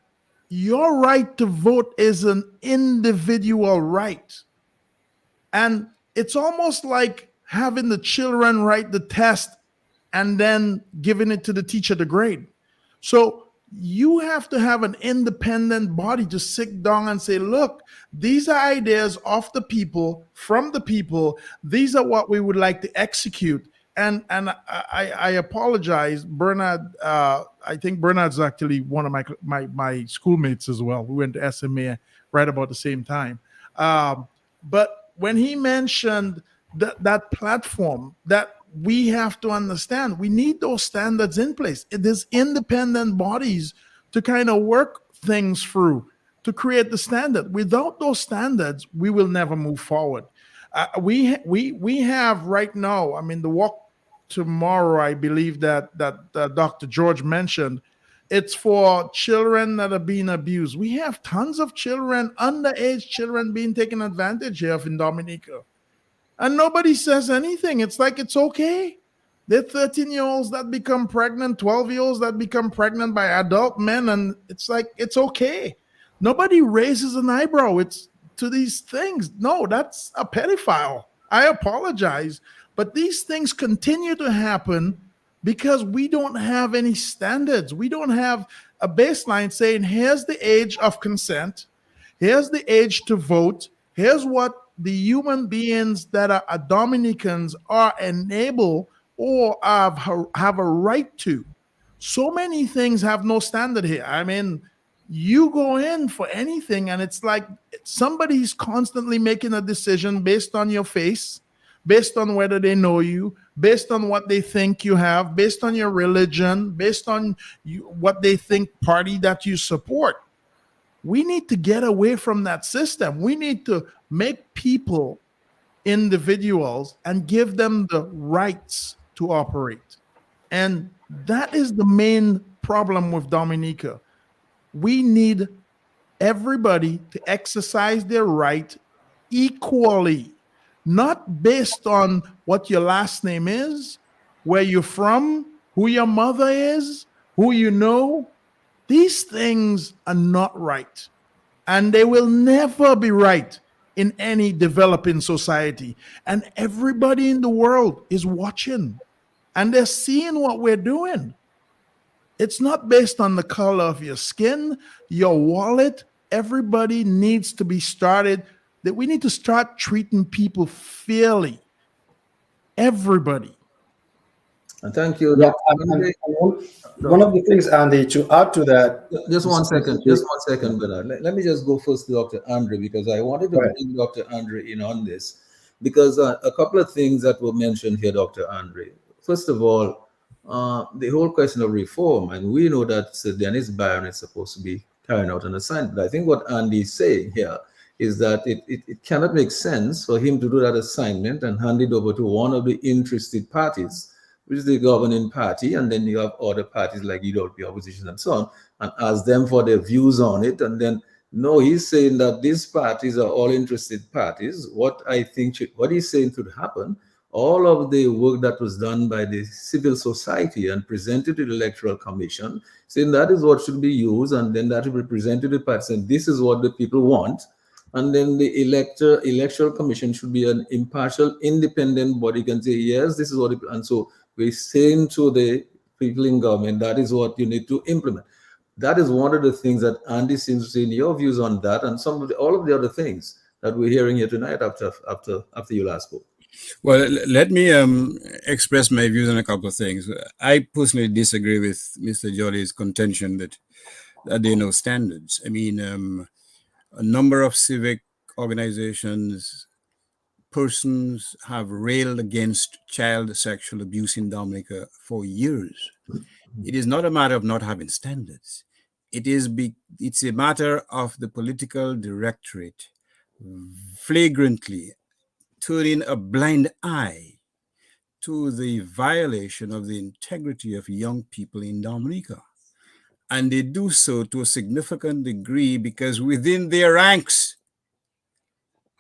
your right to vote is an individual right. And it's almost like having the children write the test and then giving it to the teacher to grade. So you have to have an independent body to sit down and say, look, these are ideas of the people, from the people. These are what we would like to execute. And I apologize, Bernard. I think Bernard's actually one of my schoolmates as well. We went to SMA right about the same time. But when he mentioned that platform, that we have to understand, we need those standards in place. There's independent bodies to kind of work things through to create the standard. Without those standards, we will never move forward. We have right now, I mean, the walk tomorrow, I believe that Dr. George mentioned, it's for children that are being abused. We have tons of children, underage children, being taken advantage of in Dominica. And nobody says anything. It's like it's okay. They're 13-year-olds that become pregnant, 12-year-olds that become pregnant by adult men, and it's like it's okay. Nobody raises an eyebrow. It's to these things. No, that's a pedophile. I apologize. But these things continue to happen because we don't have any standards. We don't have a baseline saying, here's the age of consent, here's the age to vote, here's what the human beings that are Dominicans are enabled or have a right to. So many things have no standard here. I mean, you go in for anything and it's like somebody's constantly making a decision based on your face, based on whether they know you, based on what they think you have, based on your religion, based on what they think party that you support. We need to get away from that system. We need to make people individuals and give them the rights to operate. And that is the main problem with Dominica. We need everybody to exercise their right equally, not based on what your last name is, where you're from, who your mother is, who you know. These things are not right, and they will never be right in any developing society. And everybody in the world is watching, and they're seeing what we're doing. It's not based on the color of your skin, your wallet. Everybody needs to be started, that we need to start treating people fairly. Everybody. And thank you. Yeah, one of the things, Andy, to add to that. Just one second, Bernard. Let me just go first to Dr. Andre, because I wanted to bring Dr. Andre in on this, because a couple of things that were mentioned here, Dr. Andre. First of all, the whole question of reform, and we know that Sir Dennis Byron is supposed to be carrying out an assignment. I think what Andy is saying here is that it cannot make sense for him to do that assignment and hand it over to one of the interested parties, which is the governing party, and then you have other parties like UWP opposition and so on, and ask them for their views on it. And then, no, he's saying that these parties are all interested parties. What he's saying should happen, all of the work that was done by the civil society and presented to the Electoral Commission, saying that is what should be used, and then that will be presented to the parties, and this is what the people want. And then the Electoral Commission should be an impartial, independent body, can say, yes, this is what and so we're saying to the people in government, that is what you need to implement. That is one of the things that Andy seems to say in your views on that, and all of the other things that we're hearing here tonight after you last spoke. Well, let me express my views on a couple of things. I personally disagree with Mr. Jolly's contention that there are no standards. I mean, a number of civic organizations, persons have railed against child sexual abuse in Dominica for years. It is not a matter of not having standards. It's a matter of the political directorate flagrantly turning a blind eye to the violation of the integrity of young people in Dominica. And they do so to a significant degree because within their ranks,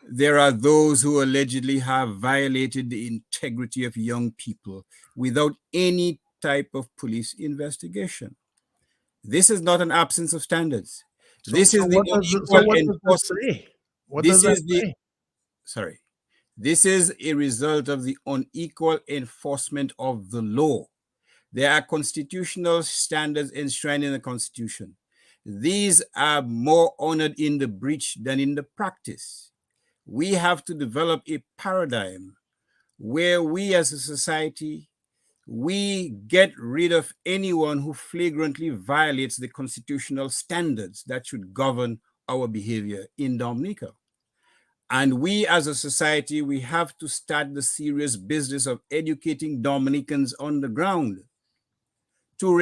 there are those who allegedly have violated the integrity of young people without any type of police investigation. This is not an absence of standards. This is the a result of the unequal enforcement of the law. There are constitutional standards enshrined in the Constitution. These are more honored in the breach than in the practice. We have to develop a paradigm where we as a society, we get rid of anyone who flagrantly violates the constitutional standards that should govern our behavior in Dominica. And we as a society, we have to start the serious business of educating Dominicans on the ground to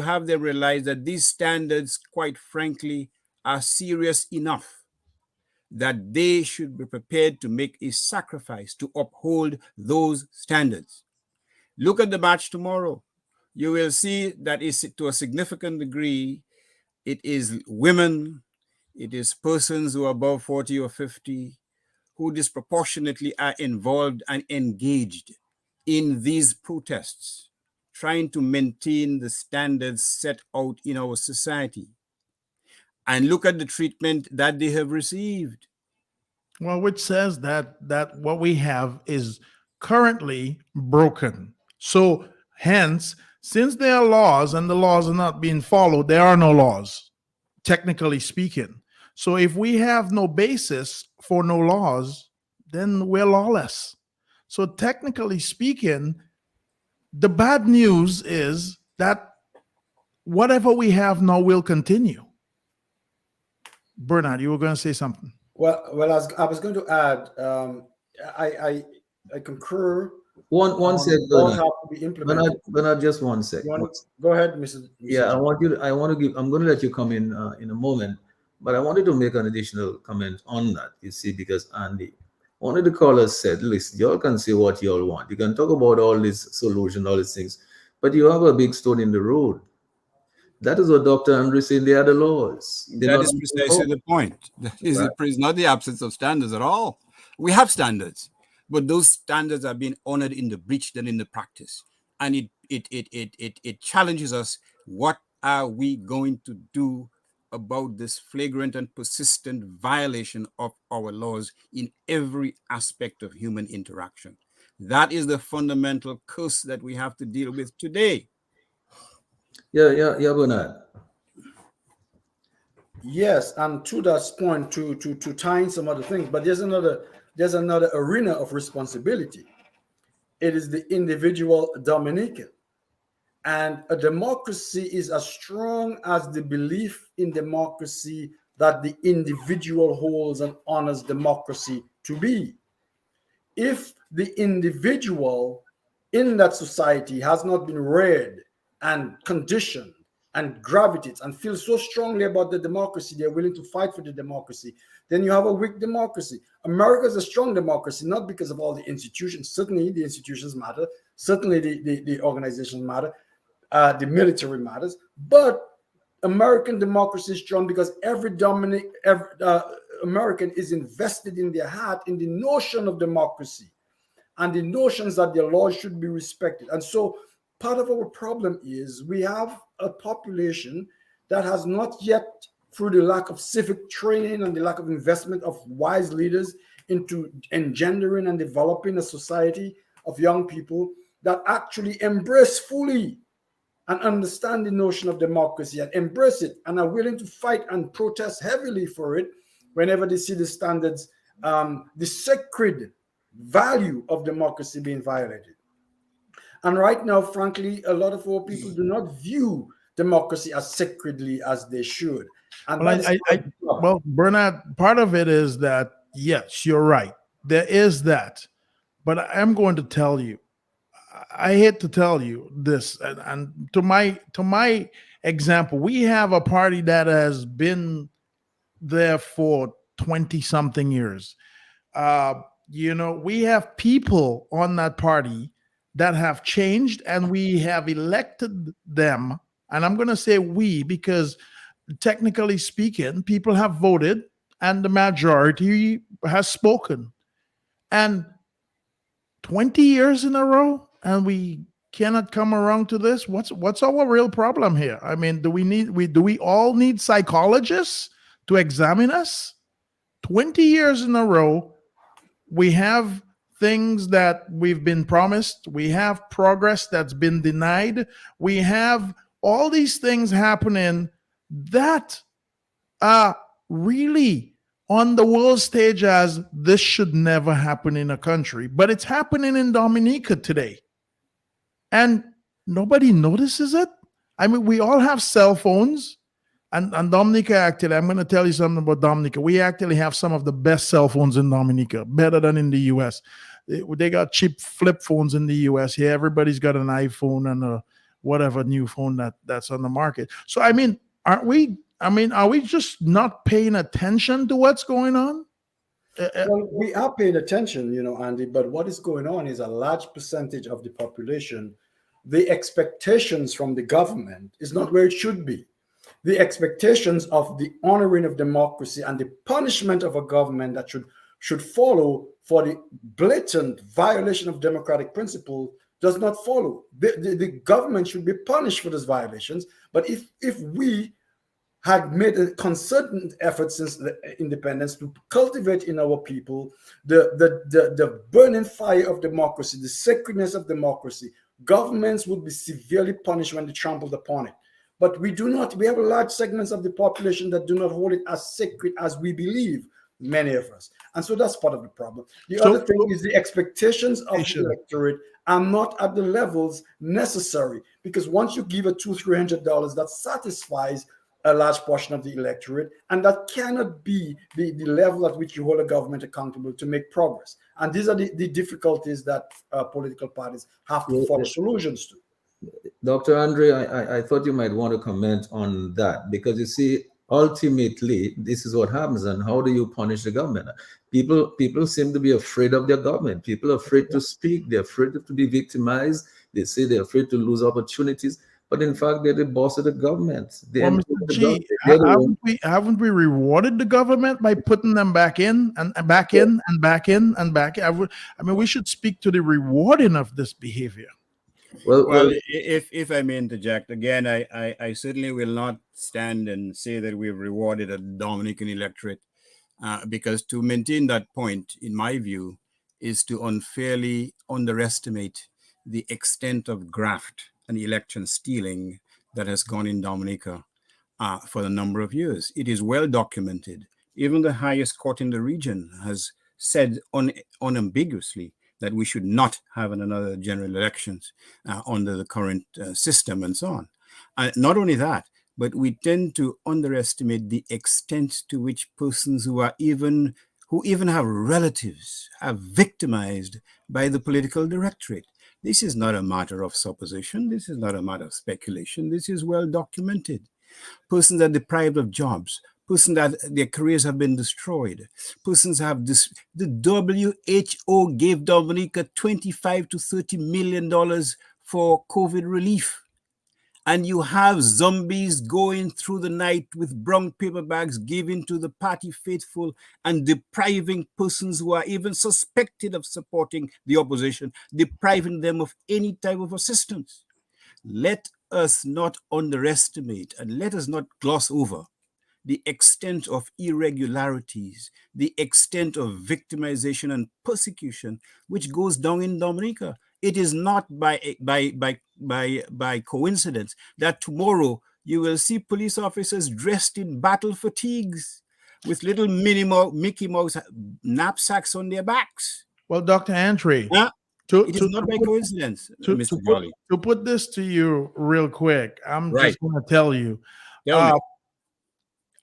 have them realize that these standards, quite frankly, are serious enough that they should be prepared to make a sacrifice to uphold those standards. Look at the march tomorrow. You will see that is to a significant degree, it is women, it is persons who are above 40 or 50 who disproportionately are involved and engaged in these protests, trying to maintain the standards set out in our society. And look at the treatment that they have received. Well, which says that what we have is currently broken. So hence, since there are laws and the laws are not being followed, there are no laws, technically speaking. So if we have no basis for no laws, then we're lawless. So technically speaking, the bad news is that whatever we have now will continue. Bernard, you were going to say something. Well, I was going to add, I concur. One sec, Laws Bernard. have to be implemented. Bernard, just one sec. Go ahead, Mr. Yeah, I'm going to let you come in a moment, but I wanted to make an additional comment on that, you see, because Andy, one of the callers said, listen, y'all can say what y'all want. You can talk about all these solutions, all these things, but you have a big stone in the road. That is what Dr. Andrew said, they are the laws. That is precisely the point. It's not the absence of standards at all. We have standards, but those standards are being honored in the breach than in the practice. And it challenges us. What are we going to do about this flagrant and persistent violation of our laws in every aspect of human interaction? That is the fundamental curse that we have to deal with today. Yeah, Bernard. Yes, and to that point, to tie in some other things, but there's another arena of responsibility. It is the individual Dominican. And a democracy is as strong as the belief in democracy that the individual holds and honors democracy to be. If the individual in that society has not been reared and conditioned and gravitates and feels so strongly about the democracy, they're willing to fight for the democracy, then you have a weak democracy. America is a strong democracy, not because of all the institutions. Certainly the institutions matter. Certainly the organizations matter. The military matters. But American democracy is strong because every American is invested in their heart in the notion of democracy and the notions that their laws should be respected. And so part of our problem is we have a population that has not yet, through the lack of civic training and the lack of investment of wise leaders into engendering and developing a society of young people that actually embrace fully and understand the notion of democracy and embrace it and are willing to fight and protest heavily for it whenever they see the standards, the sacred value of democracy being violated. And right now, frankly, a lot of our people do not view democracy as sacredly as they should. And well, Bernard, part of it is that, yes, you're right. There is that. But I'm going to tell you, I hate to tell you this, and to my example, we have a party that has been there for 20 something years. We have people on that party that have changed, and we have elected them. And I'm going to say we, because technically speaking, people have voted and the majority has spoken. And 20 years in a row, and we cannot come around to this. What's our real problem here? I mean, do we all need psychologists to examine us? 20 years in a row, we have things that we've been promised. We have progress that's been denied. We have all these things happening that are really on the world stage as this should never happen in a country, but it's happening in Dominica today. And nobody notices it. I mean, we all have cell phones. And Dominica, actually, I'm going to tell you something about Dominica. We actually have some of the best cell phones in Dominica, better than in the U.S. They got cheap flip phones in the U.S. Here, everybody's got an iPhone and a whatever new phone that's on the market. So, I mean, are we just not paying attention to what's going on? Well, we are paying attention, Andy, but what is going on is a large percentage of the population, the expectations from the government is not where it should be. The expectations of the honoring of democracy and the punishment of a government that should follow for the blatant violation of democratic principle does not follow. The government should be punished for those violations. But if we had made a concerted effort since the independence to cultivate in our people the burning fire of democracy, the sacredness of democracy, governments would be severely punished when they trampled upon it. But we do not. We have large segments of the population that do not hold it as sacred as we believe, many of us. And so that's part of the problem. The other thing is the expectations of the electorate are not at the levels necessary, because once you give a $200-300, that satisfies a large portion of the electorate, and that cannot be the level at which you hold a government accountable to make progress. And these are the difficulties that political parties have to find solutions to. Dr. Andre, I thought you might want to comment on that, because you see, ultimately, this is what happens. And how do you punish the government? People seem to be afraid of their government. People are afraid to speak. They're afraid to be victimized. They say they're afraid to lose opportunities. But in fact, they're the boss of the government. Well, Mr. G, haven't we rewarded the government by putting them back in and back in and back in and back in? I mean, we should speak to the rewarding of this behavior. Well, if I may interject again, I certainly will not stand and say that we've rewarded a Dominican electorate, because to maintain that point, in my view, is to unfairly underestimate the extent of graft and election stealing that has gone in Dominica for a number of years. It is well documented. Even the highest court in the region has said unambiguously that we should not have another general elections under the current system and so on. Not only that, but we tend to underestimate the extent to which persons who even have relatives are victimized by the political directorate. This is not a matter of supposition. This is not a matter of speculation. This is well documented. Persons are deprived of jobs. Persons that their careers have been destroyed. Persons have this. The WHO gave Dominica $25 to $30 million for COVID relief. And you have zombies going through the night with brown paper bags given to the party faithful and depriving persons who are even suspected of supporting the opposition, depriving them of any type of assistance. Let us not underestimate and let us not gloss over the extent of irregularities, the extent of victimization and persecution which goes down in Dominica. It is not by coincidence that tomorrow you will see police officers dressed in battle fatigues with little Mickey Mouse knapsacks on their backs. Well, Dr. Andre, it is not by coincidence, Mr. Jolly. To put this to you real quick, I'm just going to tell you.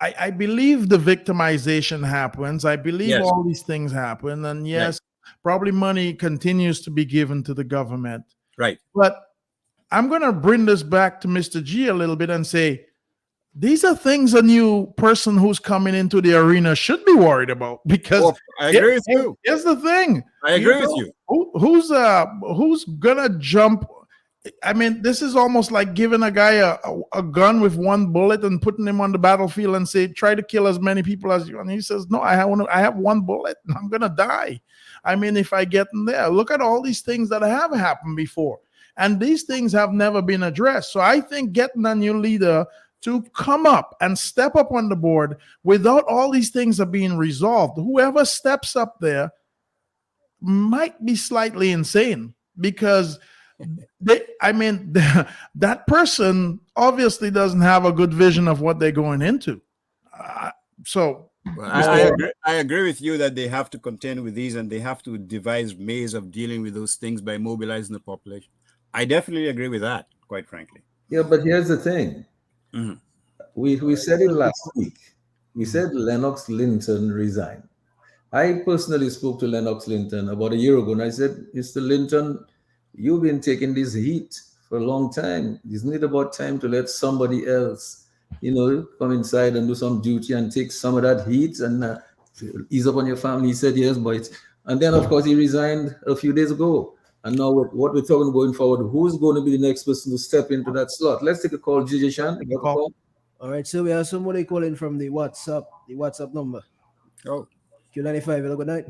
I believe the victimization happens. I believe all these things happen. And yes, probably money continues to be given to the government. Right. But I'm going to bring this back to Mr. G a little bit and say, these are things a new person who's coming into the arena should be worried about, because I agree with you. Here's the thing. I agree with you. Who's gonna jump? I mean, this is almost like giving a guy a gun with one bullet and putting him on the battlefield and say, try to kill as many people as you. And he says, no, I have one bullet and I'm gonna die. I mean, if I get in there, look at all these things that have happened before. And these things have never been addressed. So I think getting a new leader to come up and step up on the board without all these things are being resolved, whoever steps up there might be slightly insane, because that person obviously doesn't have a good vision of what they're going into. I agree with you that they have to contend with these and they have to devise ways of dealing with those things by mobilizing the population. I definitely agree with that, quite frankly. Yeah, but here's the thing. Mm-hmm. we said it last week. We said Lennox Linton resigned. I personally spoke to Lennox Linton about a year ago, and I said, Mr. Linton, you've been taking this heat for a long time. Isn't it about time to let somebody else, come inside and do some duty and take some of that heat and ease up on your family? He said, yes, but and then, of course, he resigned a few days ago. And now what we're talking going forward, who's going to be the next person to step into that slot? Let's take a call, Gigi Shan. All right, so we have somebody calling from the WhatsApp number. Oh. Q95, hello, good night.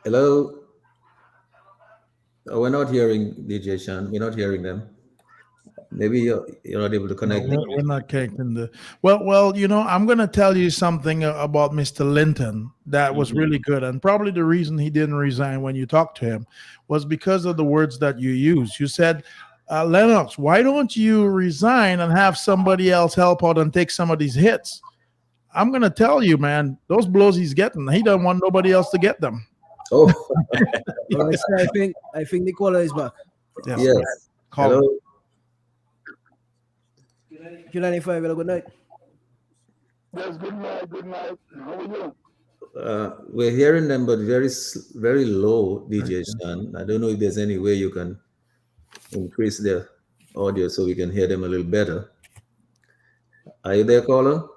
Hello. Oh, we're not hearing DJ Shan. We're not hearing them. Maybe you're not able to connect. No, we're not connecting the. Well, I'm going to tell you something about Mr. Linton that was really good, and probably the reason he didn't resign when you talked to him was because of the words that you used. You said, Lennox, why don't you resign and have somebody else help out and take some of these hits? I'm going to tell you, man, those blows he's getting, he doesn't want nobody else to get them. Oh, yes. I think the caller is back. Yes. Hello. Q95, hello, good night. Yes, good night. Good night. How are you? We're hearing them, but very, very low, DJ Shan. I don't know if there's any way you can increase their audio so we can hear them a little better. Are you there, caller?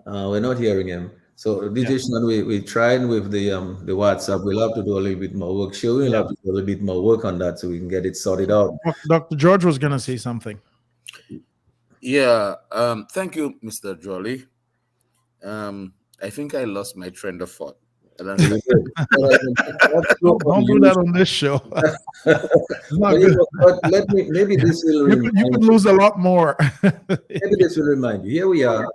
We're not hearing him. So, DJ Shan, we tried with the WhatsApp. We'll have to do a little bit more work. Sure, we'll have to do a little bit more work on that so we can get it sorted out. Dr. George was going to say something. Yeah. Thank you, Mr. Jolly. I think I lost my train of thought. Don't do that on this show. But maybe this will remind you could lose a lot more. Maybe this will remind you. Here we are.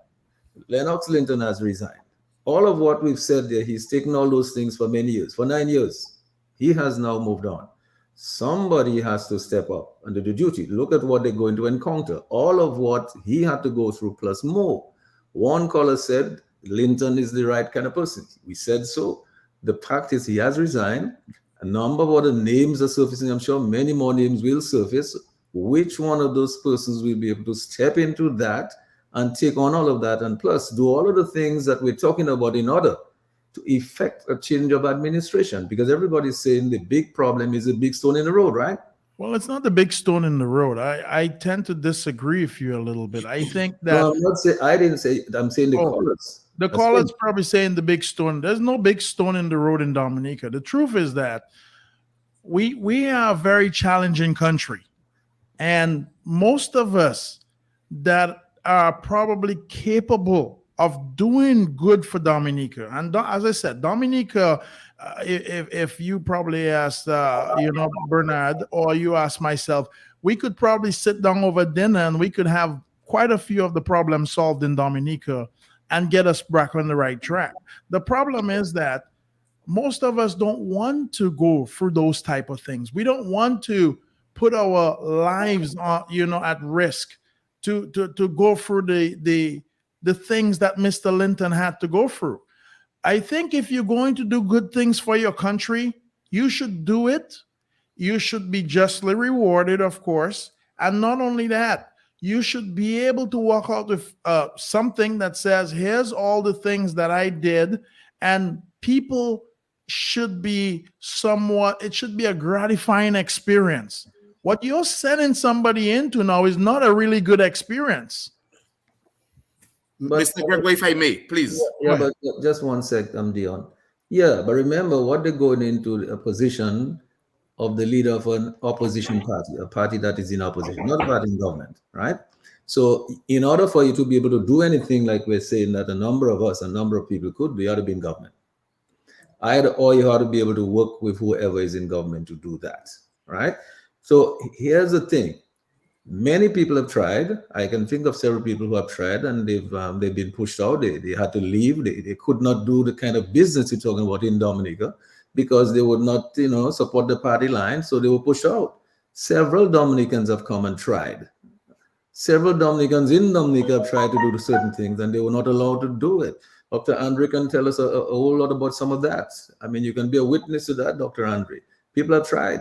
Lennox Linton has resigned. All of what we've said there, he's taken all those things for many years, for 9 years. He has now moved on. Somebody has to step up and do the duty. Look at what they're going to encounter. All of what he had to go through plus more. One caller said Linton is the right kind of person. We said so. The fact is he has resigned. A number of other names are surfacing. I'm sure many more names will surface. Which one of those persons will be able to step into that and take on all of that, and plus do all of the things that we're talking about in order to effect a change of administration? Because everybody's saying the big problem is a big stone in the road, right? Well, it's not the big stone in the road. I tend to disagree with you a little bit. I think that... No, I'm not saying, I didn't say, I'm saying the callers. The callers probably saying the big stone. There's no big stone in the road in Dominica. The truth is that we are a very challenging country. And most of us that are probably capable of doing good for Dominica. And as I said, Dominica, if you probably asked, Bernard, or you ask myself, we could probably sit down over dinner and we could have quite a few of the problems solved in Dominica and get us back on the right track. The problem is that most of us don't want to go through those type of things. We don't want to put our lives on, at risk to go through the things that Mr. Linton had to go through. I think if you're going to do good things for your country, you should do it. You should be justly rewarded, of course. And not only that, you should be able to walk out with something that says, here's all the things that I did. And people should be it should be a gratifying experience. What you're sending somebody into now is not a really good experience. But, Mr. Gregoire, if I may, please. Yeah, but just one sec, Dion. Yeah, but remember what they're going into a position of the leader of an opposition party, a party that is in opposition, not a party in government, right? So in order for you to be able to do anything like we're saying that a number of people could, you ought to be in government. Or you ought to be able to work with whoever is in government to do that, right? So here's the thing. Many people have tried. I can think of several people who have tried and they've been pushed out. They had to leave. They could not do the kind of business you're talking about in Dominica because they would not, support the party line. So they were pushed out. Several Dominicans have come and tried. Several Dominicans in Dominica have tried to do certain things and they were not allowed to do it. Dr. Andre can tell us a whole lot about some of that. I mean, you can be a witness to that, Dr. Andre. People have tried.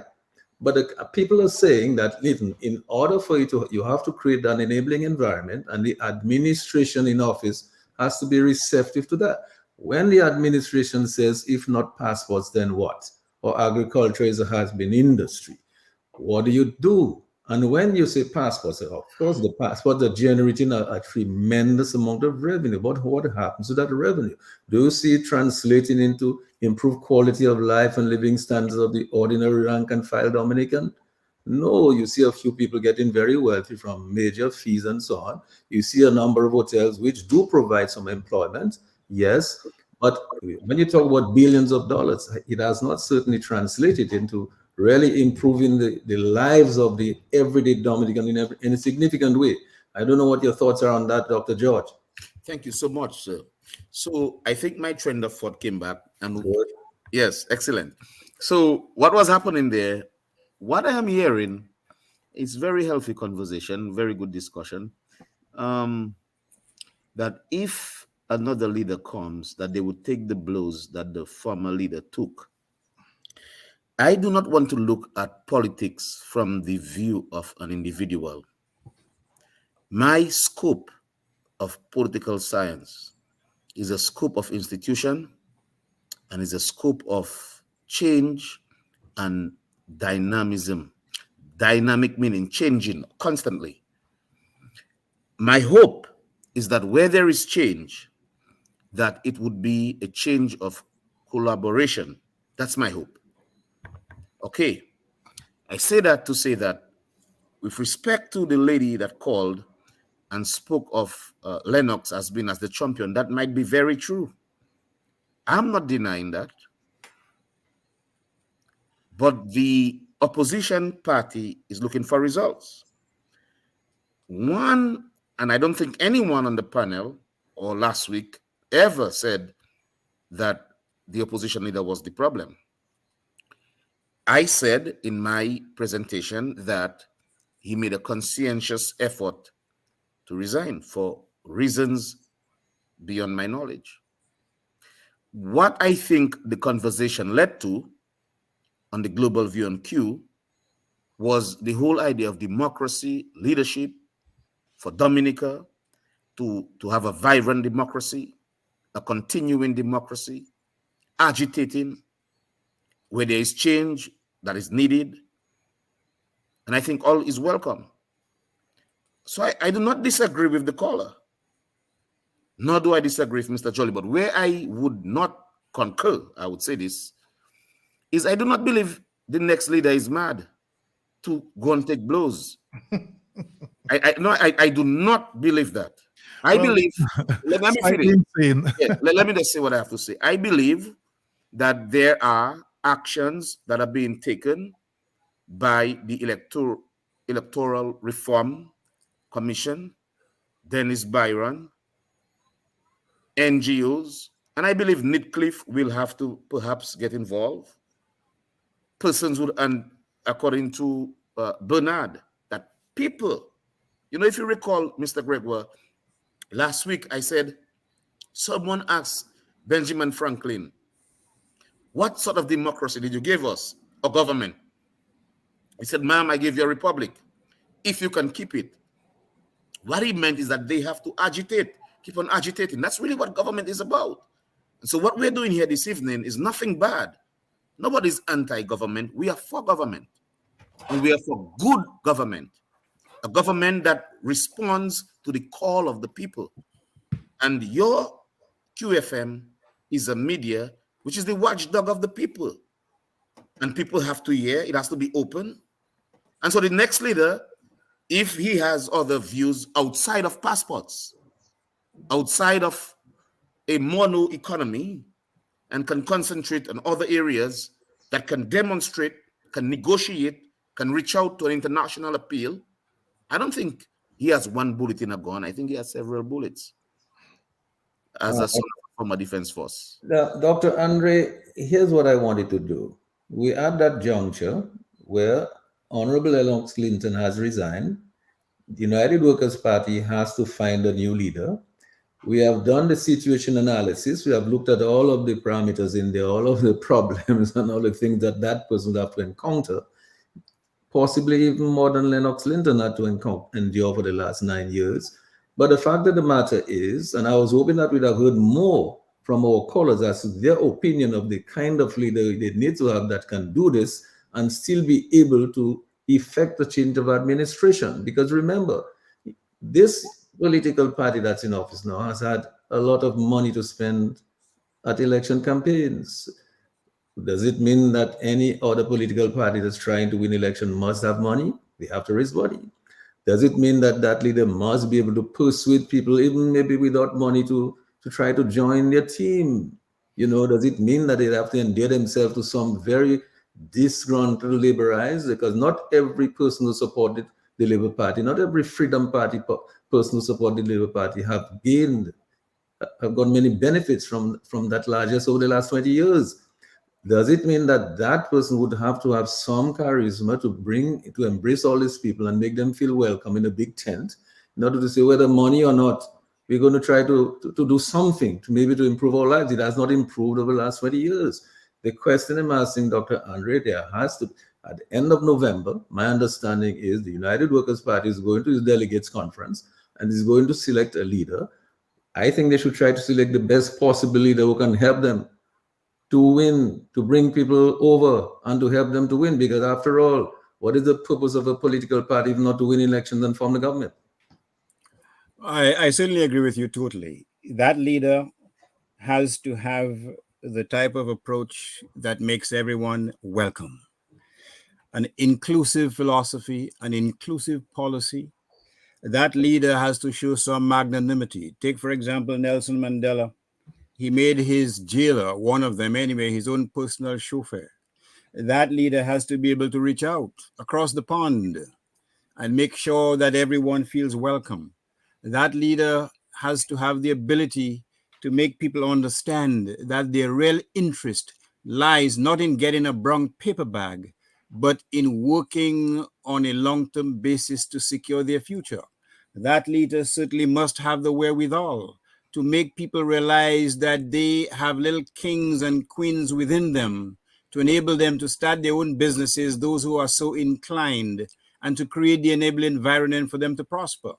But people are saying that listen, in order for you have to create an enabling environment, and the administration in office has to be receptive to that. When the administration says, if not passports, then what? Or agriculture has been industry. What do you do? And when you say passports, of course, the passports are generating a tremendous amount of revenue. But what happens to that revenue? Do you see it translating into improved quality of life and living standards of the ordinary rank and file Dominican? No, you see a few people getting very wealthy from major fees and so on. You see a number of hotels which do provide some employment, yes. But when you talk about billions of dollars, it has not certainly translated into really improving the lives of the everyday Dominican in a significant way. I don't know what your thoughts are on that, Dr. George. Thank you so much, sir. So I think my trend of thought came back, and Good. yes, excellent. So what was happening there? What I am hearing is very healthy conversation, very good discussion. That if another leader comes, that they would take the blows that the former leader took. I do not want to look at politics from the view of an individual. My scope of political science is a scope of institution and is a scope of change and dynamism. Dynamic meaning changing constantly. My hope is that where there is change, that it would be a change of collaboration. That's my hope. Okay, I say that to say that with respect to the lady that called and spoke of Lennox as being as the champion, that might be very true. I'm not denying that. But the opposition party is looking for results. One, and I don't think anyone on the panel or last week ever said that the opposition leader was the problem. I said in my presentation that he made a conscientious effort to resign for reasons beyond my knowledge. What I think the conversation led to on the Global View on Q was the whole idea of democracy, leadership for Dominica, to have a vibrant democracy, a continuing democracy, agitating where there is change that is needed. And I think all is welcome. So I do not disagree with the caller, nor do I disagree with Mr. Jolly. But where I would not concur, I would say this, is I do not believe the next leader is mad to go and take blows. I do not believe that. I believe, let me finish. Yeah, let me just say what I have to say. I believe that there are actions that are being taken by the Electoral Reform Commission, Dennis Byron, NGOs, and I believe Nitcliffe will have to perhaps get involved. Persons would, and according to Bernard, that people, you know, if you recall, Mr. Gregoire, last week I said, someone asked Benjamin Franklin, what sort of democracy did you give us, or government? He said, ma'am, I gave you a republic, if you can keep it. What he meant is that they have to agitate, keep on agitating. That's really what government is about. And so what we're doing here this evening is nothing bad. Nobody's anti-government. We are for government. And we are for good government. A government that responds to the call of the people. And your QFM is a media which is the watchdog of the people. And people have to hear. It has to be open. And so the next leader, if he has other views outside of passports, outside of a mono economy, and can concentrate on other areas that can demonstrate, can negotiate, can reach out to an international appeal, I don't think he has one bullet in a gun. I think he has several bullets as a son of former defense force. Dr. Andre, here's what I wanted to do. We're at that juncture where Honorable Alex Clinton has resigned. The United Workers' Party has to find a new leader. We have done the situation analysis. We have looked at all of the parameters in there, all of the problems and all the things that that person would have to encounter. possibly even more than Lennox Linton had to endure for the last 9 years. But the fact of the matter is, and I was hoping that we'd have heard more from our callers as to their opinion of the kind of leader they need to have that can do this and still be able to effect the change of administration. Because remember, this political party that's in office now has had a lot of money to spend at election campaigns. Does it mean that any other political party that's trying to win election must have money? They have to raise money. Does it mean that that leader must be able to persuade people, even maybe without money, to try to join their team? Does it mean that they have to endear themselves to some very disgruntled laborites? Because not every person who supported the Labour Party, not every Freedom Party person who supported the Labour Party have got many benefits from that largesse over the last 20 years. Does it mean that that person would have to have some charisma to embrace all these people and make them feel welcome in a big tent, in order to say whether money or not, we're going to try to do something to improve our lives? It has not improved over the last 20 years. The question I'm asking Dr. Andre, there has to, at the end of November, my understanding is the United Workers' Party is going to its delegates conference and is going to select a leader. I think they should try to select the best possible leader who can help them to win, to bring people over and to help them to win. Because after all, what is the purpose of a political party if not to win elections and form the government? I certainly agree with you totally. That leader has to have the type of approach that makes everyone welcome. An inclusive philosophy, an inclusive policy. That leader has to show some magnanimity. Take, for example, Nelson Mandela. He made his jailer, one of them anyway, his own personal chauffeur. That leader has to be able to reach out across the pond and make sure that everyone feels welcome. That leader has to have the ability to make people understand that their real interest lies not in getting a brown paper bag, but in working on a long-term basis to secure their future. That leader certainly must have the wherewithal to make people realize that they have little kings and queens within them, to enable them to start their own businesses, those who are so inclined, and to create the enabling environment for them to prosper.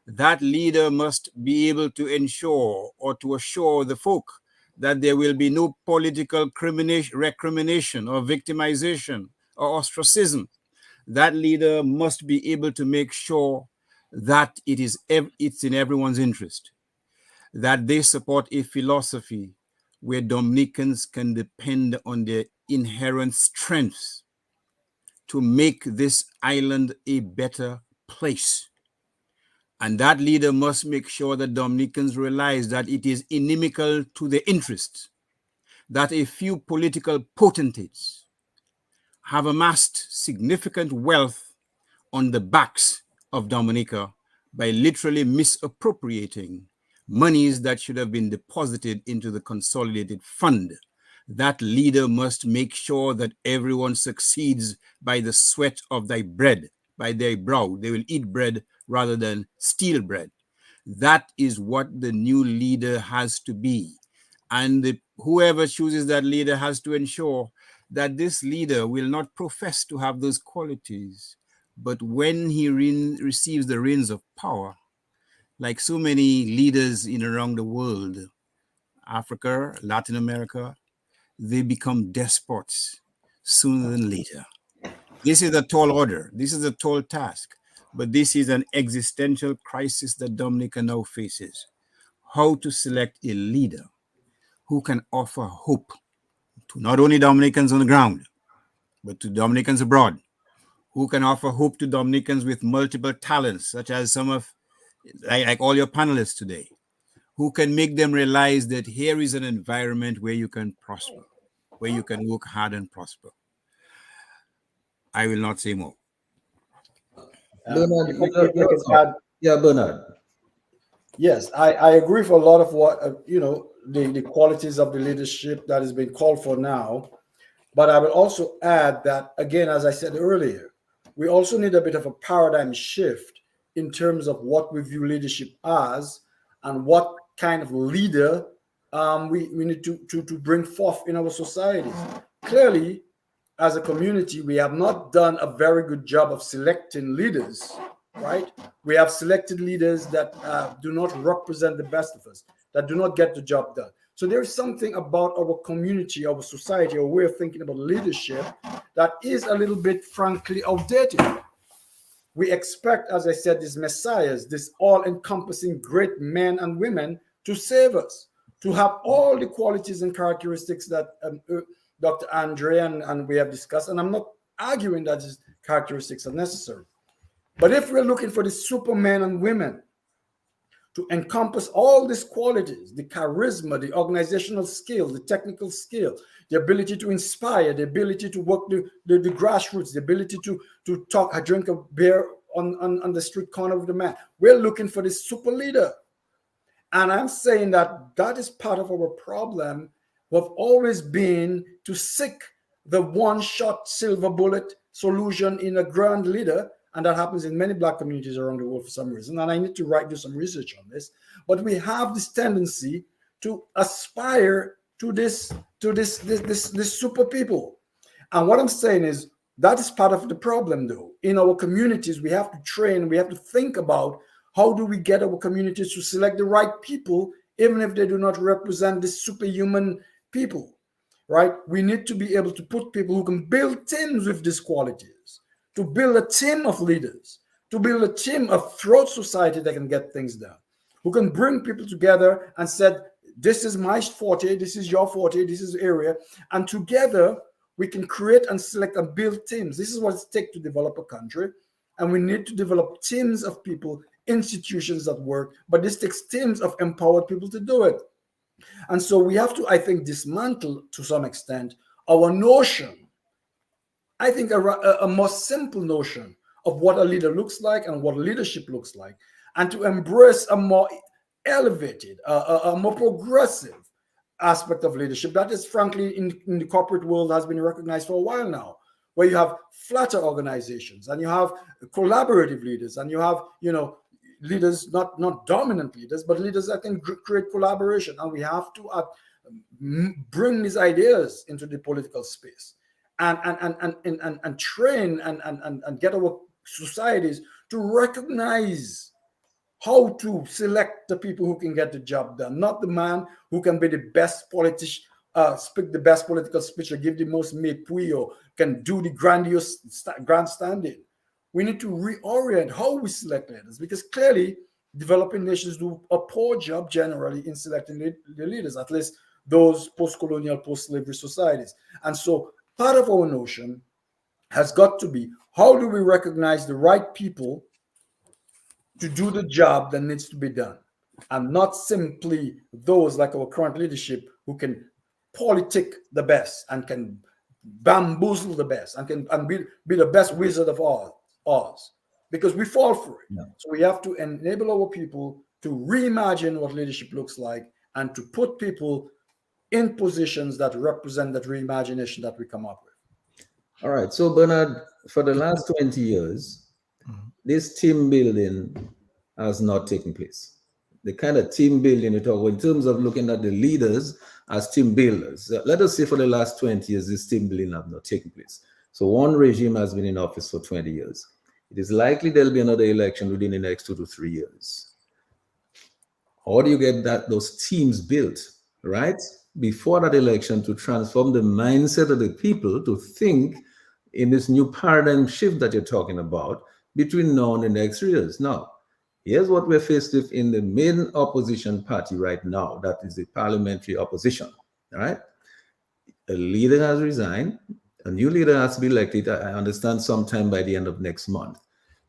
That leader must be able to ensure or to assure the folk that there will be no political recrimination or victimization or ostracism. That leader must be able to make sure that it's in everyone's interest, that they support a philosophy where Dominicans can depend on their inherent strengths to make this island a better place. And that leader must make sure that Dominicans realize that it is inimical to their interests, that a few political potentates have amassed significant wealth on the backs of Dominica by literally misappropriating monies that should have been deposited into the consolidated fund. That leader must make sure that everyone succeeds by the sweat of thy bread, by their brow. They will eat bread rather than steal bread. That is what the new leader has to be. And whoever chooses that leader has to ensure that this leader will not profess to have those qualities, but when he receives the reins of power, like so many leaders in around the world, Africa, Latin America, they become despots sooner than later. This is a tall order. This is a tall task. But this is an existential crisis that Dominica now faces. How to select a leader who can offer hope to not only Dominicans on the ground, but to Dominicans abroad, who can offer hope to Dominicans with multiple talents, such as some of, like all your panelists today, who can make them realize that here is an environment where you can prosper, where you can work hard and prosper. I will not say more. Bernard, If I add, yeah, Bernard. yes, I agree for a lot of what, the qualities of the leadership that is being called for now. But I will also add that, again, as I said earlier, we also need a bit of a paradigm shift in terms of what we view leadership as and what kind of leader we need to bring forth in our society. Clearly, as a community, we have not done a very good job of selecting leaders, right? We have selected leaders that do not represent the best of us, that do not get the job done. So there's something about our community, our society, our way of thinking about leadership that is a little bit, frankly, outdated. We expect, as I said, these messiahs, this all-encompassing great men and women to save us, to have all the qualities and characteristics that Dr. Andre and we have discussed. And I'm not arguing that these characteristics are necessary. But if we're looking for the supermen and women to encompass all these qualities, the charisma, the organizational skill, the technical skill, the ability to inspire, the ability to work the grassroots, the ability to talk, drink a beer on the street corner with the man. We're looking for this super leader. And I'm saying that is part of our problem. We've always been to seek the one-shot silver bullet solution in a grand leader. And that happens in many Black communities around the world for some reason. And I need to do some research on this. But we have this tendency to aspire to this super people. And what I'm saying is that is part of the problem, though. In our communities, we have to train, we have to think about how do we get our communities to select the right people, even if they do not represent the superhuman people, right? We need to be able to put people who can build teams with these qualities, to build a team of leaders, to build a team of throughout society that can get things done, who can bring people together and said, this is my forte, this is your forte, this is the area. And together we can create and select and build teams. This is what it takes to develop a country. And we need to develop teams of people, institutions that work, but this takes teams of empowered people to do it. And so we have to, I think, dismantle to some extent our notion, I think a more simple notion of what a leader looks like and what leadership looks like, and to embrace a more elevated, a more progressive aspect of leadership that is, frankly, in the corporate world has been recognized for a while now, where you have flatter organizations and you have collaborative leaders and you have, leaders, not dominant leaders, but leaders that can create collaboration. And we have to bring these ideas into the political space and train and get our societies to recognize how to select the people who can get the job done, not the man who can be the best politician, speak the best political speech or give the most mépris or can do the grandiose grandstanding. We need to reorient how we select leaders, because clearly developing nations do a poor job generally in selecting the leaders, at least those post-colonial, post-slavery societies. And so part of our notion has got to be, how do we recognize the right people to do the job that needs to be done, and not simply those like our current leadership who can politic the best and can bamboozle the best and can be the best wizard of Oz, because we fall for it. Yeah. So we have to enable our people to reimagine what leadership looks like and to put people in positions that represent that reimagination that we come up with. All right. So Bernard, for the last 20 years, this team building has not taken place. The kind of team building you talk about in terms of looking at the leaders as team builders. Let us say for the last 20 years, this team building has not taken place. So one regime has been in office for 20 years. It is likely there'll be another election within the next 2 to 3 years. How do you get those teams built, right? Before that election, to transform the mindset of the people to think in this new paradigm shift that you're talking about between now and the next 3 years. Now, here's what we're faced with in the main opposition party right now. That is the parliamentary opposition, all right? A leader has resigned. A new leader has to be elected, I understand, sometime by the end of next month.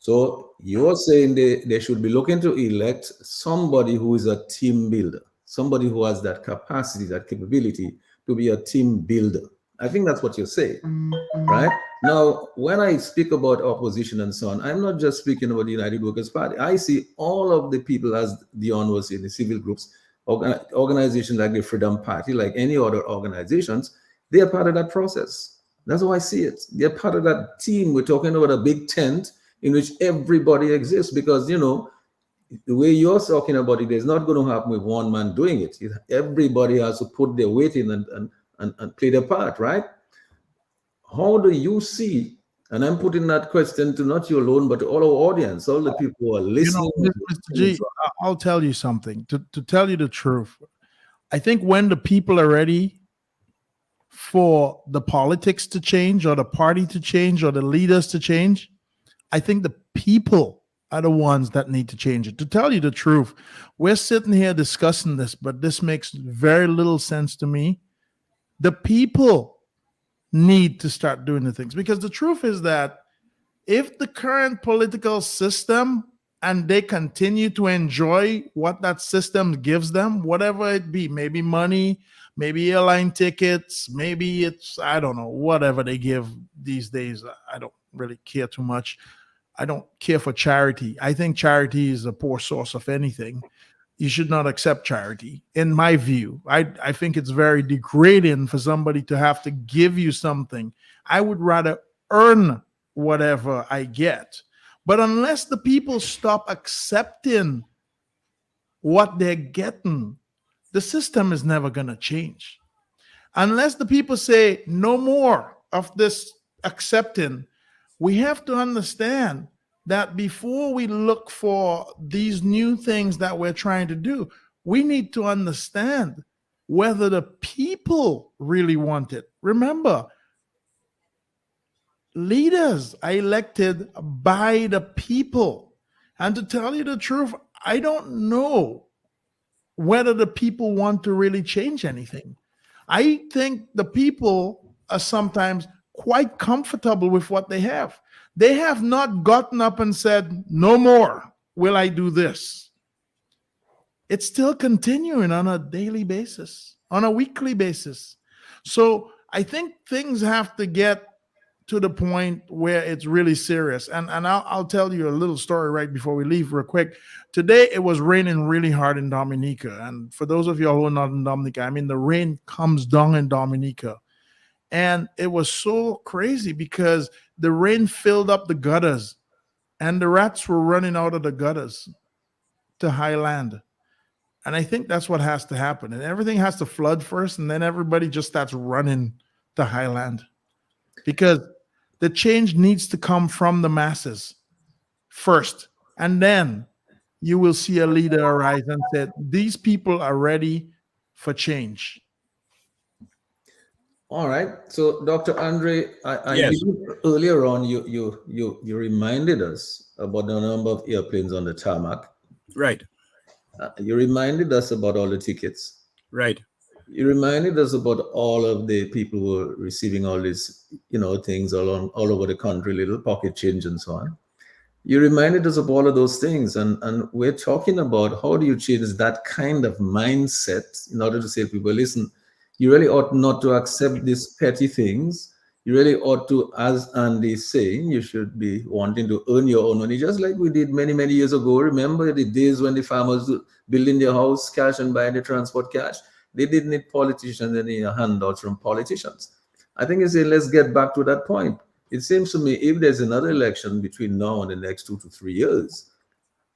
So you're saying they should be looking to elect somebody who is a team builder, somebody who has that capacity, that capability to be a team builder. I think that's what you're saying, right? Now, when I speak about opposition and so on, I'm not just speaking about the United Workers' Party. I see all of the people, as Dion was in the civil groups, organizations like the Freedom Party, like any other organizations, they are part of that process. That's how I see it. They're part of that team. We're talking about a big tent in which everybody exists, because, the way you're talking about it is not going to happen with one man doing it. Everybody has to put their weight in and play their part, right? how do you see, and I'm putting that question to not you alone, but to all our audience, all the people who are listening. Mr. G, I'll tell you something. To tell you the truth, I think when the people are ready for the politics to change or the party to change or the leaders to change, I think the people are the ones that need to change it. To tell you the truth, we're sitting here discussing this, but this makes very little sense to me. The people need to start doing the things, because the truth is that if the current political system and they continue to enjoy what that system gives them, whatever it be, maybe money, maybe airline tickets, maybe it's, I don't know, whatever they give these days. I don't really care too much. I don't care for charity. I think charity is a poor source of anything. You should not accept charity, in my view. I think it's very degrading for somebody to have to give you something. I would rather earn whatever I get. But unless the people stop accepting what they're getting, the system is never going to change. Unless the people say no more of this accepting, we have to understand that before we look for these new things that we're trying to do, we need to understand whether the people really want it. Remember, leaders are elected by the people. And to tell you the truth, I don't know whether the people want to really change anything. I think the people are sometimes quite comfortable with what they have. They have not gotten up and said, no more will I do this. It's still continuing on a daily basis, on a weekly basis. So I think things have to get to the point where it's really serious. And I'll tell you a little story right before we leave real quick. Today, it was raining really hard in Dominica. And for those of you who are not in Dominica, I mean, the rain comes down in Dominica. And it was so crazy because the rain filled up the gutters and the rats were running out of the gutters to high land. And I think that's what has to happen. And everything has to flood first, and then everybody just starts running to high land. Because the change needs to come from the masses first. And then you will see a leader arise and say, these people are ready for change. All right. So, Dr. Andre, I Yes. believe earlier on you reminded us about the number of airplanes on the tarmac. Right. You reminded us about all the tickets. Right. You reminded us about all of the people who are receiving all these, things all over the country, little pocket change and so on. You reminded us of all of those things, and we're talking about how do you change that kind of mindset in order to say to people, listen, you really ought not to accept these petty things. You really ought to, as Andy is saying, you should be wanting to earn your own money, just like we did many, many years ago. Remember the days when the farmers were building their house cash and buying the transport cash? They didn't need politicians, any handouts from politicians. I think it's let's get back to that point. It seems to me if there's another election between now and the next 2 to 3 years,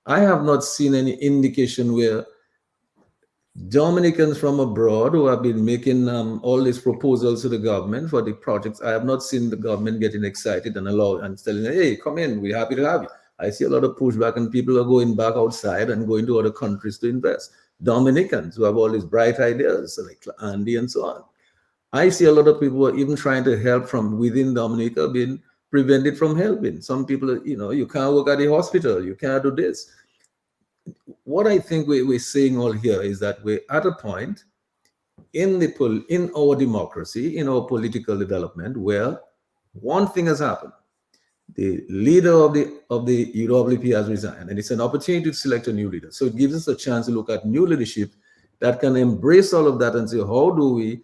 I have not seen any indication where Dominicans from abroad who have been making all these proposals to the government for the projects, I have not seen the government getting excited and telling them, hey, come in, we're happy to have you. I see a lot of pushback and people are going back outside and going to other countries to invest. Dominicans who have all these bright ideas like Andy and so on. I see a lot of people who are even trying to help from within Dominica being prevented from helping. Some people, you can't work at the hospital, you can't do this. What I think we're saying all here is that we're at a point in our democracy, in our political development, where one thing has happened. The leader of the UWP has resigned, and it's an opportunity to select a new leader. So it gives us a chance to look at new leadership that can embrace all of that and say, how do we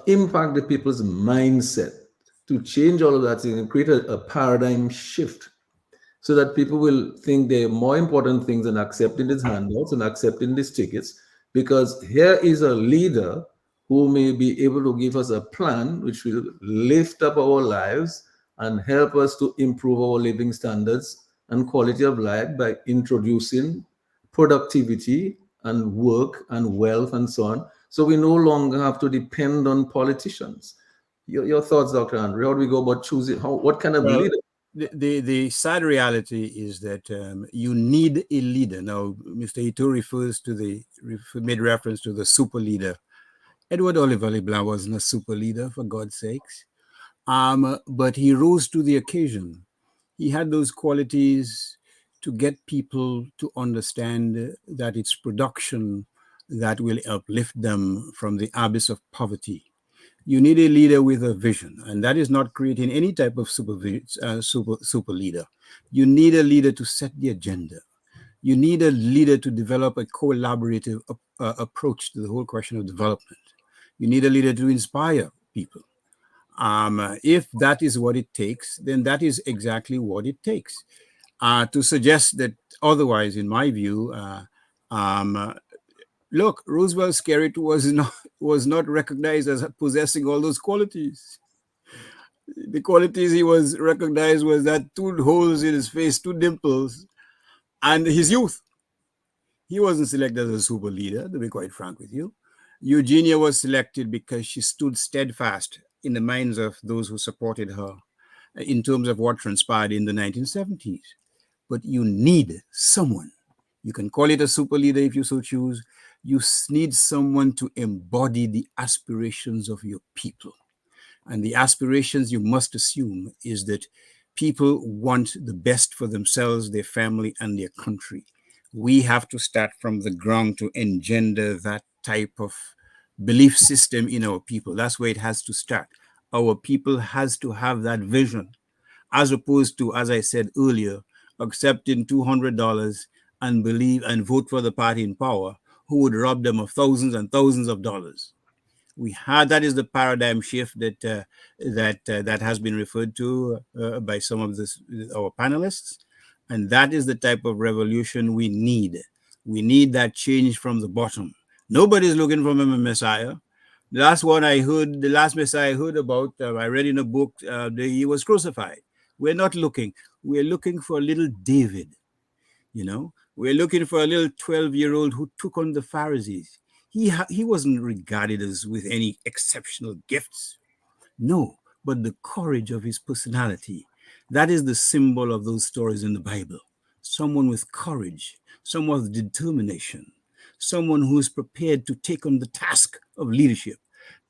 impact the people's mindset to change all of that and create a paradigm shift so that people will think there are more important things than accepting these handouts and accepting these tickets, because here is a leader who may be able to give us a plan which will lift up our lives and help us to improve our living standards and quality of life by introducing productivity and work and wealth and so on. So we no longer have to depend on politicians. Your thoughts, Dr. Andre. How do we go about choosing? What kind of Well, leader? the sad reality is that you need a leader. Now, Mr. Ito made reference to the super leader. Edward Oliver LeBlanc wasn't a super leader, for God's sakes. But he rose to the occasion. He had those qualities to get people to understand that it's production that will uplift them from the abyss of poverty. You need a leader with a vision, and that is not creating any type of super leader. You need a leader to set the agenda. You need a leader to develop a collaborative approach to the whole question of development. You need a leader to inspire people. If that is what it takes, then that is exactly what it takes. To suggest that otherwise, in my view, look, Roosevelt's character was not recognized as possessing all those qualities. The qualities he was recognized was that 2 holes in his face, 2 dimples, and his youth. He wasn't selected as a super leader, to be quite frank with you. Eugenia was selected because she stood steadfast in the minds of those who supported her in terms of what transpired in the 1970s. But you need someone. You can call it a super leader if you so choose. You need someone to embody the aspirations of your people. And the aspirations you must assume is that people want the best for themselves, their family, and their country. We have to start from the ground to engender that type of belief system in our people. That's where it has to start. Our people has to have that vision, as opposed to, as I said earlier, accepting $200 and believe and vote for the party in power who would rob them of thousands and thousands of dollars. That is the paradigm shift that has been referred to by some of our panelists, and that is the type of revolution we need. We need that change from the bottom. Nobody's looking for a messiah. The last messiah I heard about, I read in a book, he was crucified. We're not looking. We're looking for a little David. We're looking for a little 12-year-old who took on the Pharisees. He wasn't regarded as with any exceptional gifts. No, but the courage of his personality. That is the symbol of those stories in the Bible. Someone with courage, someone with determination, someone who is prepared to take on the task of leadership.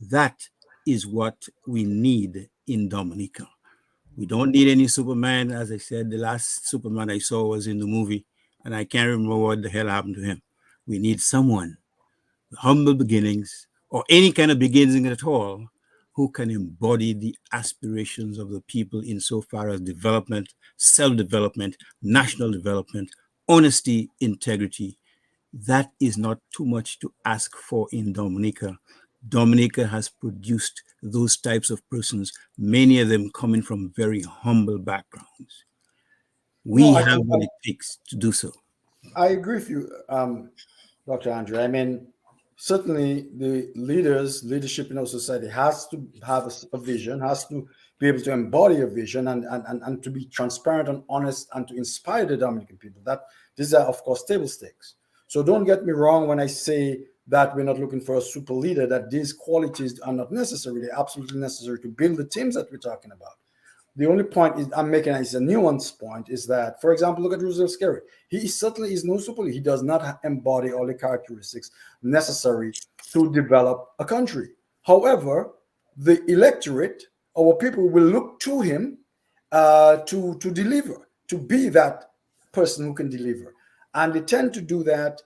That is what we need in Dominica. We don't need any Superman. As I said, the last Superman I saw was in the movie, and I can't remember what the hell happened to him. We need someone with humble beginnings, or any kind of beginning at all, who can embody the aspirations of the people insofar as development, self-development, national development, honesty, integrity. That is not too much to ask for in Dominica. Dominica has produced those types of persons, many of them coming from very humble backgrounds. We have what it takes to do so. I agree with you, Dr. Andre. I mean, certainly the leadership in our society has to have a vision, has to be able to embody a vision and to be transparent and honest and to inspire the Dominican people. These are, of course, table stakes. So don't get me wrong when I say that we're not looking for a super leader, that these qualities are not necessary. They're absolutely necessary to build the teams that we're talking about. The only point I'm making is a nuanced point, is that, for example, look at Roosevelt Scary. He certainly is no super leader. He does not embody all the characteristics necessary to develop a country. However, the electorate, our people, will look to him to deliver, to be that person who can deliver. And they tend to do that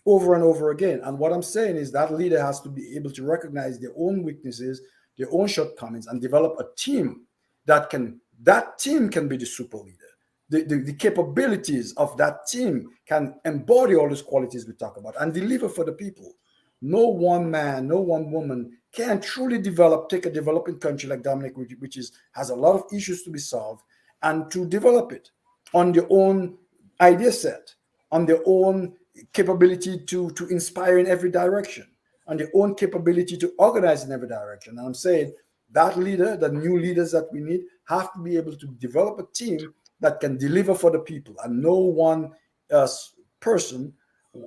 over and over again. And what I'm saying is that leader has to be able to recognize their own weaknesses, their own shortcomings, and develop a team that team can be the super leader. The capabilities of that team can embody all those qualities we talk about and deliver for the people. No one man, no one woman can truly take a developing country like Dominic, which has a lot of issues to be solved, and to develop it on their own idea set, on their own capability to inspire in every direction, on their own capability to organize in every direction. And I'm saying that leader, the new leaders that we need, have to be able to develop a team that can deliver for the people, and no one person,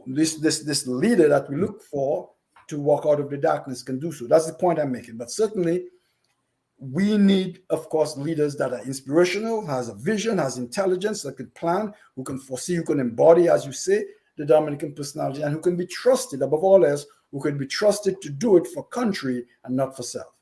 this leader that we look for, to walk out of the darkness can do so. That's the point I'm making. But certainly, we need, of course, leaders that are inspirational, has a vision, has intelligence, that can plan, who can foresee, who can embody, as you say, the Dominican personality, and who can be trusted, above all else, who can be trusted to do it for country and not for self.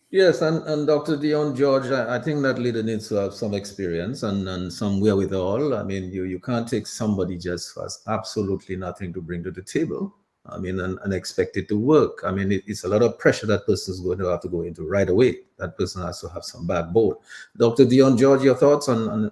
Yes, and Dr. Dion George, I think that leader needs to have some experience and some wherewithal. I mean, you can't take somebody just who has absolutely nothing to bring to the table. I mean, and expect it to work. I mean, it's a lot of pressure that person is going to have to go into right away. That person has to have some backbone. Dr. Dion George, your thoughts on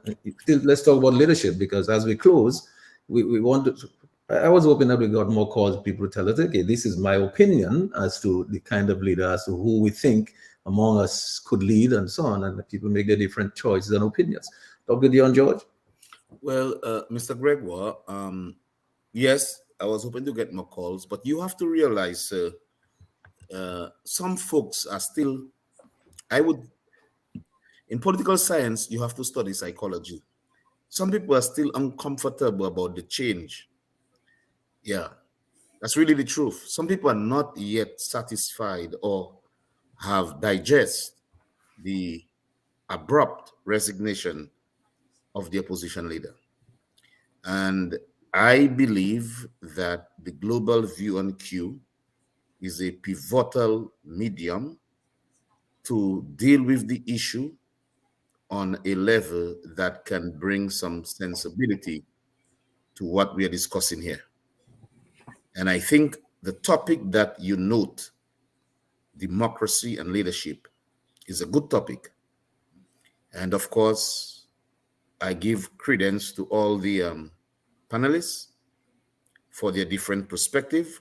let's talk about leadership, because as we close, we want to. I was hoping that we got more calls, people to tell us, okay, this is my opinion as to the kind of leader, as to who we think among us could lead and so on, and people make their different choices and opinions. Dr. Dion George? Well, Mr. Gregoire, yes, I was hoping to get more calls, but you have to realize some folks are still, in political science, you have to study psychology. Some people are still uncomfortable about the change. Yeah, that's really the truth. Some people are not yet satisfied or have digested the abrupt resignation of the opposition leader. And I believe that the global view on Q is a pivotal medium to deal with the issue on a level that can bring some sensibility to what we are discussing here. And I think the topic that you note, democracy and leadership, is a good topic. And of course, I give credence to all the panelists for their different perspective.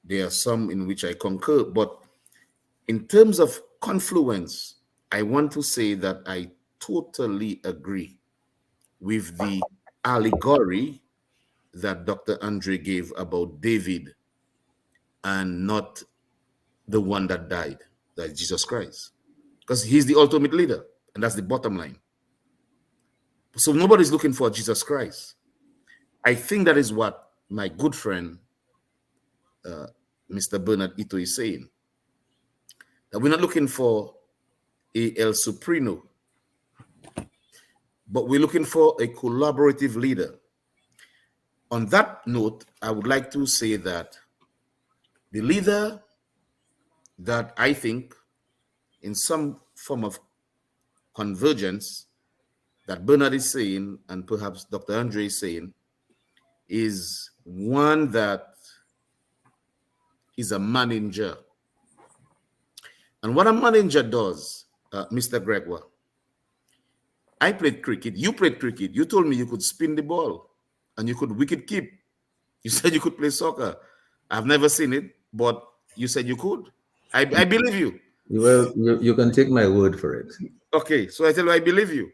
There are some in which I concur, but in terms of confluence, I want to say that I totally agree with the allegory that Dr. Andre gave about David and not the one that died, that is Jesus Christ, because he's the ultimate leader, and that's the bottom line. So nobody's looking for Jesus Christ. I think that is what my good friend, Mr. Bernard Ito, is saying, that we're not looking for a El Supremo, but we're looking for a collaborative leader. On that note, I would like to say that the leader that I think in some form of convergence that Bernard is saying, and perhaps Dr. Andre is saying, is one that is a manager. And what a manager does, Mr. Gregoire, I played cricket, you played cricket, you told me you could spin the ball and you could wicket keep. You said you could play soccer. I've never seen it, but you said you could. I believe you. Well, you can take my word for it. Okay, so I tell you, I believe you.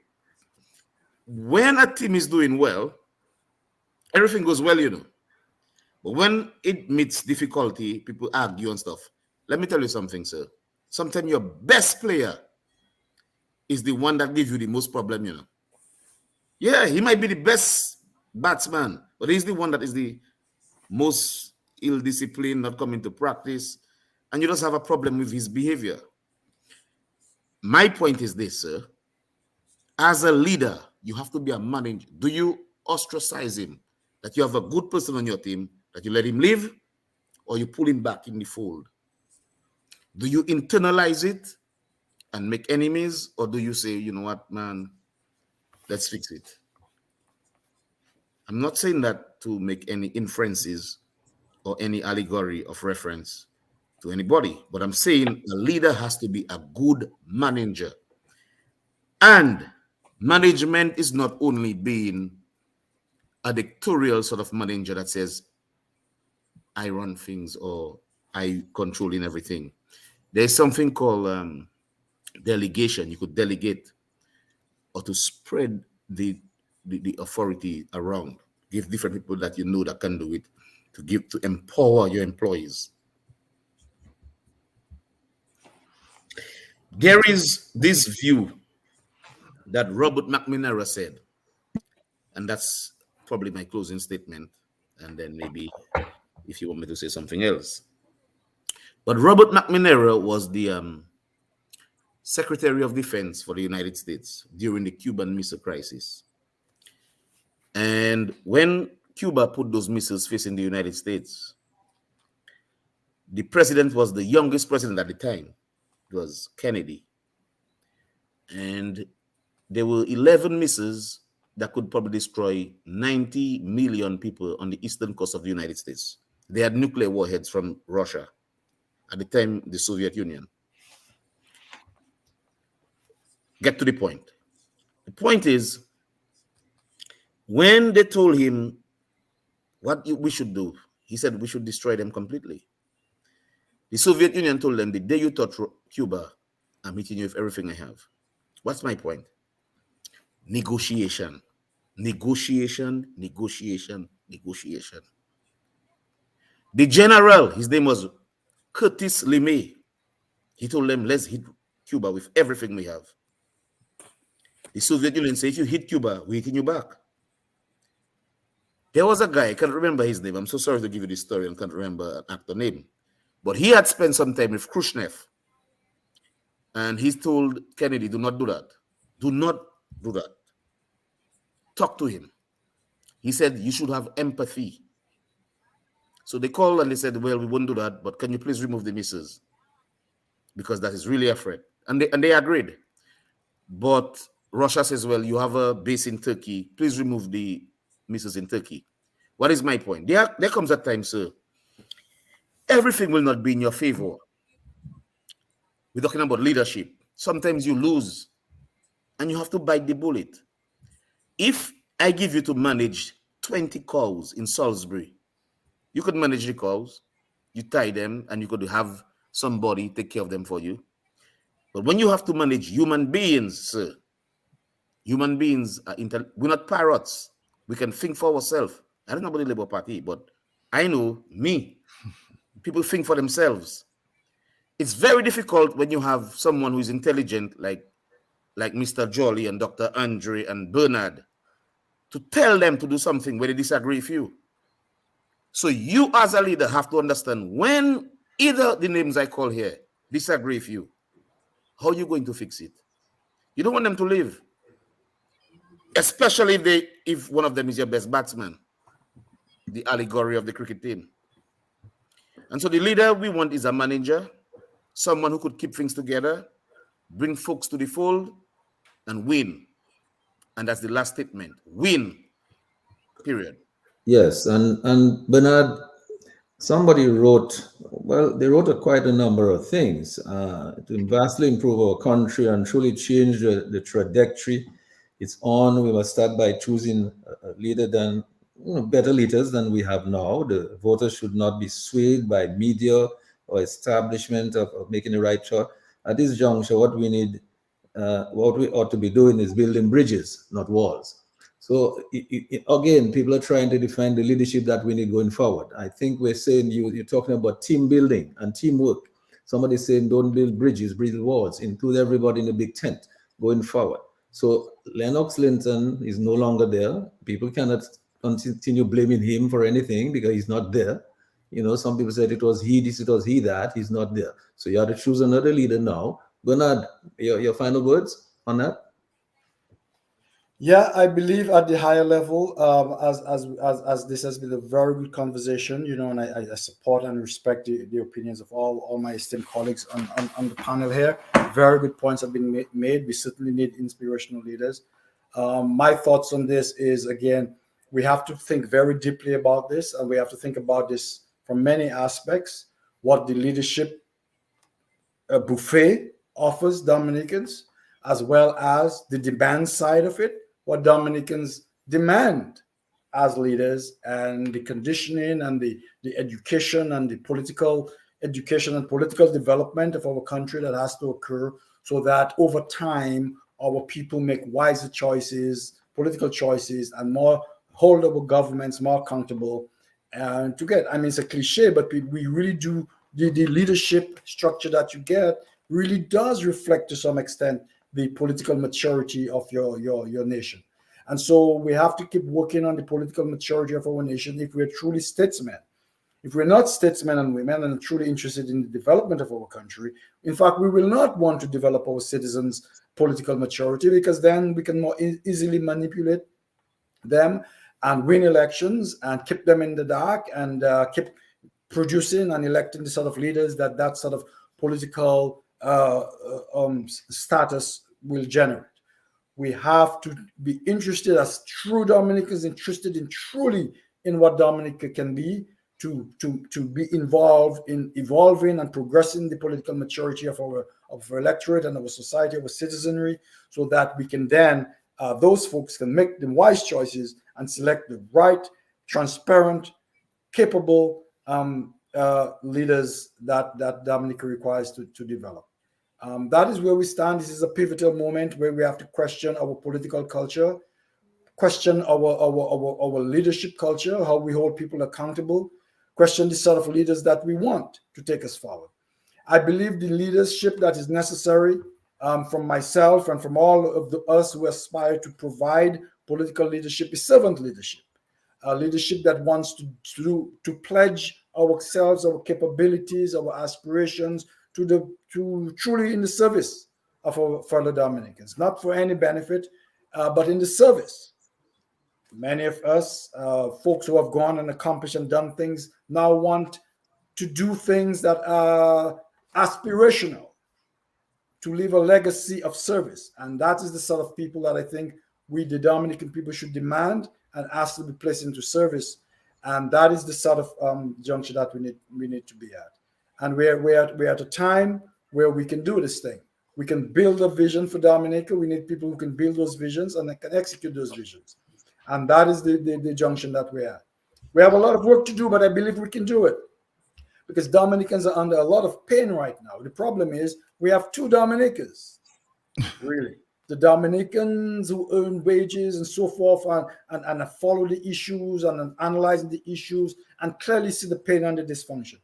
When a team is doing well, everything goes well, you know. But when it meets difficulty, people argue and stuff. Let me tell you something, sir. Sometimes your best player is the one that gives you the most problem, you know. Yeah, he might be the best batsman, but he's the one that is the most ill-disciplined, not coming to practice, and you just have a problem with his behavior. My point is this, sir. As a leader, you have to be a manager. Do you ostracize him? That you have a good person on your team, that you let him live, or you pull him back in the fold? Do you internalize it and make enemies, or do you say, you know what, man, let's fix it? I'm not saying that to make any inferences or any allegory of reference to anybody, but I'm saying a leader has to be a good manager. And management is not only being a dictatorial sort of manager that says, I run things or I control in everything. There's something called delegation. You could delegate or to spread the authority around. Give different people that you know that can do it, to empower your employees. There is this view that Robert McNamara said, and that's probably my closing statement, and then maybe if you want me to say something else. But Robert McNamara was the Secretary of Defense for the United States during the Cuban Missile Crisis. And when Cuba put those missiles facing the United States, the president was the youngest president at the time. It was Kennedy. And there were 11 missiles that could probably destroy 90 million people on the eastern coast of the United States. They had nuclear warheads from Russia, at the time the Soviet Union. Get to the point. The point is, when they told him what we should do, he said we should destroy them completely. The Soviet Union told them, the day you touch Cuba, I'm hitting you with everything I have. What's my point? Negotiation. Negotiation, negotiation, negotiation. The general, his name was Curtis LeMay. He told them, let's hit Cuba with everything we have. The Soviet Union said, if you hit Cuba, we're hitting you back. There was a guy, I can't remember his name. I'm so sorry to give you this story, I can't remember an actor name. But he had spent some time with Khrushchev. And he's told Kennedy, do not do that. Do not do that. Talk to him. He said, you should have empathy. So they called and they said, well, we won't do that, but can you please remove the missiles? Because that is really a threat. And they agreed. But Russia says, well, you have a base in Turkey. Please remove the missiles in Turkey. What is my point? There comes a time, sir. Everything will not be in your favor. We're talking about leadership. Sometimes you lose and you have to bite the bullet. If I give you to manage 20 cows in Salisbury, you could manage the cows, you tie them, and you could have somebody take care of them for you. But when you have to manage human beings, sir, human beings are we're not parrots. We can think for ourselves. I don't know about the Labour Party, but I know me. People think for themselves. It's very difficult when you have someone who is intelligent, like Mr. Jolly and Dr. Andre and Bernard, to tell them to do something where they disagree with you. So you as a leader have to understand when either the names I call here disagree with you, how are you going to fix it? You don't want them to leave, especially if one of them is your best batsman, the allegory of the cricket team. And so the leader we want is a manager, someone who could keep things together, bring folks to the fold, and win. And that's the last statement. Win. Period. Yes, and Bernard, somebody wrote, well, they wrote quite a number of things to vastly improve our country and truly change the trajectory it's on. We must start by choosing a leader better leaders than we have now. The voters should not be swayed by media or establishment of making the right choice. At this juncture, what we need, what we ought to be doing is building bridges, not walls. So again, people are trying to define the leadership that we need going forward. I think we're saying you're talking about team building and teamwork. Somebody's saying don't build bridges, build walls, include everybody in the big tent going forward. So Lennox Linton is no longer there. People cannot continue blaming him for anything because he's not there. You know, some people said it was he this, it was he that. He's not there. So you have to choose another leader now. Bernard, your final words on that? Yeah, I believe at the higher level, as this has been a very good conversation, you know, and I support and respect the opinions of all my esteemed colleagues on the panel here. Very good points have been made. We certainly need inspirational leaders. My thoughts on this is, again, we have to think very deeply about this, and we have to think about this from many aspects. What the leadership buffet offers Dominicans, as well as the demand side of it, what Dominicans demand as leaders, and the conditioning and the education and the political education and political development of our country that has to occur so that over time our people make wiser choices, political choices, and more hold our governments more accountable. And to get, I mean, it's a cliche, but we really do, the leadership structure that you get really does reflect to some extent the political maturity of your nation. And so we have to keep working on the political maturity of our nation if we're truly statesmen. if we're not statesmen and women and truly interested in the development of our country, in fact, we will not want to develop our citizens' political maturity, because then we can more easily manipulate them and win elections and keep them in the dark and keep producing and electing the sort of leaders that sort of political status will generate. We have to be interested, as true Dominicans, interested in truly in what Dominica can be, to be involved in evolving and progressing the political maturity of our electorate and our society, our citizenry, so that we can then, those folks can make the wise choices and select the right, transparent, capable leaders that Dominica requires to develop. That is where we stand. This is a pivotal moment where we have to question our political culture, question our leadership culture, how we hold people accountable, question the sort of leaders that we want to take us forward. I believe the leadership that is necessary from myself and from all of us who aspire to provide political leadership is servant leadership, leadership that wants to pledge ourselves, our capabilities, our aspirations to truly in the service of our fellow Dominicans, not for any benefit, but in the service. Many of us, folks who have gone and accomplished and done things, now want to do things that are aspirational, to leave a legacy of service. And that is the sort of people that I think we, the Dominican people, should demand and ask to be placed into service. And that is the sort of juncture that we need to be at. And we're at a time where we can do this thing. We can build a vision for Dominica. We need people who can build those visions and can execute those visions. And that is the junction that we're at. We have a lot of work to do, but I believe we can do it, because Dominicans are under a lot of pain right now. The problem is we have two Dominicas, really. The Dominicans who earn wages and so forth and follow the issues and analyzing the issues and clearly see the pain and the dysfunction.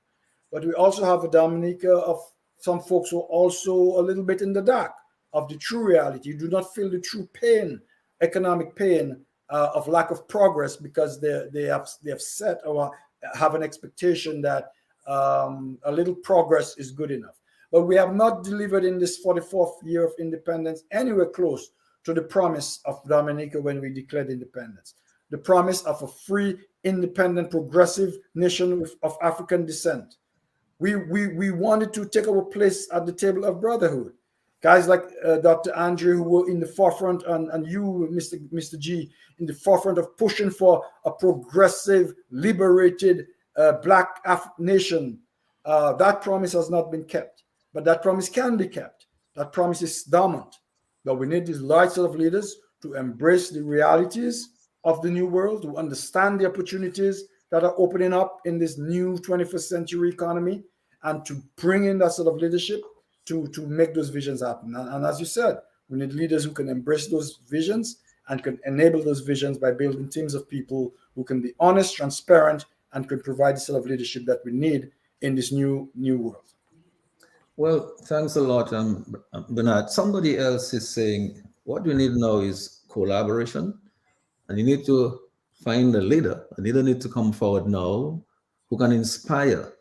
But we also have a Dominica of some folks who are also a little bit in the dark of the true reality. You do not feel the true pain, economic pain of lack of progress, because they have set or have an expectation that a little progress is good enough. But we have not delivered in this 44th year of independence anywhere close to the promise of Dominica when we declared independence. The promise of a free, independent, progressive nation of African descent. We wanted to take our place at the table of brotherhood. Guys like Dr. Andrew, who were in the forefront, and you, Mr. G, in the forefront of pushing for a progressive, liberated Black nation. That promise has not been kept, but that promise can be kept. That promise is dormant. But we need these large set of leaders to embrace the realities of the new world, to understand the opportunities that are opening up in this new 21st century economy, and to bring in that sort of leadership to make those visions happen. And as you said, we need leaders who can embrace those visions and can enable those visions by building teams of people who can be honest, transparent, and can provide the sort of leadership that we need in this new world. Well, thanks a lot, Bernard. Somebody else is saying what we need now is collaboration, and you need to find a leader. A leader needs to come forward now who can inspire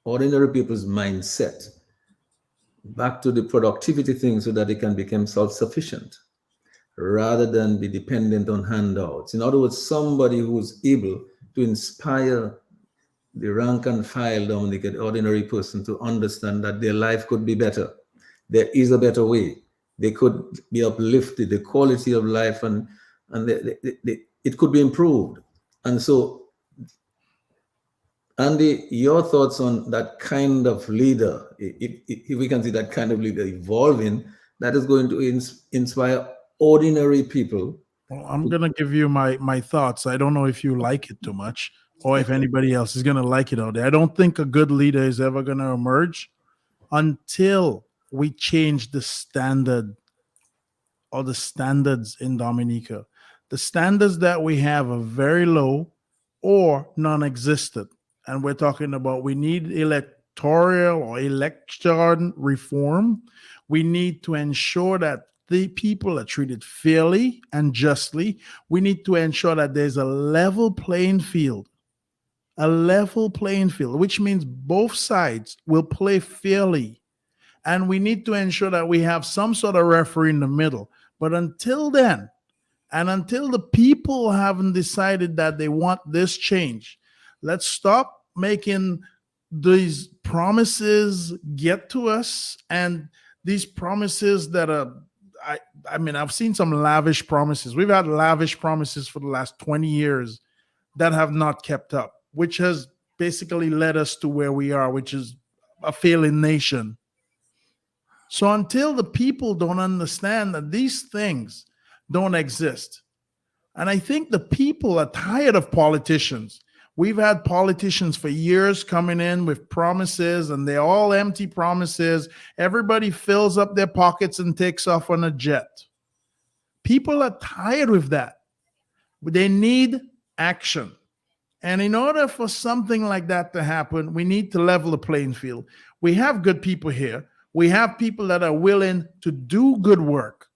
ordinary people's mindset back to the productivity thing so that they can become self-sufficient rather than be dependent on handouts. In other words, somebody who's able to inspire the rank and file Dominican ordinary person to understand that their life could be better. There is a better way. They could be uplifted, the quality of life, and it could be improved. And so, Andy, your thoughts on that kind of leader, if we can see that kind of leader evolving, that is going to inspire ordinary people. Well, I'm going to give you my thoughts. I don't know if you like it too much or if anybody else is going to like it out there. I don't think a good leader is ever going to emerge until we change the standard or the standards in Dominica. The standards that we have are very low or non-existent. And we're talking about we need electoral or election reform. We need to ensure that the people are treated fairly and justly. We need to ensure that there's a level playing field a level playing field, which means both sides will play fairly. And we need to ensure that we have some sort of referee in the middle. But until then, and until the people haven't decided that they want this change, let's stop making these promises get to us, and these promises that are, I mean, I've seen some lavish promises. We've had lavish promises for the last 20 years that have not kept up, which has basically led us to where we are, which is a failing nation. So until the people don't understand that these things don't exist, and I think the people are tired of politicians. We've had politicians for years coming in with promises, and they're all empty promises. Everybody fills up their pockets and takes off on a jet. People are tired with that. They need action. And in order for something like that to happen, we need to level the playing field. We have good people here. We have people that are willing to do good work,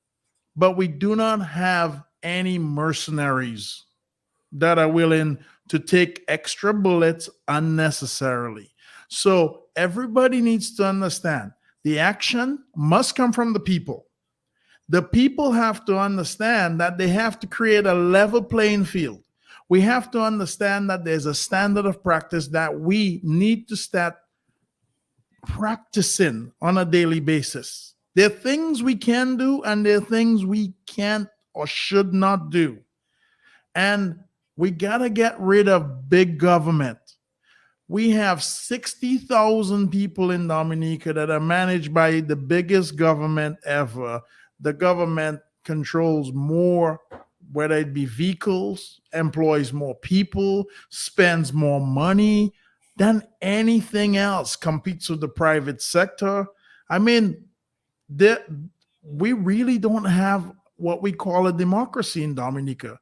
but we do not have any mercenaries that are willing to take extra bullets unnecessarily. So everybody needs to understand the action must come from the people. The people have to understand that they have to create a level playing field. We have to understand that there's a standard of practice that we need to start practicing on a daily basis. There are things we can do, and there are things we can't or should not do. And we got to get rid of big government. We have 60,000 people in Dominica that are managed by the biggest government ever. The government controls more, whether it be vehicles, employs more people, spends more money than anything else, competes with the private sector. I mean, we really don't have what we call a democracy in Dominica.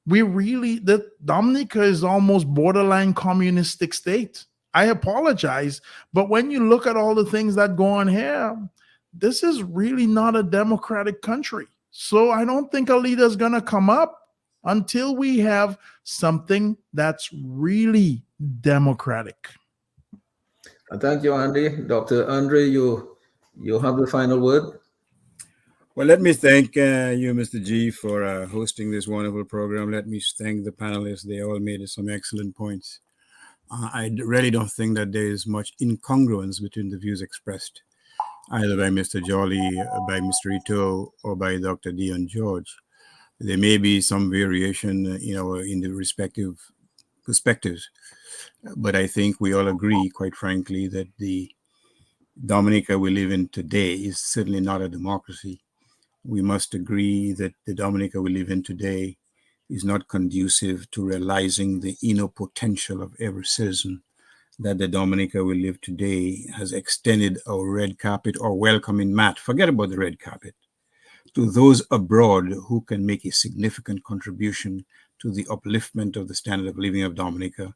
Dominica is almost borderline communistic state. I apologize, but when you look at all the things that go on here, this is really not a democratic country. So I don't think a leader is going to come up until we have something that's really democratic. Thank you, Andy. Dr. Andre, you have the final word. Well, let me thank you, Mr. G, for hosting this wonderful program. Let me thank the panelists. They all made some excellent points. I really don't think that there is much incongruence between the views expressed, either by Mr. Jolly, by Mr. Hurtault, or by Dr. Dion George. There may be some variation, in the respective perspectives, but I think we all agree, quite frankly, that the Dominica we live in today is certainly not a democracy. We must agree that the Dominica we live in today is not conducive to realizing the inner potential of every citizen, that the Dominica we live today has extended our red carpet or welcoming mat, forget about the red carpet, to those abroad who can make a significant contribution to the upliftment of the standard of living of Dominica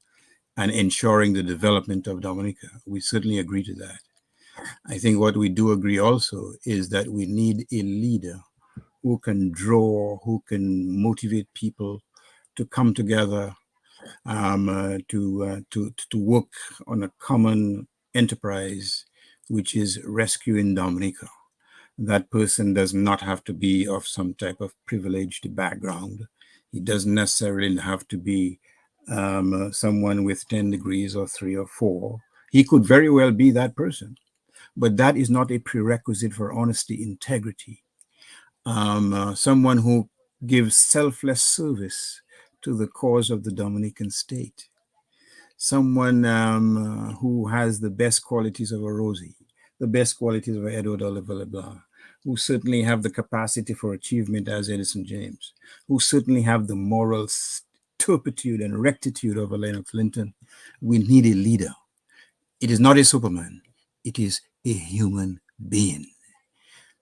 and ensuring the development of Dominica. We certainly agree to that. I think what we do agree also is that we need a leader who can draw, who can motivate people to come together, to work on a common enterprise, which is rescuing Dominica. That person does not have to be of some type of privileged background. He doesn't necessarily have to be someone with 10 degrees or 3 or 4. He could very well be that person. But that is not a prerequisite for honesty, integrity. Someone who gives selfless service to the cause of the Dominican state. Someone who has the best qualities of a Rosie, the best qualities of Edward Oliver LeBlanc, who certainly have the capacity for achievement as Edison James, who certainly have the moral turpitude and rectitude of a Lennox Linton. We need a leader. It is not a Superman. It is a human being,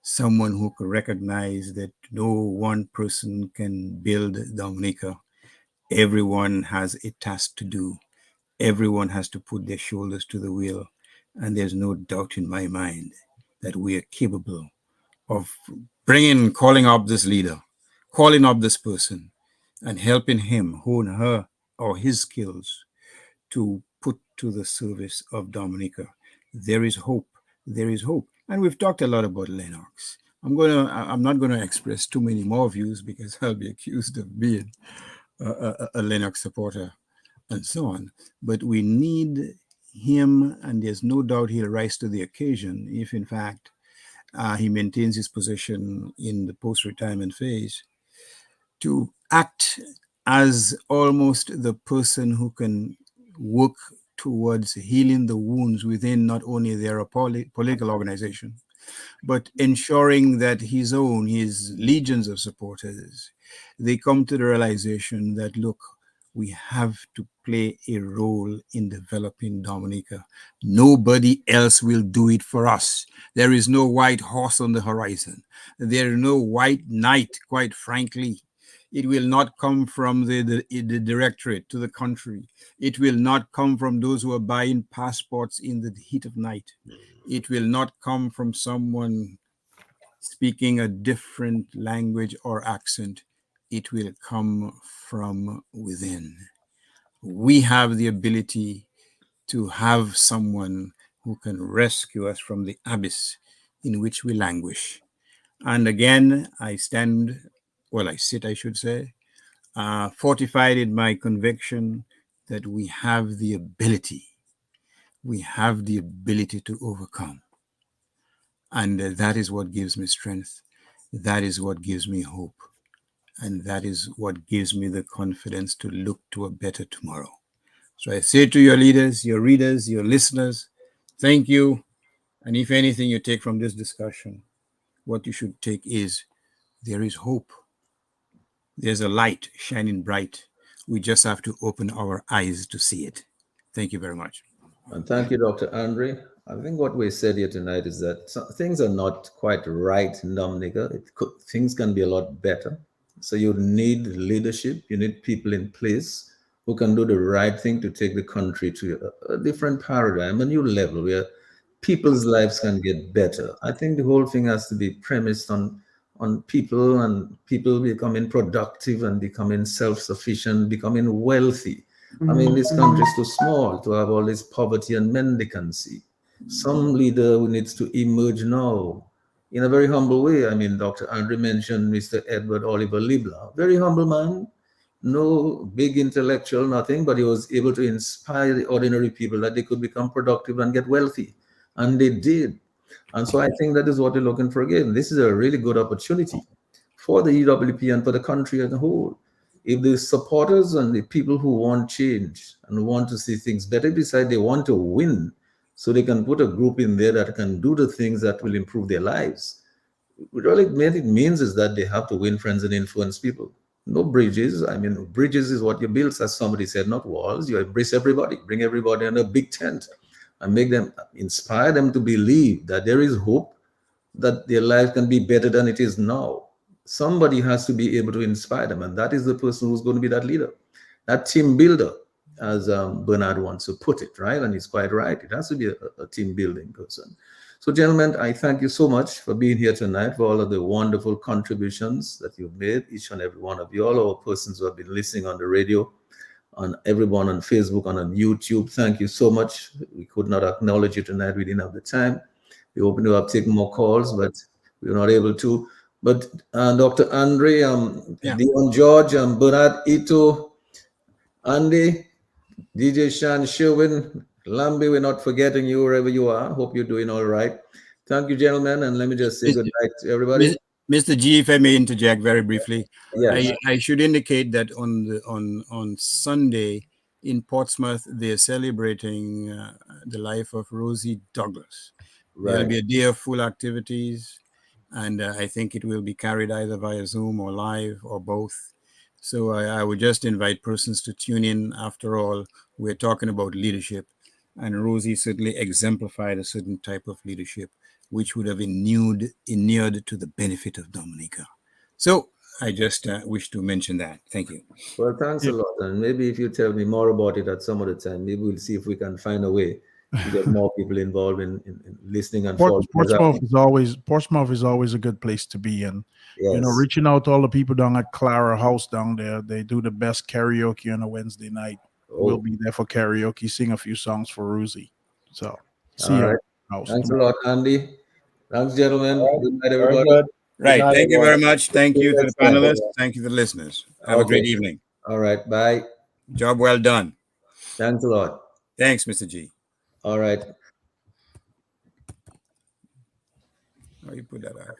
someone who can recognize that no one person can build Dominica. Everyone has a task to do. Everyone has to put their shoulders to the wheel. And there's no doubt in my mind that we are capable of calling up this leader, calling up this person, and helping him hone her or his skills to put to the service of Dominica. There is hope. There is hope. And we've talked a lot about Lennox. I'm not gonna express too many more views because I'll be accused of being a Lennox supporter and so on. But we need him, and there's no doubt he'll rise to the occasion if, in fact, he maintains his position in the post-retirement phase, to act as almost the person who can work towards healing the wounds within not only their political organization, but ensuring that his legions of supporters, they come to the realization that, look, we have to play a role in developing Dominica. Nobody else will do it for us. There is no white horse on the horizon. There is no white knight, quite frankly. It will not come from the directorate to the country. It will not come from those who are buying passports in the heat of night. It will not come from someone speaking a different language or accent. It will come from within. We have the ability to have someone who can rescue us from the abyss in which we languish. And again, I sit, I should say, fortified in my conviction that we have the ability to overcome. And that is what gives me strength. That is what gives me hope. And that is what gives me the confidence to look to a better tomorrow. So I say to your leaders, your readers, your listeners, thank you. And if anything you take from this discussion, what you should take is there is hope. There's a light shining bright. We just have to open our eyes to see it. Thank you very much. And thank you, Dr. Andre. I think what we said here tonight is that things are not quite right in Dominica. Things can be a lot better. So you need leadership. You need people in place who can do the right thing to take the country to a different paradigm, a new level where people's lives can get better. I think the whole thing has to be premised on people, and people becoming productive and becoming self-sufficient, becoming wealthy. I mean, this country is too small to have all this poverty and mendicancy. Some leader who needs to emerge now in a very humble way. I mean, Dr. Andre mentioned Mr. Edward Oliver Libla, very humble man, no big intellectual, nothing, but he was able to inspire the ordinary people that they could become productive and get wealthy. And they did. And so I think that is what we're looking for again. This is a really good opportunity for the EWP and for the country as a whole. If the supporters and the people who want change and want to see things better decide they want to win, so they can put a group in there that can do the things that will improve their lives. What it means is that they have to win friends and influence people. No bridges. I mean, bridges is what you build, as somebody said, not walls. You embrace everybody, bring everybody in a big tent and inspire them to believe that there is hope, that their life can be better than it is now. Somebody has to be able to inspire them, and that is the person who's going to be that leader, that team builder, as Bernard wants to put it, right? And he's quite right. It has to be a team building person. So, gentlemen, I thank you so much for being here tonight, for all of the wonderful contributions that you've made, each and every one of you, all our persons who have been listening on the radio, on everyone on Facebook and on YouTube. Thank you so much. We could not acknowledge you tonight. We didn't have the time. We hoping to have taken more calls, but we were not able to. But Dr. Andre, Dion George, Bernard Ito, Andy, DJ Shan Sherwin, Lambi, we're not forgetting you wherever you are. Hope you're doing all right. Thank you, gentlemen, and let me just say good night to everybody. Mr. G, if I may interject very briefly, yes. I should indicate that on Sunday in Portsmouth, they're celebrating the life of Rosie Douglas. Right. There'll be a day of full activities, and I think it will be carried either via Zoom or live or both. So I would just invite persons to tune in. After all, we're talking about leadership, and Rosie certainly exemplified a certain type of leadership which would have inured to the benefit of Dominica. So I just wish to mention that. Thank you. Well, thanks a lot. And maybe if you tell me more about it at some other time, maybe we'll see if we can find a way to get more people involved in listening and following. Portsmouth is always a good place to be in. Yes. You know, reaching out to all the people down at Clara House down there. They do the best karaoke on a Wednesday night. we'll be there for karaoke, sing a few songs for Ruzi. So see All you right. at the house. Thanks a lot, Andy. Thanks, gentlemen. All right. Good night, Very everybody. good. Right. night, Thank you everyone. very much. Thank See you you to the next time. panelists. Thank you to the listeners. Have a great Okay. evening. All right. Bye. Job well done. Thanks a lot. Thanks, Mr. G. All right. Oh, you put that out.